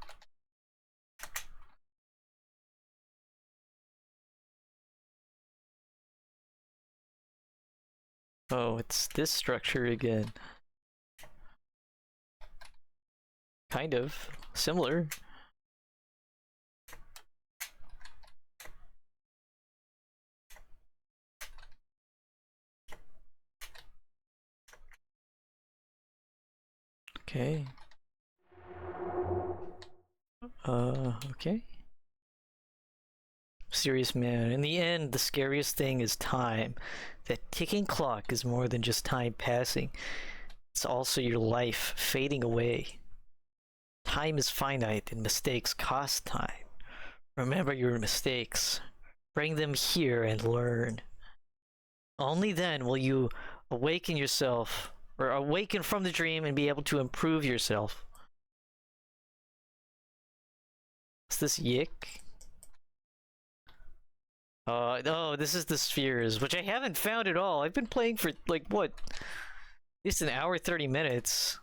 Oh, it's this structure again. Kind of. Similar. Okay. Okay. Serious man. In the end, the scariest thing is time. That ticking clock is more than just time passing. It's also your life fading away. Time is finite and mistakes cost time. Remember your mistakes. Bring them here and learn. Only then will you awaken yourself, or awaken from the dream and be able to improve yourself. Is this Yick? Oh, this is the spheres, which I haven't found at all. I've been playing for, like, what? At least an hour, 30 minutes.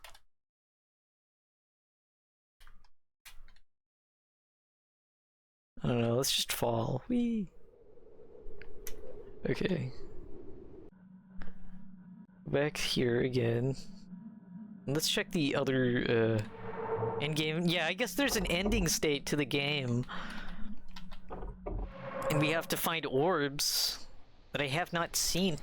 I don't know, let's just fall. Whee! Okay. Back here again. Let's check the other, end game. Yeah, I guess there's an ending state to the game. And we have to find orbs that I have not seen.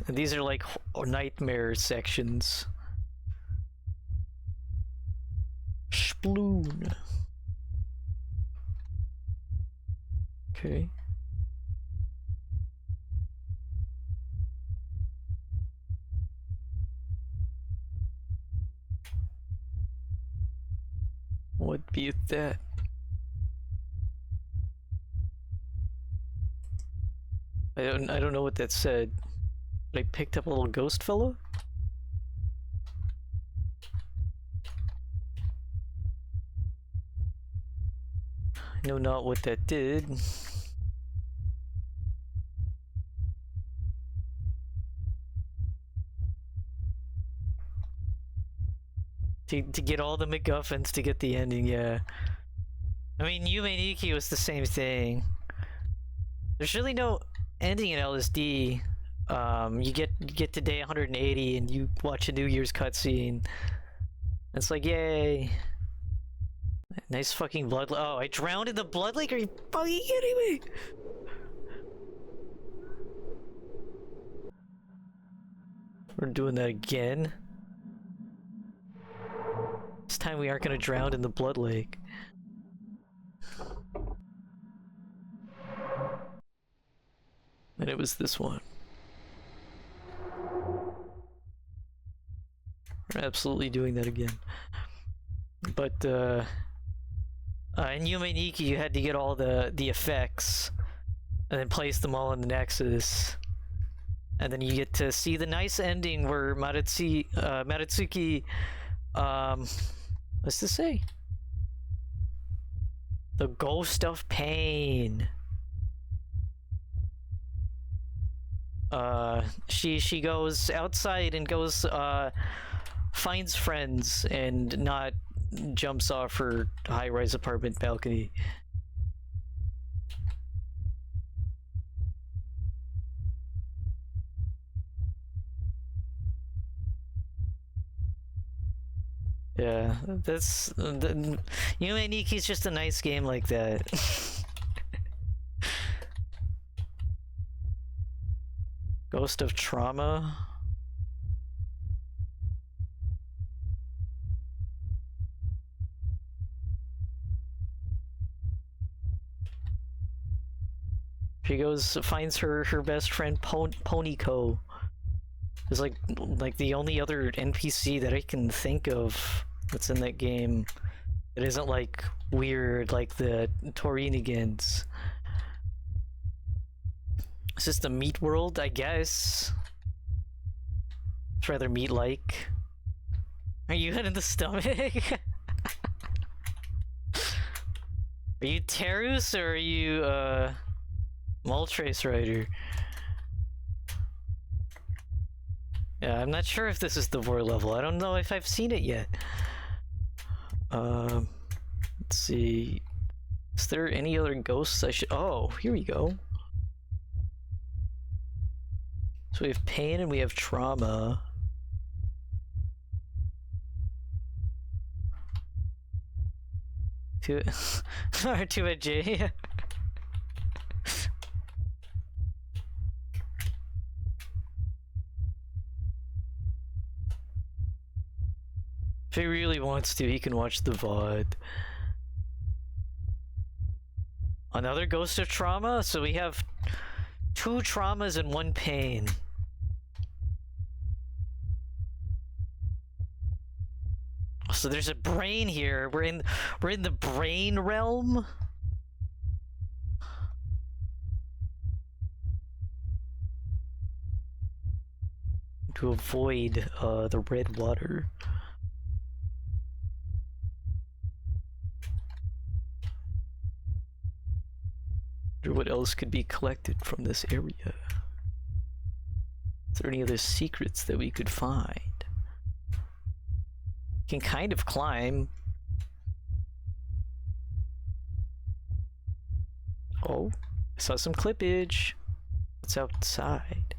And these are like nightmare sections. Sploon. Okay. What be that? I don't know what that said. But I picked up a little ghost fellow? I know not what that did. To get all the MacGuffins to get the ending, yeah. I mean, Yume Nikki was the same thing. There's really no ending in LSD. You get to day 180 and you watch a New Year's cutscene. It's like, yay. Nice fucking blood. Oh, I drowned in the blood lake? Are you fucking kidding me? We're doing that again. This time we aren't gonna drown in the blood lake. And it was this one. We're absolutely doing that again. But, In Yume Nikki, you had to get all the effects and then place them all in the Nexus. And then you get to see the nice ending where Maritsuki, what's this say? The Ghost of Pain. She goes outside and goes, finds friends and not jumps off her high-rise apartment balcony. Yeah, that's Yume Niki's just a nice game like that. Ghost of Trauma. She goes, finds her best friend Ponyco. Is like the only other NPC that I can think of that's in that game that isn't like weird like the Torinigans. Is this the meat world? I guess. It's rather meat-like. Are you hit in the stomach? Are you Terus or are you Moltres Rider? Yeah, I'm not sure if this is the Vor level. I don't know if I've seen it yet. Let's see. Is there any other ghosts I should... Oh, here we go. So we have pain and we have trauma. Too bad, Jay. If he really wants to, he can watch the VOD. Another Ghost of Trauma? So we have 2 traumas and 1 pain. So there's a brain here. We're in the brain realm. To avoid the red water. What else could be collected from this area? Is there any other secrets that we could find? Can kind of climb. Oh, I saw some clippage. What's outside?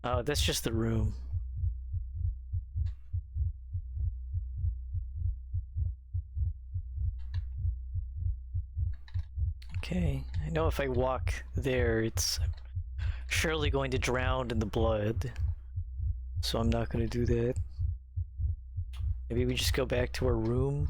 Oh, that's just the room. Okay, I know if I walk there, it's surely going to drown in the blood. So I'm not going to do that. Maybe we just go back to our room.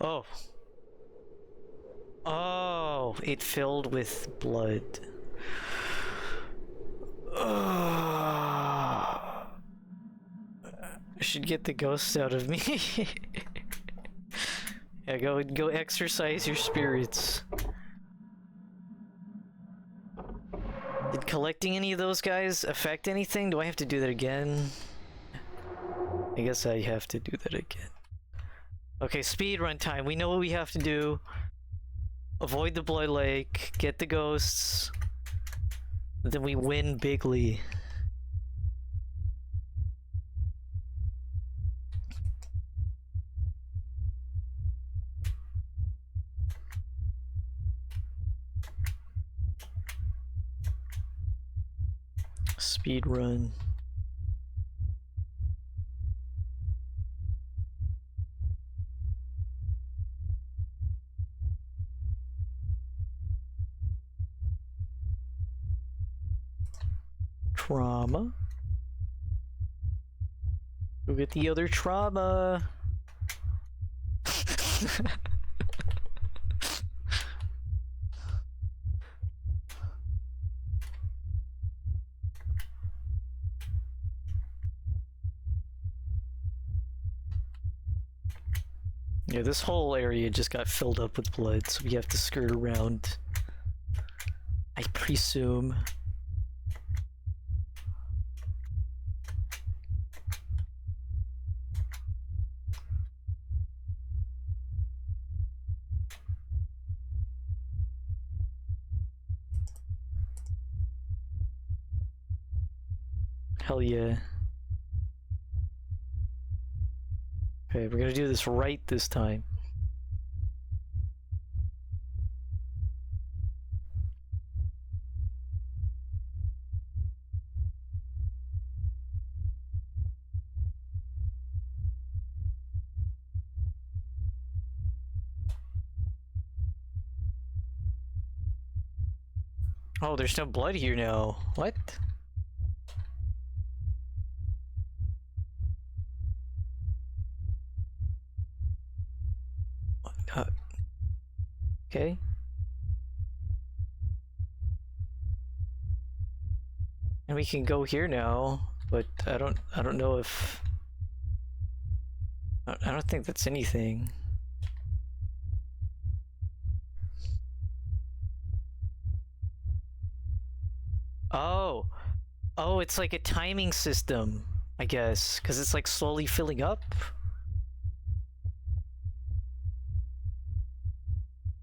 Oh. Oh, it filled with blood. I should get the ghosts out of me. Yeah, go exercise your spirits. Did collecting any of those guys affect anything? Do I have to do that again? I guess I have to do that again. Okay, speed run time. We know what we have to do. Avoid the blood lake, get the ghosts, then we win bigly. Speed run. Trauma. Go get the other trauma. Yeah, this whole area just got filled up with blood, so we have to skirt around. I presume. Hell yeah. Okay, we're gonna do this right this time. Oh, there's no blood here now. What? Uh, okay. And we can go here now, but I don't know if I don't think that's anything. Oh. Oh, it's like a timing system, I guess, because it's like slowly filling up.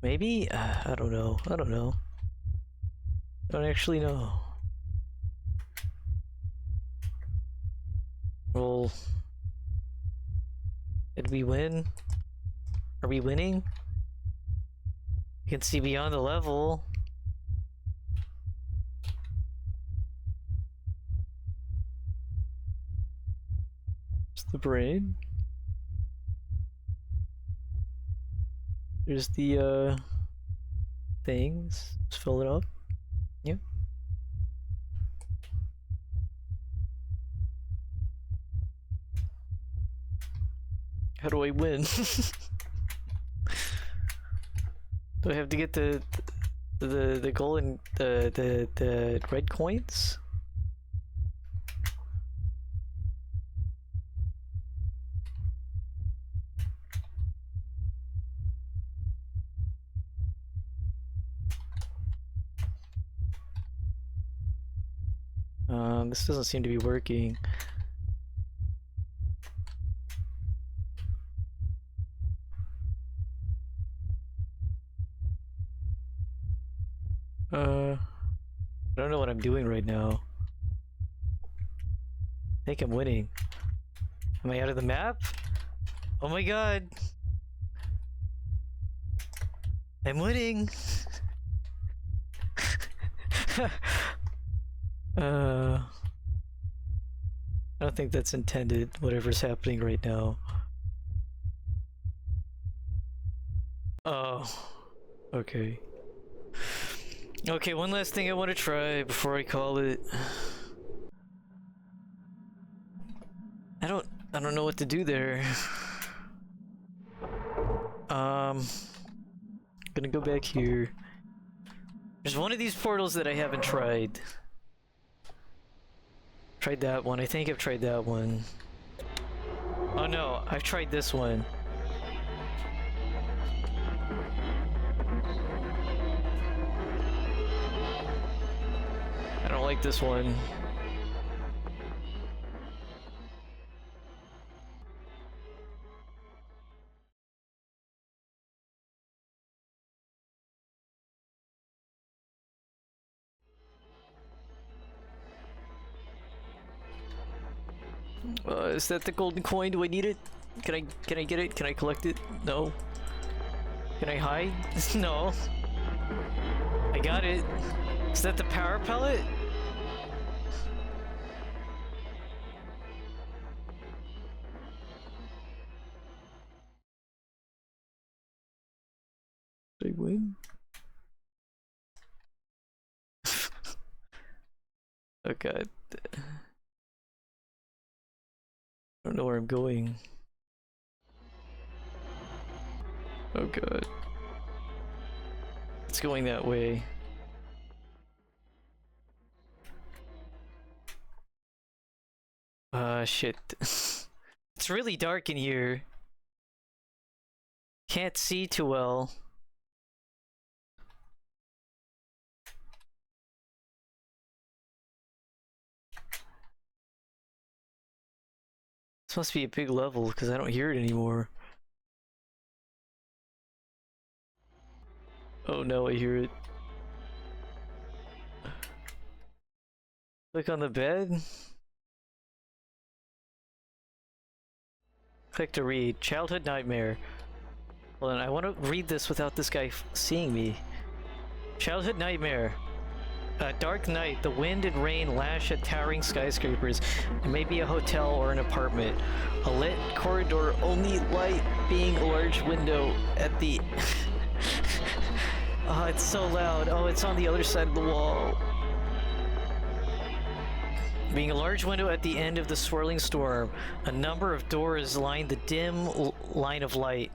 Maybe? I don't know. I don't know. I don't actually know. Well, did we win? Are we winning? You can see beyond the level. It's the brain. There's the things. Let's fill it up. Yep. How do I win? Do I have to get the golden the red coins? This doesn't seem to be working. I don't know what I'm doing right now. I think I'm winning. Am I out of the map? Oh my god! I'm winning! I don't think that's intended, whatever's happening right now. Oh. Okay. Okay, one last thing I want to try before I call it. I don't know what to do there. Gonna go back here. There's one of these portals that I haven't tried. Tried that one. I think I've tried that one. Oh no, I've tried this one. I don't like this one. Is that the golden coin? Do I need it? Can I get it? Can I collect it? No. Can I hide? No. I got it. Is that the power pellet? Did I win? Oh god. I don't know where I'm going. Oh god. It's going that way. Shit. It's really dark in here. Can't see too well. This must be a big level because I don't hear it anymore. Oh no, I hear it. Click on the bed. Click to read. Childhood nightmare. Hold on, I want to read this without this guy seeing me. Childhood nightmare. A dark night, the wind and rain lash at towering skyscrapers. It may be a hotel or an apartment. A lit corridor, only light being a large window at the... Oh, it's so loud. Oh, it's on the other side of the wall. Being a large window at the end of the swirling storm, a number of doors line the dim line of light.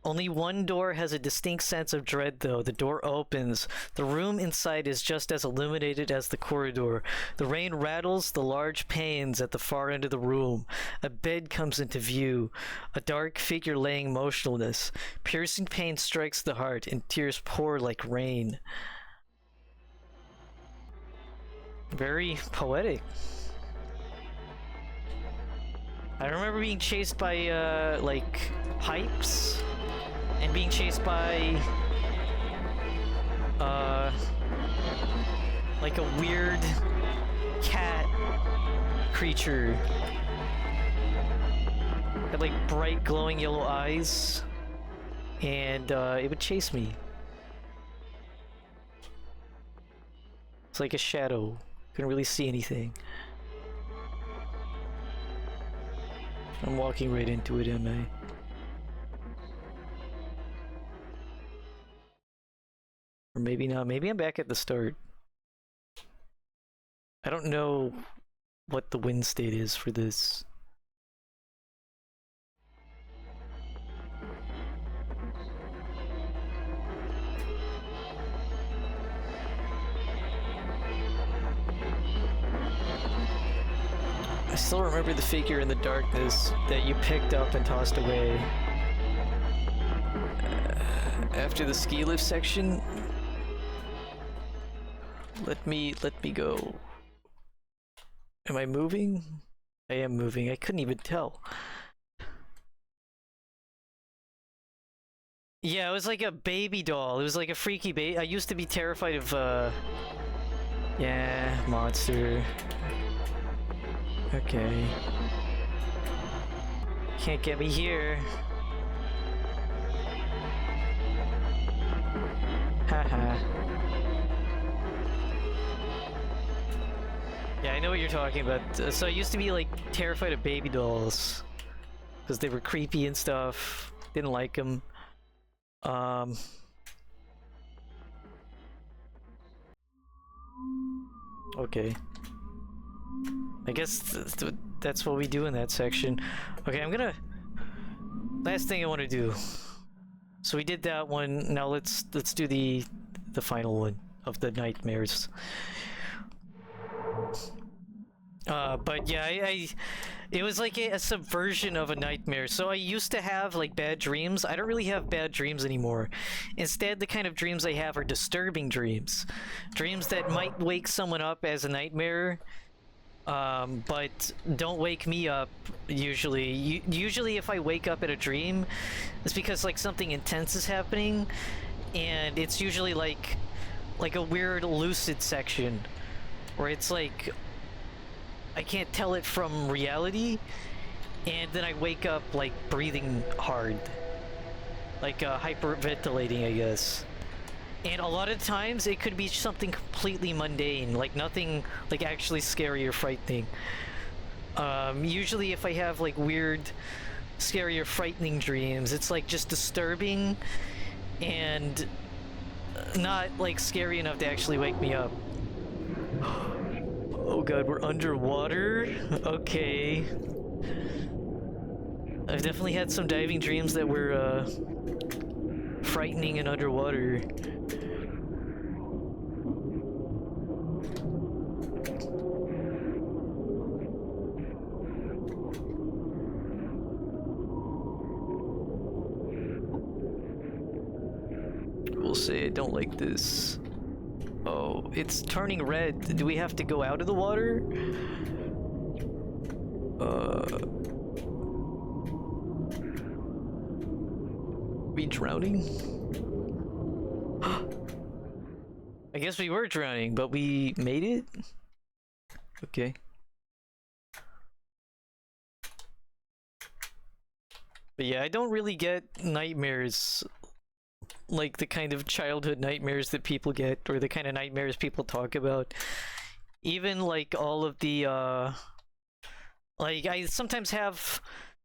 Only one door has a distinct sense of dread, though. The door opens. The room inside is just as illuminated as the corridor. The rain rattles the large panes at the far end of the room. A bed comes into view. A dark figure laying motionless. Piercing pain strikes the heart, and tears pour like rain. Very poetic. I remember being chased by, like, pipes. And being chased by, like a weird cat creature. Had like bright glowing yellow eyes. And, it would chase me. It's like a shadow. Couldn't really see anything. I'm walking right into it, am I? Or maybe not. Maybe I'm back at the start. I don't know what the wind state is for this. I still remember the figure in the darkness that you picked up and tossed away. After the ski lift section, let me go. Am I moving? I am moving. I couldn't even tell. Yeah, it was like a baby doll. It was like a freaky baby. I used to be terrified of, yeah, monster. Okay. Can't get me here. Haha. Yeah, I know what you're talking about. So I used to be like terrified of baby dolls because they were creepy and stuff. Didn't like them. Okay. I guess that's what we do in that section. Okay, I'm gonna... Last thing I want to do. So we did that one. Now let's do the final one of the nightmares. But yeah, it was like a subversion of a nightmare. So I used to have like bad dreams. I don't really have bad dreams anymore. Instead, the kind of dreams I have are disturbing dreams. Dreams that might wake someone up as a nightmare, but don't wake me up usually. Usually if I wake up in a dream, it's because like something intense is happening, and it's usually like a weird lucid section where it's like I can't tell it from reality, and then I wake up like breathing hard, like hyperventilating, I guess. And a lot of times it could be something completely mundane, like nothing like actually scary or frightening. Usually if I have like weird, scary or frightening dreams, it's like just disturbing and not like scary enough to actually wake me up. Oh god, we're underwater? Okay. I've definitely had some diving dreams that were frightening and underwater. We'll say I don't like this. Oh, it's turning red. Do we have to go out of the water? We drowning? I guess we were drowning, but we made it? Okay. But yeah, I don't really get nightmares like the kind of childhood nightmares that people get, or the kind of nightmares people talk about. Even like all of the like I sometimes have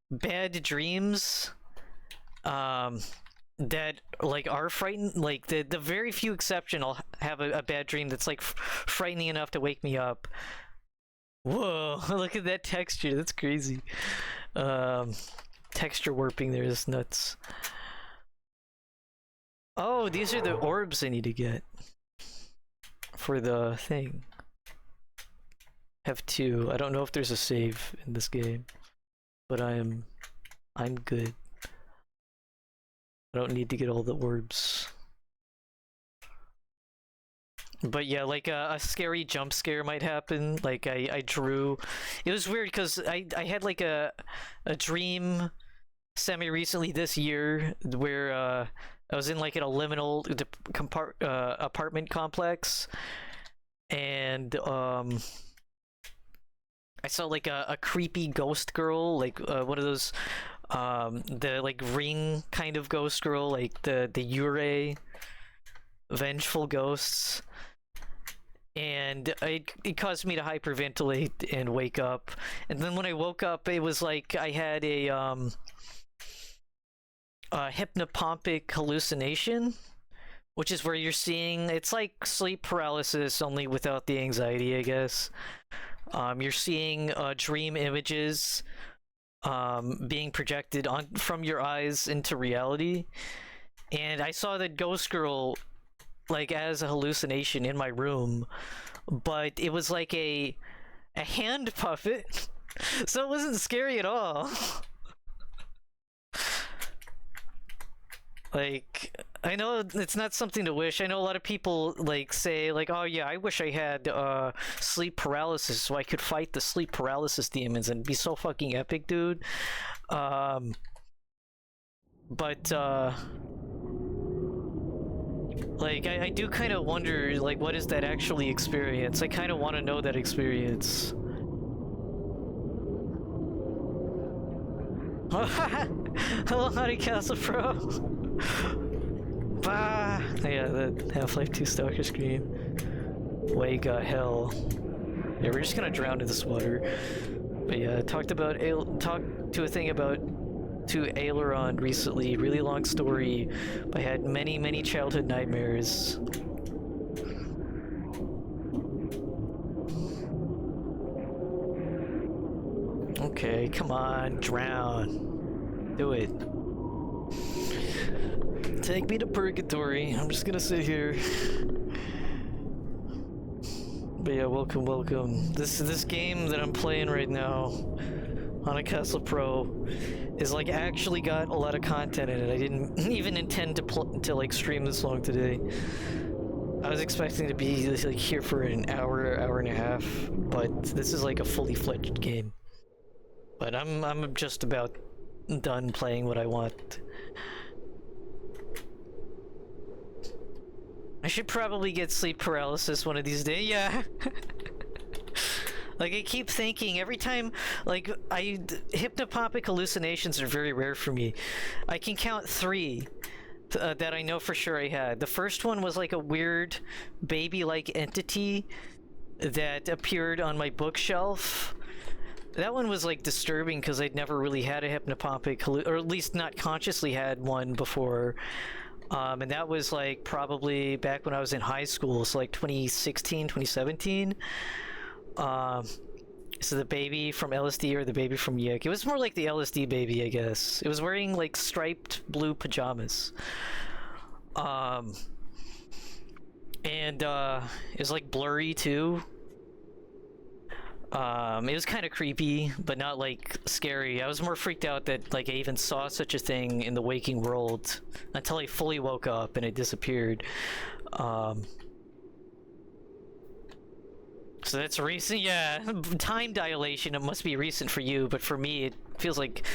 bad dreams that like are frightened. Like the very few exception, I'll have a bad dream that's like frightening enough to wake me up. Whoa, look at that texture, that's crazy. Texture warping there is nuts. Oh, these are the orbs I need to get for the thing. Have two. I don't know if there's a save in this game, but I'm good. I don't need to get all the orbs. But yeah, like a scary jump scare might happen. Like I drew. It was weird because I had like a dream semi-recently this year where I was in like an liminal apartment complex, and I saw like a creepy ghost girl, like one of those the like ring kind of ghost girl, like the Yurei vengeful ghosts, and it caused me to hyperventilate and wake up. And then when I woke up, it was like I had a hypnopompic hallucination, which is where you're seeing, it's like sleep paralysis only without the anxiety, I guess. You're seeing dream images being projected from your eyes into reality. And I saw the ghost girl like as a hallucination in my room, but it was like a hand puppet, so it wasn't scary at all. Like, I know it's not something to wish. I know a lot of people like say like, oh yeah, I wish I had sleep paralysis so I could fight the sleep paralysis demons, and it'd be so fucking epic, dude. But like I do kind of wonder, like, what is that actually experience? I kind of want to know that experience. Hello, Honey Castle Pro. Bah! Yeah, the Half-Life 2 Stalker screen. Way got hell. Yeah, we're just gonna drown in this water. But yeah, talked to Aileron recently. Really long story. I had many childhood nightmares. Okay, come on, drown. Do it. Take me to purgatory. I'm just gonna sit here. But yeah, welcome. This game that I'm playing right now on a Castle Pro is like actually got a lot of content in it. I didn't even intend to like stream this long today. I was expecting to be like here for an hour and a half, but this is like a fully fledged game. But I'm just about done playing what I want. I should probably get sleep paralysis one of these days. Yeah. Like I keep thinking every time, like hypnopompic hallucinations are very rare for me. I can count 3 that I know for sure I had. The first one was like a weird baby-like entity that appeared on my bookshelf. That one was like disturbing because I'd never really had a hypnopompic or at least not consciously had one before. And that was like probably back when I was in high school, so like 2016, 2017. Is it the baby from LSD or the baby from Yick? It was more like the LSD baby, I guess. It was wearing like striped blue pajamas. And it was like blurry too. It was kind of creepy, but not like scary. I was more freaked out that like I even saw such a thing in the waking world until I fully woke up and it disappeared. So that's recent, yeah. Time dilation, it must be recent for you, but for me, it feels like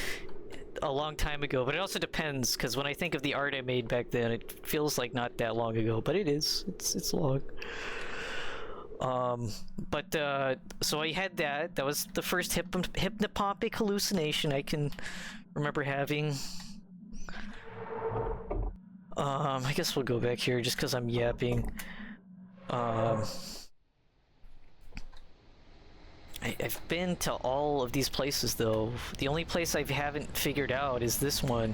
a long time ago. But it also depends, because when I think of the art I made back then, it feels like not that long ago, but it is. It's long. So I had that. That was the first hypnopompic hallucination I can remember having. I guess we'll go back here just because I'm yapping. I've been to all of these places though. The only place I haven't figured out is this one.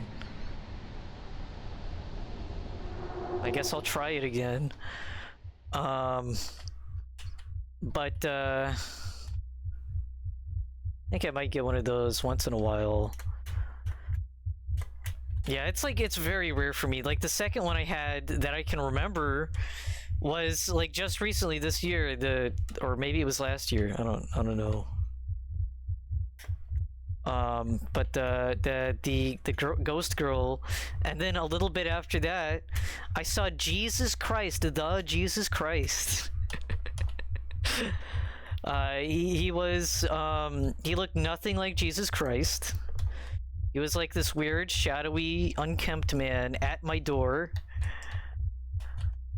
I guess I'll try it again. I think I might get one of those once in a while. Yeah, it's like, it's very rare for me. Like the second one I had that I can remember was like just recently this year, or maybe it was last year. I don't know. But the ghost girl, and then a little bit after that, I saw Jesus Christ, the Jesus Christ. He looked nothing like Jesus Christ. He was like this weird, shadowy, unkempt man at my door.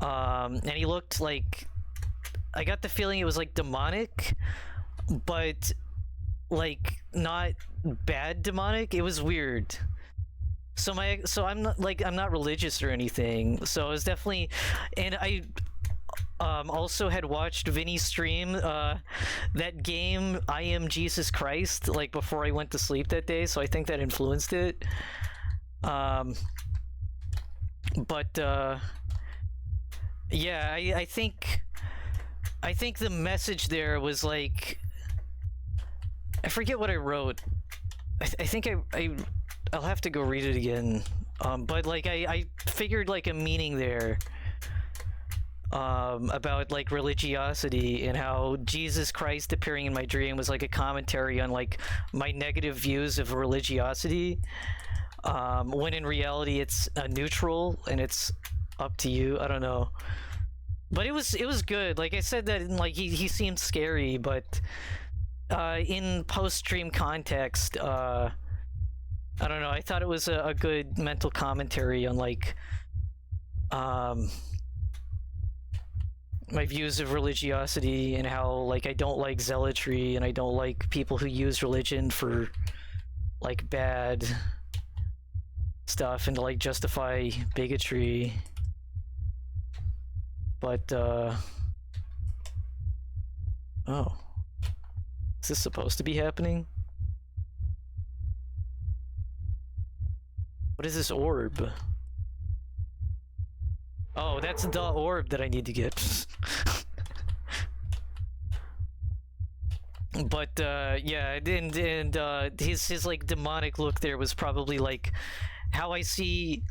And he looked like, I got the feeling it was like demonic, but like not bad demonic. It was weird. So I'm not religious or anything. So it was definitely, and I also had watched Vinny's stream, that game I Am Jesus Christ, like before I went to sleep that day, so I think that influenced it. Yeah, I think the message there was like, I forget what I wrote. I think I'll have to go read it again. But like I figured like a meaning there. About like religiosity and how Jesus Christ appearing in my dream was like a commentary on like my negative views of religiosity, when in reality it's neutral and it's up to you. I don't know, but it was good. Like I said that, like he seemed scary, but in post-stream context, I don't know, I thought it was a good mental commentary on like my views of religiosity and how like I don't like zealotry and I don't like people who use religion for like bad stuff and to like justify bigotry. But oh, is this supposed to be happening? What is this orb? Oh, that's the orb that I need to get. But yeah, and his like demonic look there was probably like how I see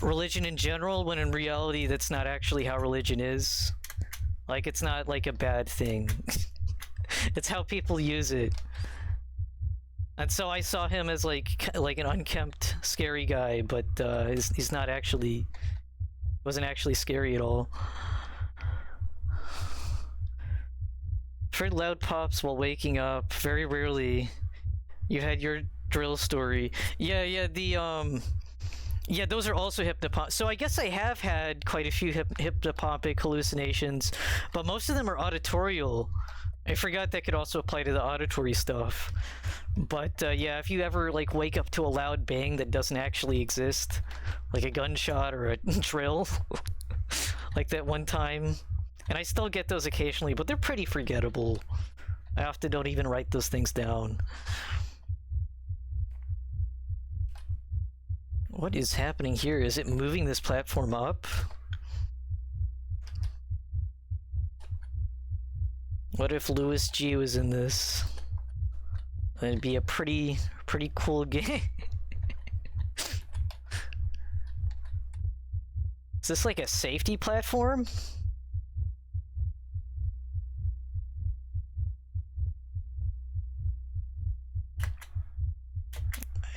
religion in general, when in reality that's not actually how religion is. Like it's not like a bad thing. It's how people use it. And so I saw him as like an unkempt, scary guy, but he's not actually, wasn't actually scary at all. Heard loud pops while waking up. Very rarely. You had your drill story. Yeah, the yeah, those are also hypnopompic. So I guess I have had quite a few hypnopompic hallucinations, but most of them are auditorial. I forgot that could also apply to the auditory stuff. But yeah, if you ever like wake up to a loud bang that doesn't actually exist, like a gunshot or a drill, like that one time, and I still get those occasionally, but they're pretty forgettable. I often don't even write those things down. What is happening here? Is it moving this platform up? What if Louis G was in this? It'd be a pretty cool game. Is this like a safety platform?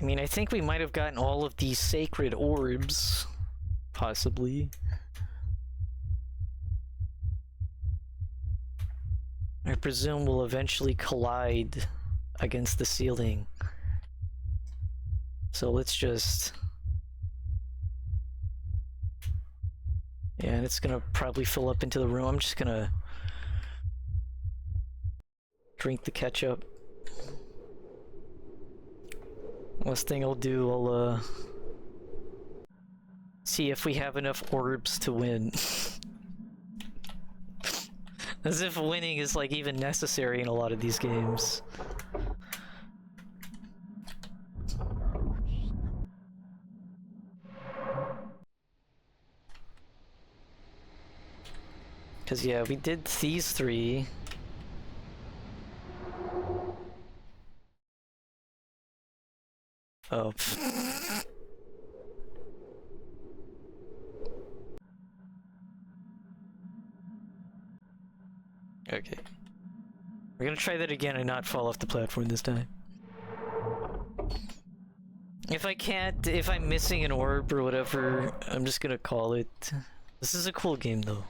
I mean, I think we might have gotten all of these sacred orbs. Possibly. I presume we'll eventually collide against the ceiling. So let's just... Yeah, and it's gonna probably fill up into the room. I'm just gonna drink the ketchup. Last thing I'll do, I'll see if we have enough orbs to win. As if winning is like even necessary in a lot of these games. Cause yeah, we did these three. Oh. Okay. We're gonna try that again and not fall off the platform this time. If I can't, if I'm missing an orb or whatever, I'm just gonna call it. This is a cool game though.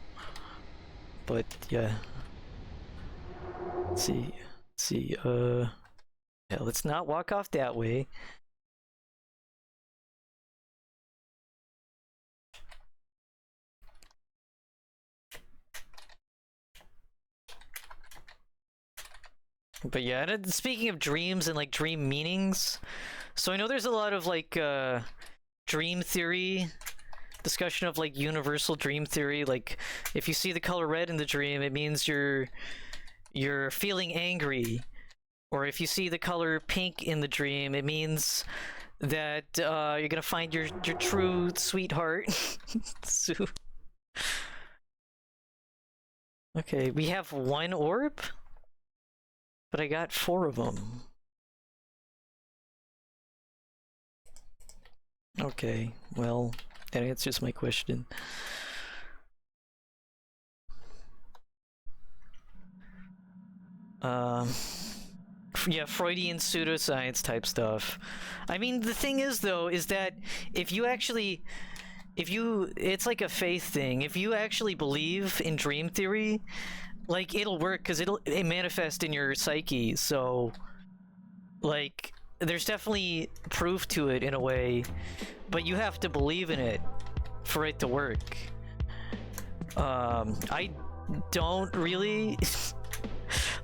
But yeah. Let's see, yeah, let's not walk off that way. But yeah, and speaking of dreams and like dream meanings, so I know there's a lot of like dream theory discussion of like universal dream theory. Like if you see the color red in the dream, it means you're feeling angry, or if you see the color pink in the dream, it means that you're gonna find your true sweetheart. So... Okay, we have one orb. But I got 4 of them. Okay, well, that answers my question. Yeah, Freudian pseudoscience type stuff. I mean, the thing is, though, is that if you actually... it's like a faith thing. If you actually believe in dream theory... Like, it'll work, because it manifests in your psyche, so... Like, there's definitely proof to it in a way, but you have to believe in it for it to work. I don't really...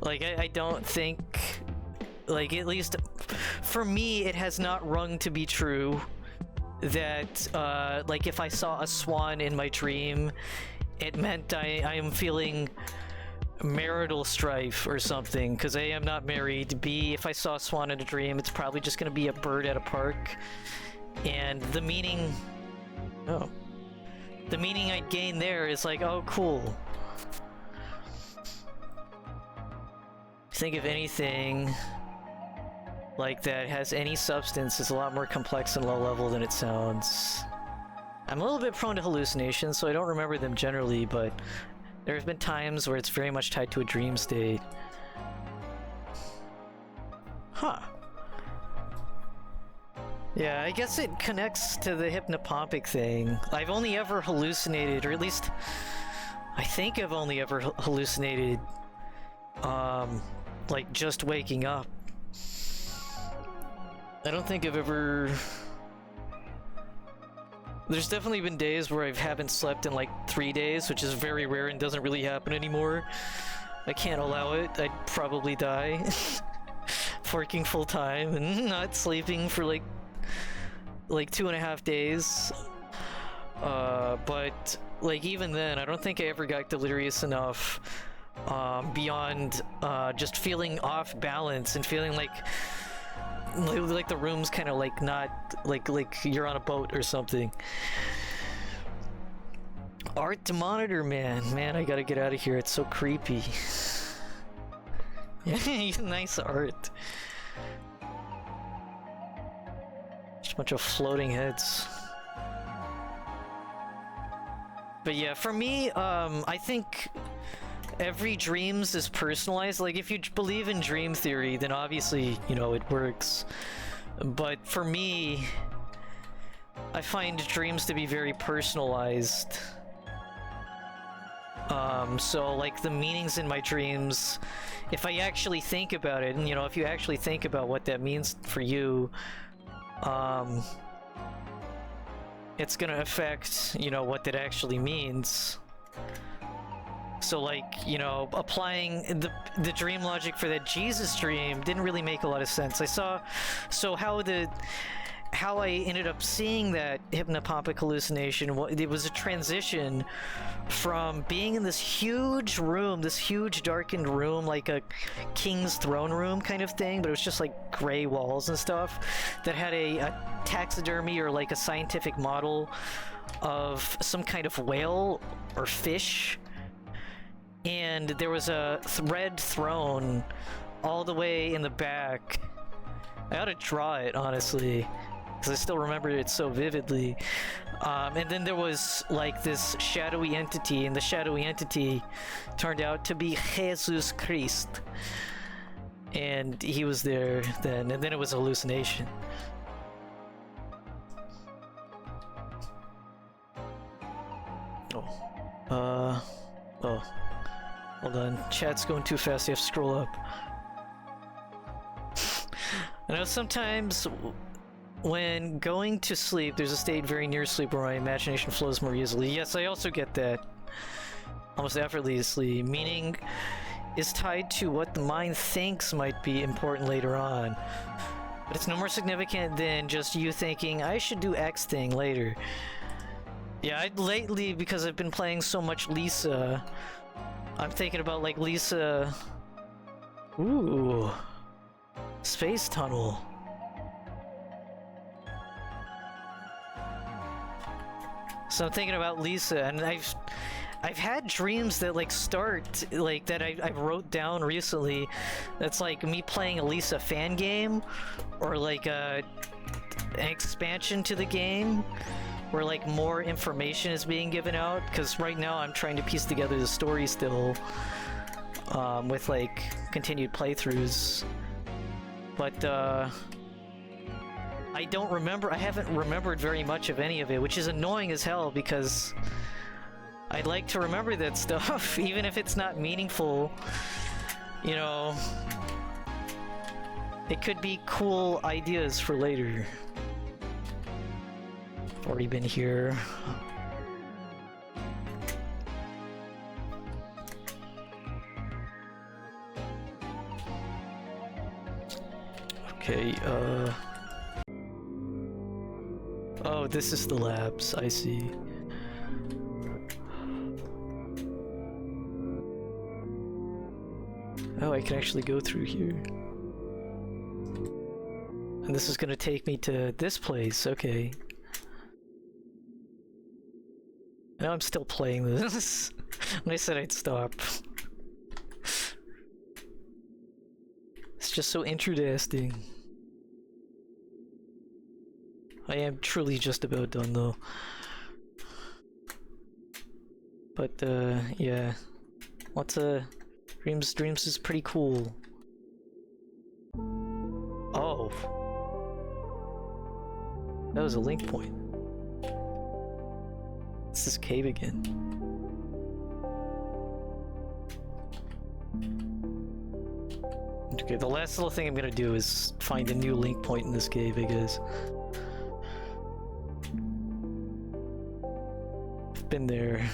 like, I don't think... Like, at least for me, it has not rung to be true that, like, if I saw a swan in my dream, it meant I am feeling... marital strife or something, because A, I'm not married, B, if I saw a swan in a dream, it's probably just gonna be a bird at a park, and the meaning... Oh. The meaning I'd gain there is like, oh, cool. Think of anything like that has any substance is a lot more complex and low level than it sounds. I'm a little bit prone to hallucinations, so I don't remember them generally, but there have been times where it's very much tied to a dream state. Huh. Yeah, I guess it connects to the hypnopompic thing. I've only ever hallucinated, or at least I think I've only ever hallucinated, like just waking up. I don't think I've ever... There's definitely been days where I haven't slept in like 3 days, which is very rare and doesn't really happen anymore. I can't allow it. I'd probably die. Working full time and not sleeping for like 2.5 days. But like even then, I don't think I ever got delirious enough beyond just feeling off balance and feeling like the room's kind of like not like you're on a boat or something. Art to monitor, man, I gotta get out of here. It's so creepy. Yeah, nice art. Just a bunch of floating heads. But yeah, for me, I think every dreams is personalized. Like, if you believe in dream theory, then obviously, you know, it works. But for me, I find dreams to be very personalized. So like the meanings in my dreams, if I actually think about it, and you know, if you actually think about what that means for you, it's gonna affect, you know, what that actually means. So like, you know, applying the dream logic for that Jesus dream didn't really make a lot of sense. I saw, so how I ended up seeing that hypnopompic hallucination, it was a transition from being in this huge room, this huge darkened room, like a king's throne room kind of thing, but it was just like gray walls and stuff, that had a taxidermy or like a scientific model of some kind of whale or fish. And there was a red throne all the way in the back. I ought to draw it, honestly, because I still remember it so vividly. And then there was like this shadowy entity, and the shadowy entity turned out to be Jesus Christ. And he was there then, and then it was a hallucination. Oh. Oh. Hold on, chat's going too fast, you have to scroll up. I know sometimes when going to sleep, there's a state very near sleep where my imagination flows more easily. Yes, I also get that. Almost effortlessly. Meaning is tied to what the mind thinks might be important later on. But it's no more significant than just you thinking, I should do X thing later. Yeah, lately, because I've been playing so much Lisa, I'm thinking about like Lisa... Ooh... Space tunnel. So I'm thinking about Lisa, and I've had dreams that like start, like that I wrote down recently, that's like me playing a Lisa fan game, or like an expansion to the game, where like more information is being given out, because right now I'm trying to piece together the story still, with like continued playthroughs. But I don't remember, I haven't remembered very much of any of it, which is annoying as hell, because I'd like to remember that stuff, even if it's not meaningful. You know, it could be cool ideas for later. Already been here. Okay, oh, this is the labs, I see. Oh, I can actually go through here. And this is gonna take me to this place, okay. Now I'm still playing this. When I said I'd stop. It's just so interesting. I am truly just about done though. But yeah. Lots of dreams is pretty cool. Oh. That was a link point. It's this cave again. Okay, the last little thing I'm gonna do is find a new link point in this cave, I guess. I've been there.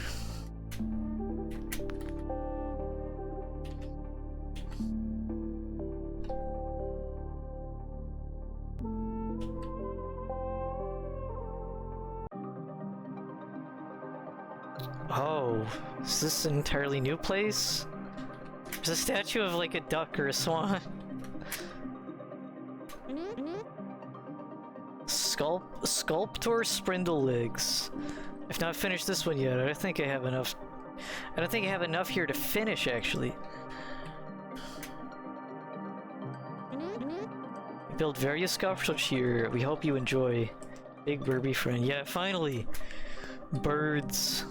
Oh, is this an entirely new place? There's a statue of like a duck or a swan. Sculptor Sprindle Legs. I've not finished this one yet. I don't think I have enough. I don't think I have enough here to finish, actually. build various sculptures here. We hope you enjoy. Big Burby friend. Yeah, finally! Birds.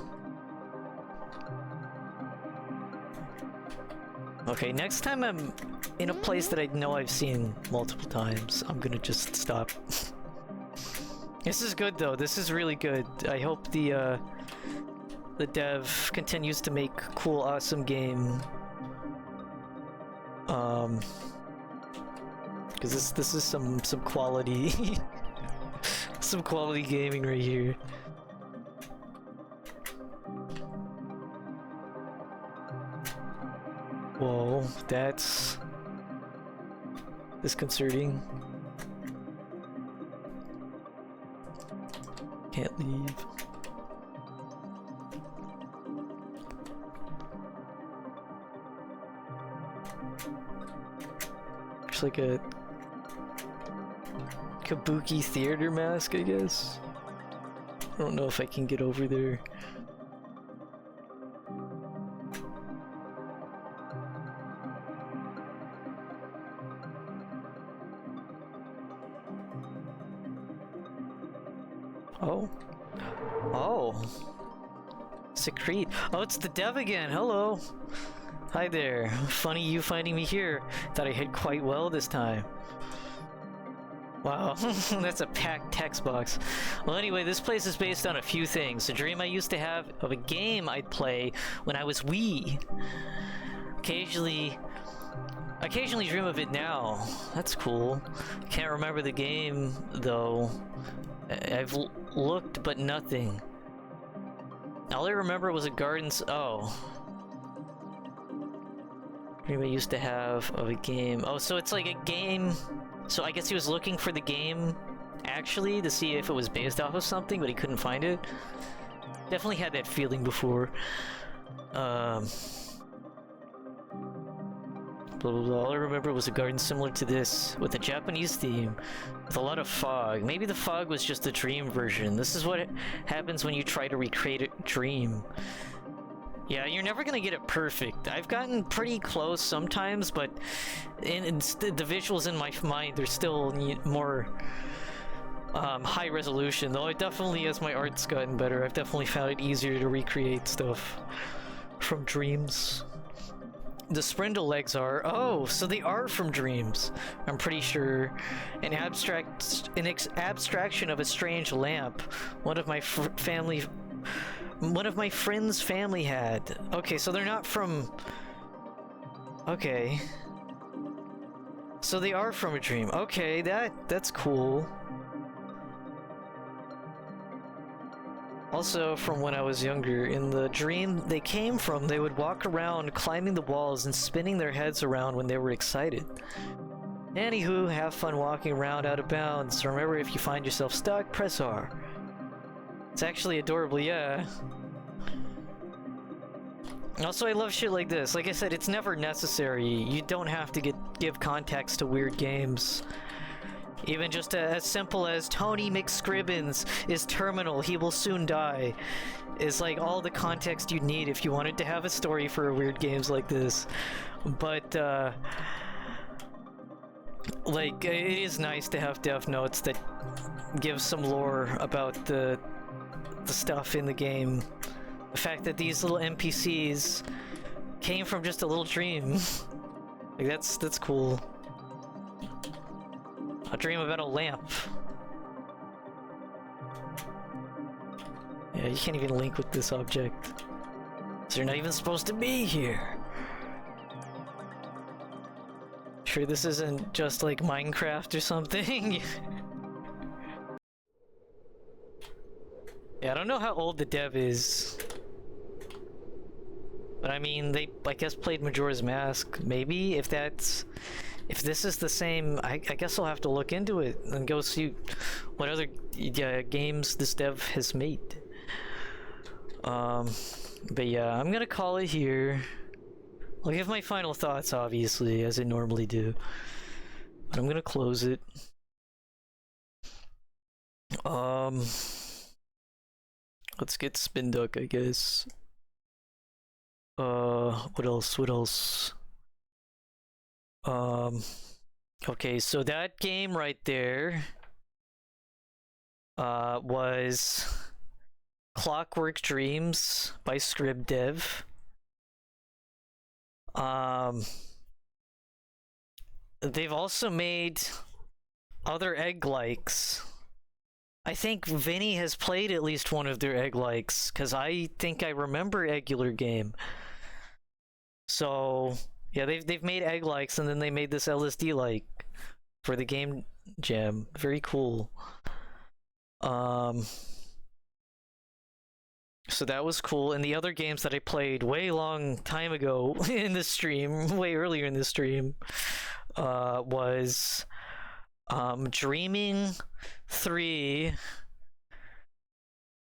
Okay, next time I'm in a place that I know I've seen multiple times, I'm gonna just stop. This is good though, this is really good. I hope the dev continues to make cool, awesome game. Because this is some quality, some quality gaming right here. Whoa, that's disconcerting. Can't leave. There's like a kabuki theater mask, I guess. I don't know if I can get over there. Oh. Oh. Secrete. Oh, it's the dev again. Hello. Hi there. Funny you finding me here. Thought I hid quite well this time. Wow, that's a packed text box. Well, anyway, this place is based on a few things. A dream I used to have of a game I'd play when I was wee. Occasionally dream of it now. That's cool. Can't remember the game, though. I've looked, but nothing. All I remember was a garden's... Oh. Dream I used to have of a game. Oh, so it's like a game... So I guess he was looking for the game, actually, to see if it was based off of something, but he couldn't find it. Definitely had that feeling before. Blah, blah, blah. All I remember was a garden similar to this, with a Japanese theme, with a lot of fog. Maybe the fog was just a dream version. This is what happens when you try to recreate a dream. Yeah, you're never gonna get it perfect. I've gotten pretty close sometimes, but the visuals in my mind, they're still more high resolution. Though I definitely, as my art's gotten better, I've definitely found it easier to recreate stuff from dreams. The spindle legs are... Oh, so they are from dreams. I'm pretty sure. An abstraction of a strange lamp. One of my friend's family had. Okay, so they're not from... Okay. So they are from a dream. Okay, that's cool. Also, from when I was younger, in the dream they came from, they would walk around climbing the walls and spinning their heads around when they were excited. Anywho, have fun walking around out of bounds. Remember, if you find yourself stuck, press R. It's actually adorable, yeah. Also, I love shit like this. Like I said, it's never necessary. You don't have to give context to weird games. Even just as simple as Tony McScribbins is terminal, he will soon die, is like all the context you need if you wanted to have a story for weird games like this. But, like, it is nice to have dev notes that give some lore about the stuff in the game. The fact that these little NPCs came from just a little dream. Like, that's cool. A dream about a lamp. Yeah, you can't even link with this object. So you're not even supposed to be here. Sure this isn't just like Minecraft or something? Yeah, I don't know how old the dev is. But I mean, they, I guess, played Majora's Mask. Maybe, if this is the same, I guess I'll have to look into it and go see what other games this dev has made. But yeah, I'm gonna call it here. I'll give my final thoughts, obviously, as I normally do. But I'm gonna close it. Let's get Spin Duck, I guess. What else? Okay, so that game right there was Clockwork Dreams by Scribdev. They've also made other egg-likes. I think Vinny has played at least one of their egg-likes, because I think I remember Eggular Game. So, yeah, they've made egg-likes, and then they made this LSD-like for the game jam. Very cool. So that was cool. And the other games that I played way long time ago in the stream, way earlier in the stream, was Dreaming 3,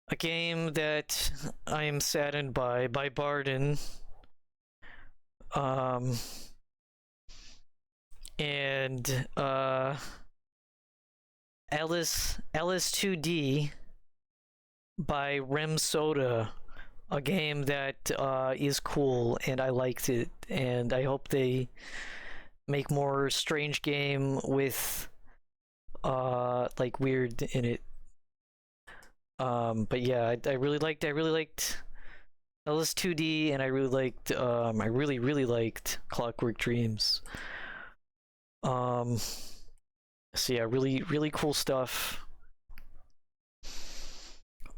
a game that I am saddened by Barden. And LS2D by Rem Soda, a game that is cool, and I liked it, and I hope they make more strange game with like weird in it. But yeah, I really liked LS2D, and I really liked Clockwork Dreams. So yeah, really cool stuff.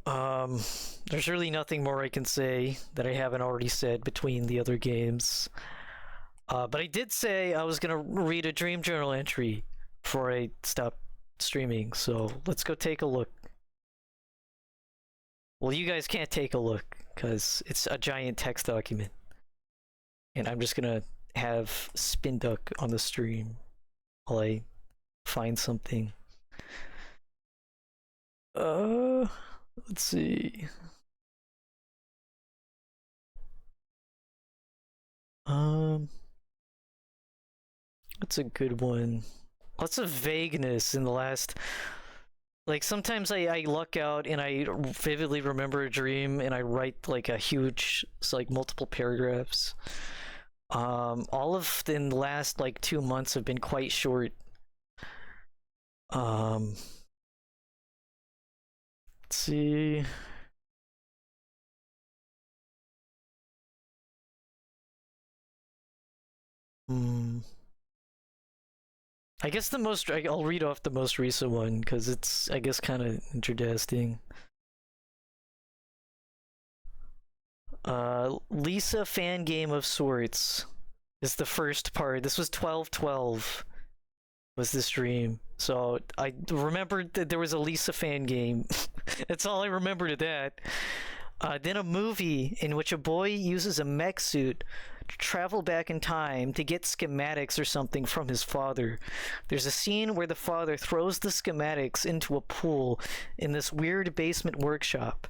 There's really nothing more I can say that I haven't already said between the other games. But I did say I was gonna read a dream journal entry before I stopped streaming, so let's go take a look. Well, you guys can't take a look, because it's a giant text document. And I'm just gonna have Spin Duck on the stream while I find something. Let's see. That's a good one. Lots of vagueness in the last. Like, sometimes I luck out and I vividly remember a dream and I write like a huge, it's like multiple paragraphs. All of in the last like 2 months have been quite short. Let's see. I guess I'll read off the most recent one because it's, I guess, kind of interesting. Lisa fan game of sorts is the first part. This was 12/12 was the stream. So I remembered that there was a Lisa fan game. That's all I remembered of that. Then a movie in which a boy uses a mech suit to travel back in time to get schematics or something from his father. There's a scene where the father throws the schematics into a pool in this weird basement workshop.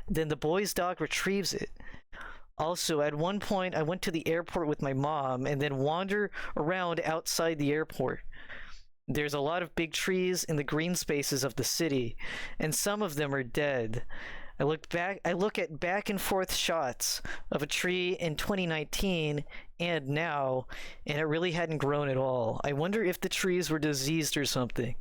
Then the boy's dog retrieves it. Also, at one point, I went to the airport with my mom and then wander around outside the airport. There's a lot of big trees in the green spaces of the city, and some of them are dead. I look at back and forth shots of a tree in 2019 and now, and it really hadn't grown at all. I wonder if the trees were diseased or something.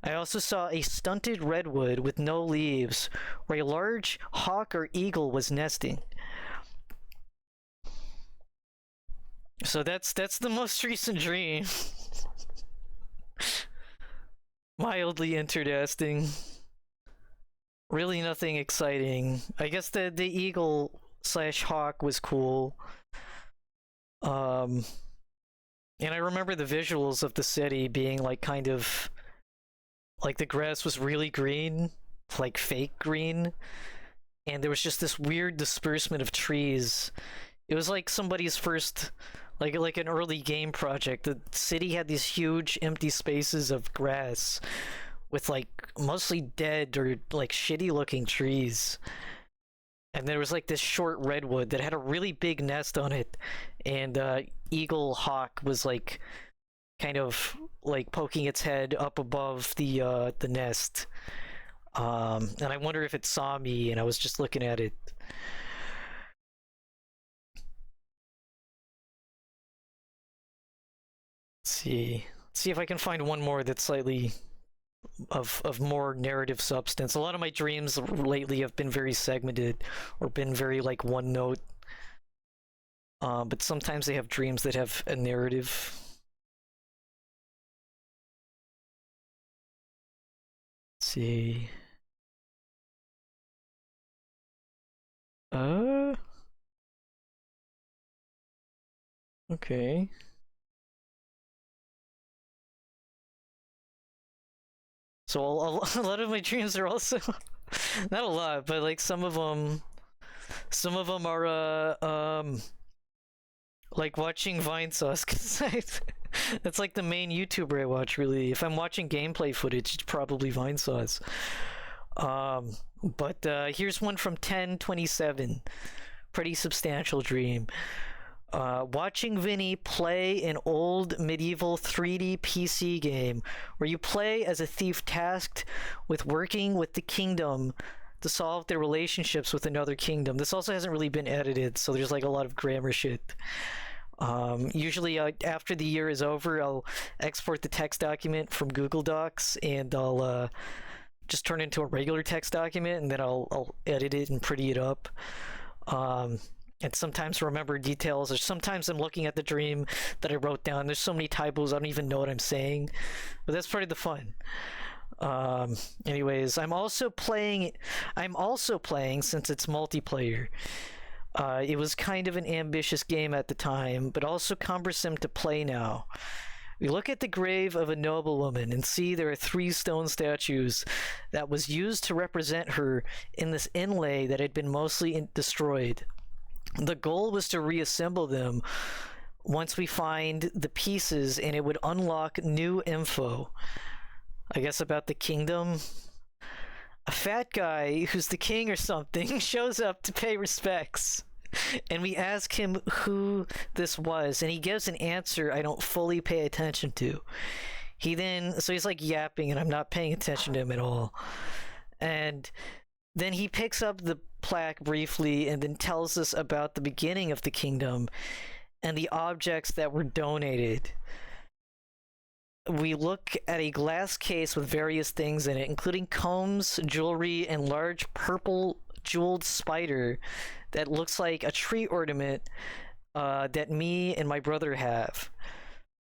I also saw a stunted redwood with no leaves, where a large hawk or eagle was nesting. So that's the most recent dream. Mildly interesting. Really nothing exciting. I guess the eagle / hawk was cool. And I remember the visuals of the city being like kind of like the grass was really green, like fake green, and there was just this weird disbursement of trees. It was like somebody's first like an early game project. The city had these huge empty spaces of grass with like mostly dead or like shitty looking trees. And there was like this short redwood that had a really big nest on it, and eagle hawk was like kind of like poking its head up above the nest. And I wonder if it saw me and I was just looking at it. Let's see if I can find one more that's slightly of more narrative substance. A lot of my dreams lately have been very segmented or been very like one note. But sometimes they have dreams that have a narrative. Let's see. Okay. So a lot of my dreams are also not a lot, but like some of them are like watching Vine sauce, because that's like the main YouTuber I watch, really. If I'm watching gameplay footage, it's probably Vine sauce. But here's one from 10/27. Pretty substantial dream. Watching Vinny play an old medieval 3D PC game where you play as a thief tasked with working with the kingdom to solve their relationships with another kingdom. This also hasn't really been edited, so there's like a lot of grammar shit. Usually after the year is over, I'll export the text document from Google Docs and I'll just turn it into a regular text document, and then I'll edit it and pretty it up. And sometimes remember details, or sometimes I'm looking at the dream that I wrote down. There's so many typos, I don't even know what I'm saying. But that's part of the fun. Anyways, I'm also playing since it's multiplayer. It was kind of an ambitious game at the time, but also cumbersome to play now. We look at the grave of a noblewoman and see there are 3 stone statues that was used to represent her in this inlay that had been mostly destroyed. The goal was to reassemble them once we find the pieces, and it would unlock new info. I guess about the kingdom. A fat guy who's the king or something shows up to pay respects. And we ask him who this was, and he gives an answer I don't fully pay attention to. So he's like yapping, and I'm not paying attention to him at all. And then he picks up the plaque briefly and then tells us about the beginning of the kingdom and the objects that were donated. We look at a glass case with various things in it, including combs, jewelry, and large purple jeweled spider that looks like a tree ornament that me and my brother have.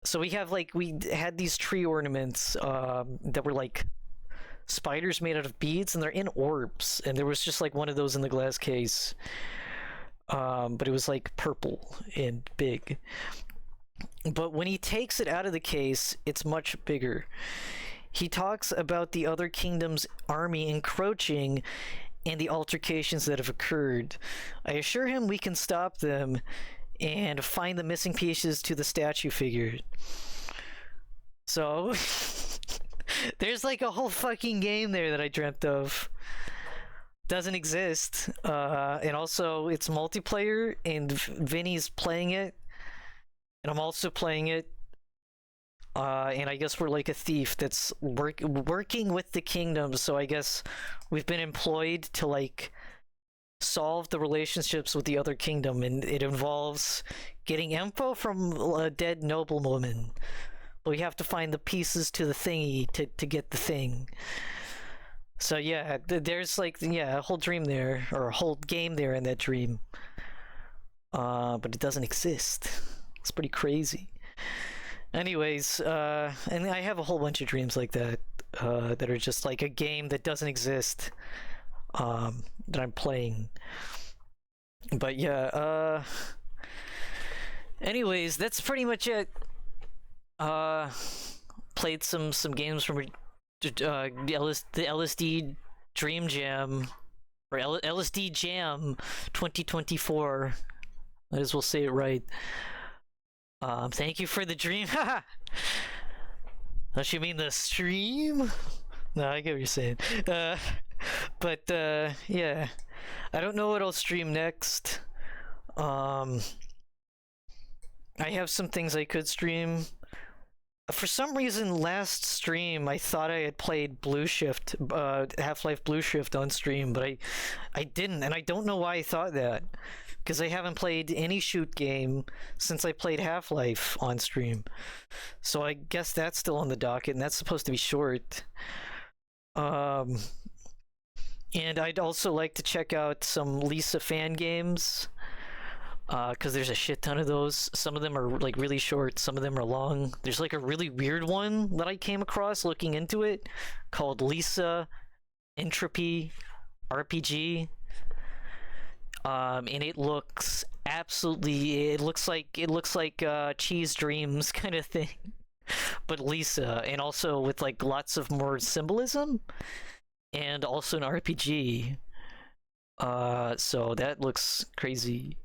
So we had these tree ornaments that were like spiders made out of beads, and they're in orbs, and there was just like one of those in the glass case, but it was like purple and big. But when he takes it out of the case, it's much bigger. He talks about the other kingdom's army encroaching and the altercations that have occurred. I assure him we can stop them and find the missing pieces to the statue figure. So there's like a whole fucking game there that I dreamt of. Doesn't exist. And also it's multiplayer, and Vinny's playing it, and I'm also playing it. And I guess we're like a thief that's working with the kingdom, so I guess we've been employed to like solve the relationships with the other kingdom, and it involves getting info from a dead noblewoman. But we have to find the pieces to the thingy to get the thing. So yeah, there's like a whole dream there, or a whole game there in that dream. But it doesn't exist. It's pretty crazy. Anyways, and I have a whole bunch of dreams like that that are just like a game that doesn't exist that I'm playing. But yeah, anyways, that's pretty much it. Played some games from the LSD Dream Jam, or LSDJAM 2024. Might as well say it right. Thank you for the dream. Don't you mean the stream? No, I get what you're saying. But yeah, I don't know what I'll stream next. I have some things I could stream. For some reason, last stream I thought I had played Blue Shift, Half-Life Blue Shift on stream, but I didn't, and I don't know why I thought that. because I haven't played any shoot game since I played Half-Life on stream. So I guess that's still on the docket, and that's supposed to be short. And I'd also like to check out some Lisa fan games, because there's a shit ton of those. Some of them are like really short, some of them are long. There's like a really weird one that I came across looking into it called Lisa Entropy RPG. And it looks absolutely, it looks like Cheese Dreams kind of thing, but Lisa, and also with like lots of more symbolism, and also an RPG. So that looks crazy.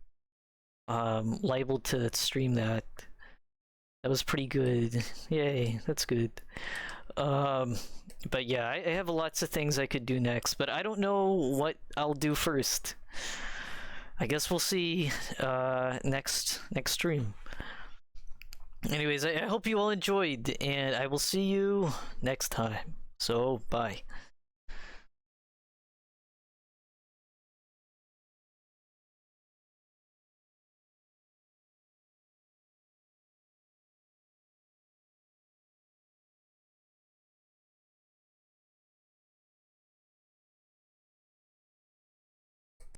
Liable to stream that. That was pretty good. Yay, that's good. But yeah, I have lots of things I could do next, but I don't know what I'll do first. I guess we'll see next stream. Anyways, I hope you all enjoyed, and I will see you next time. So, bye.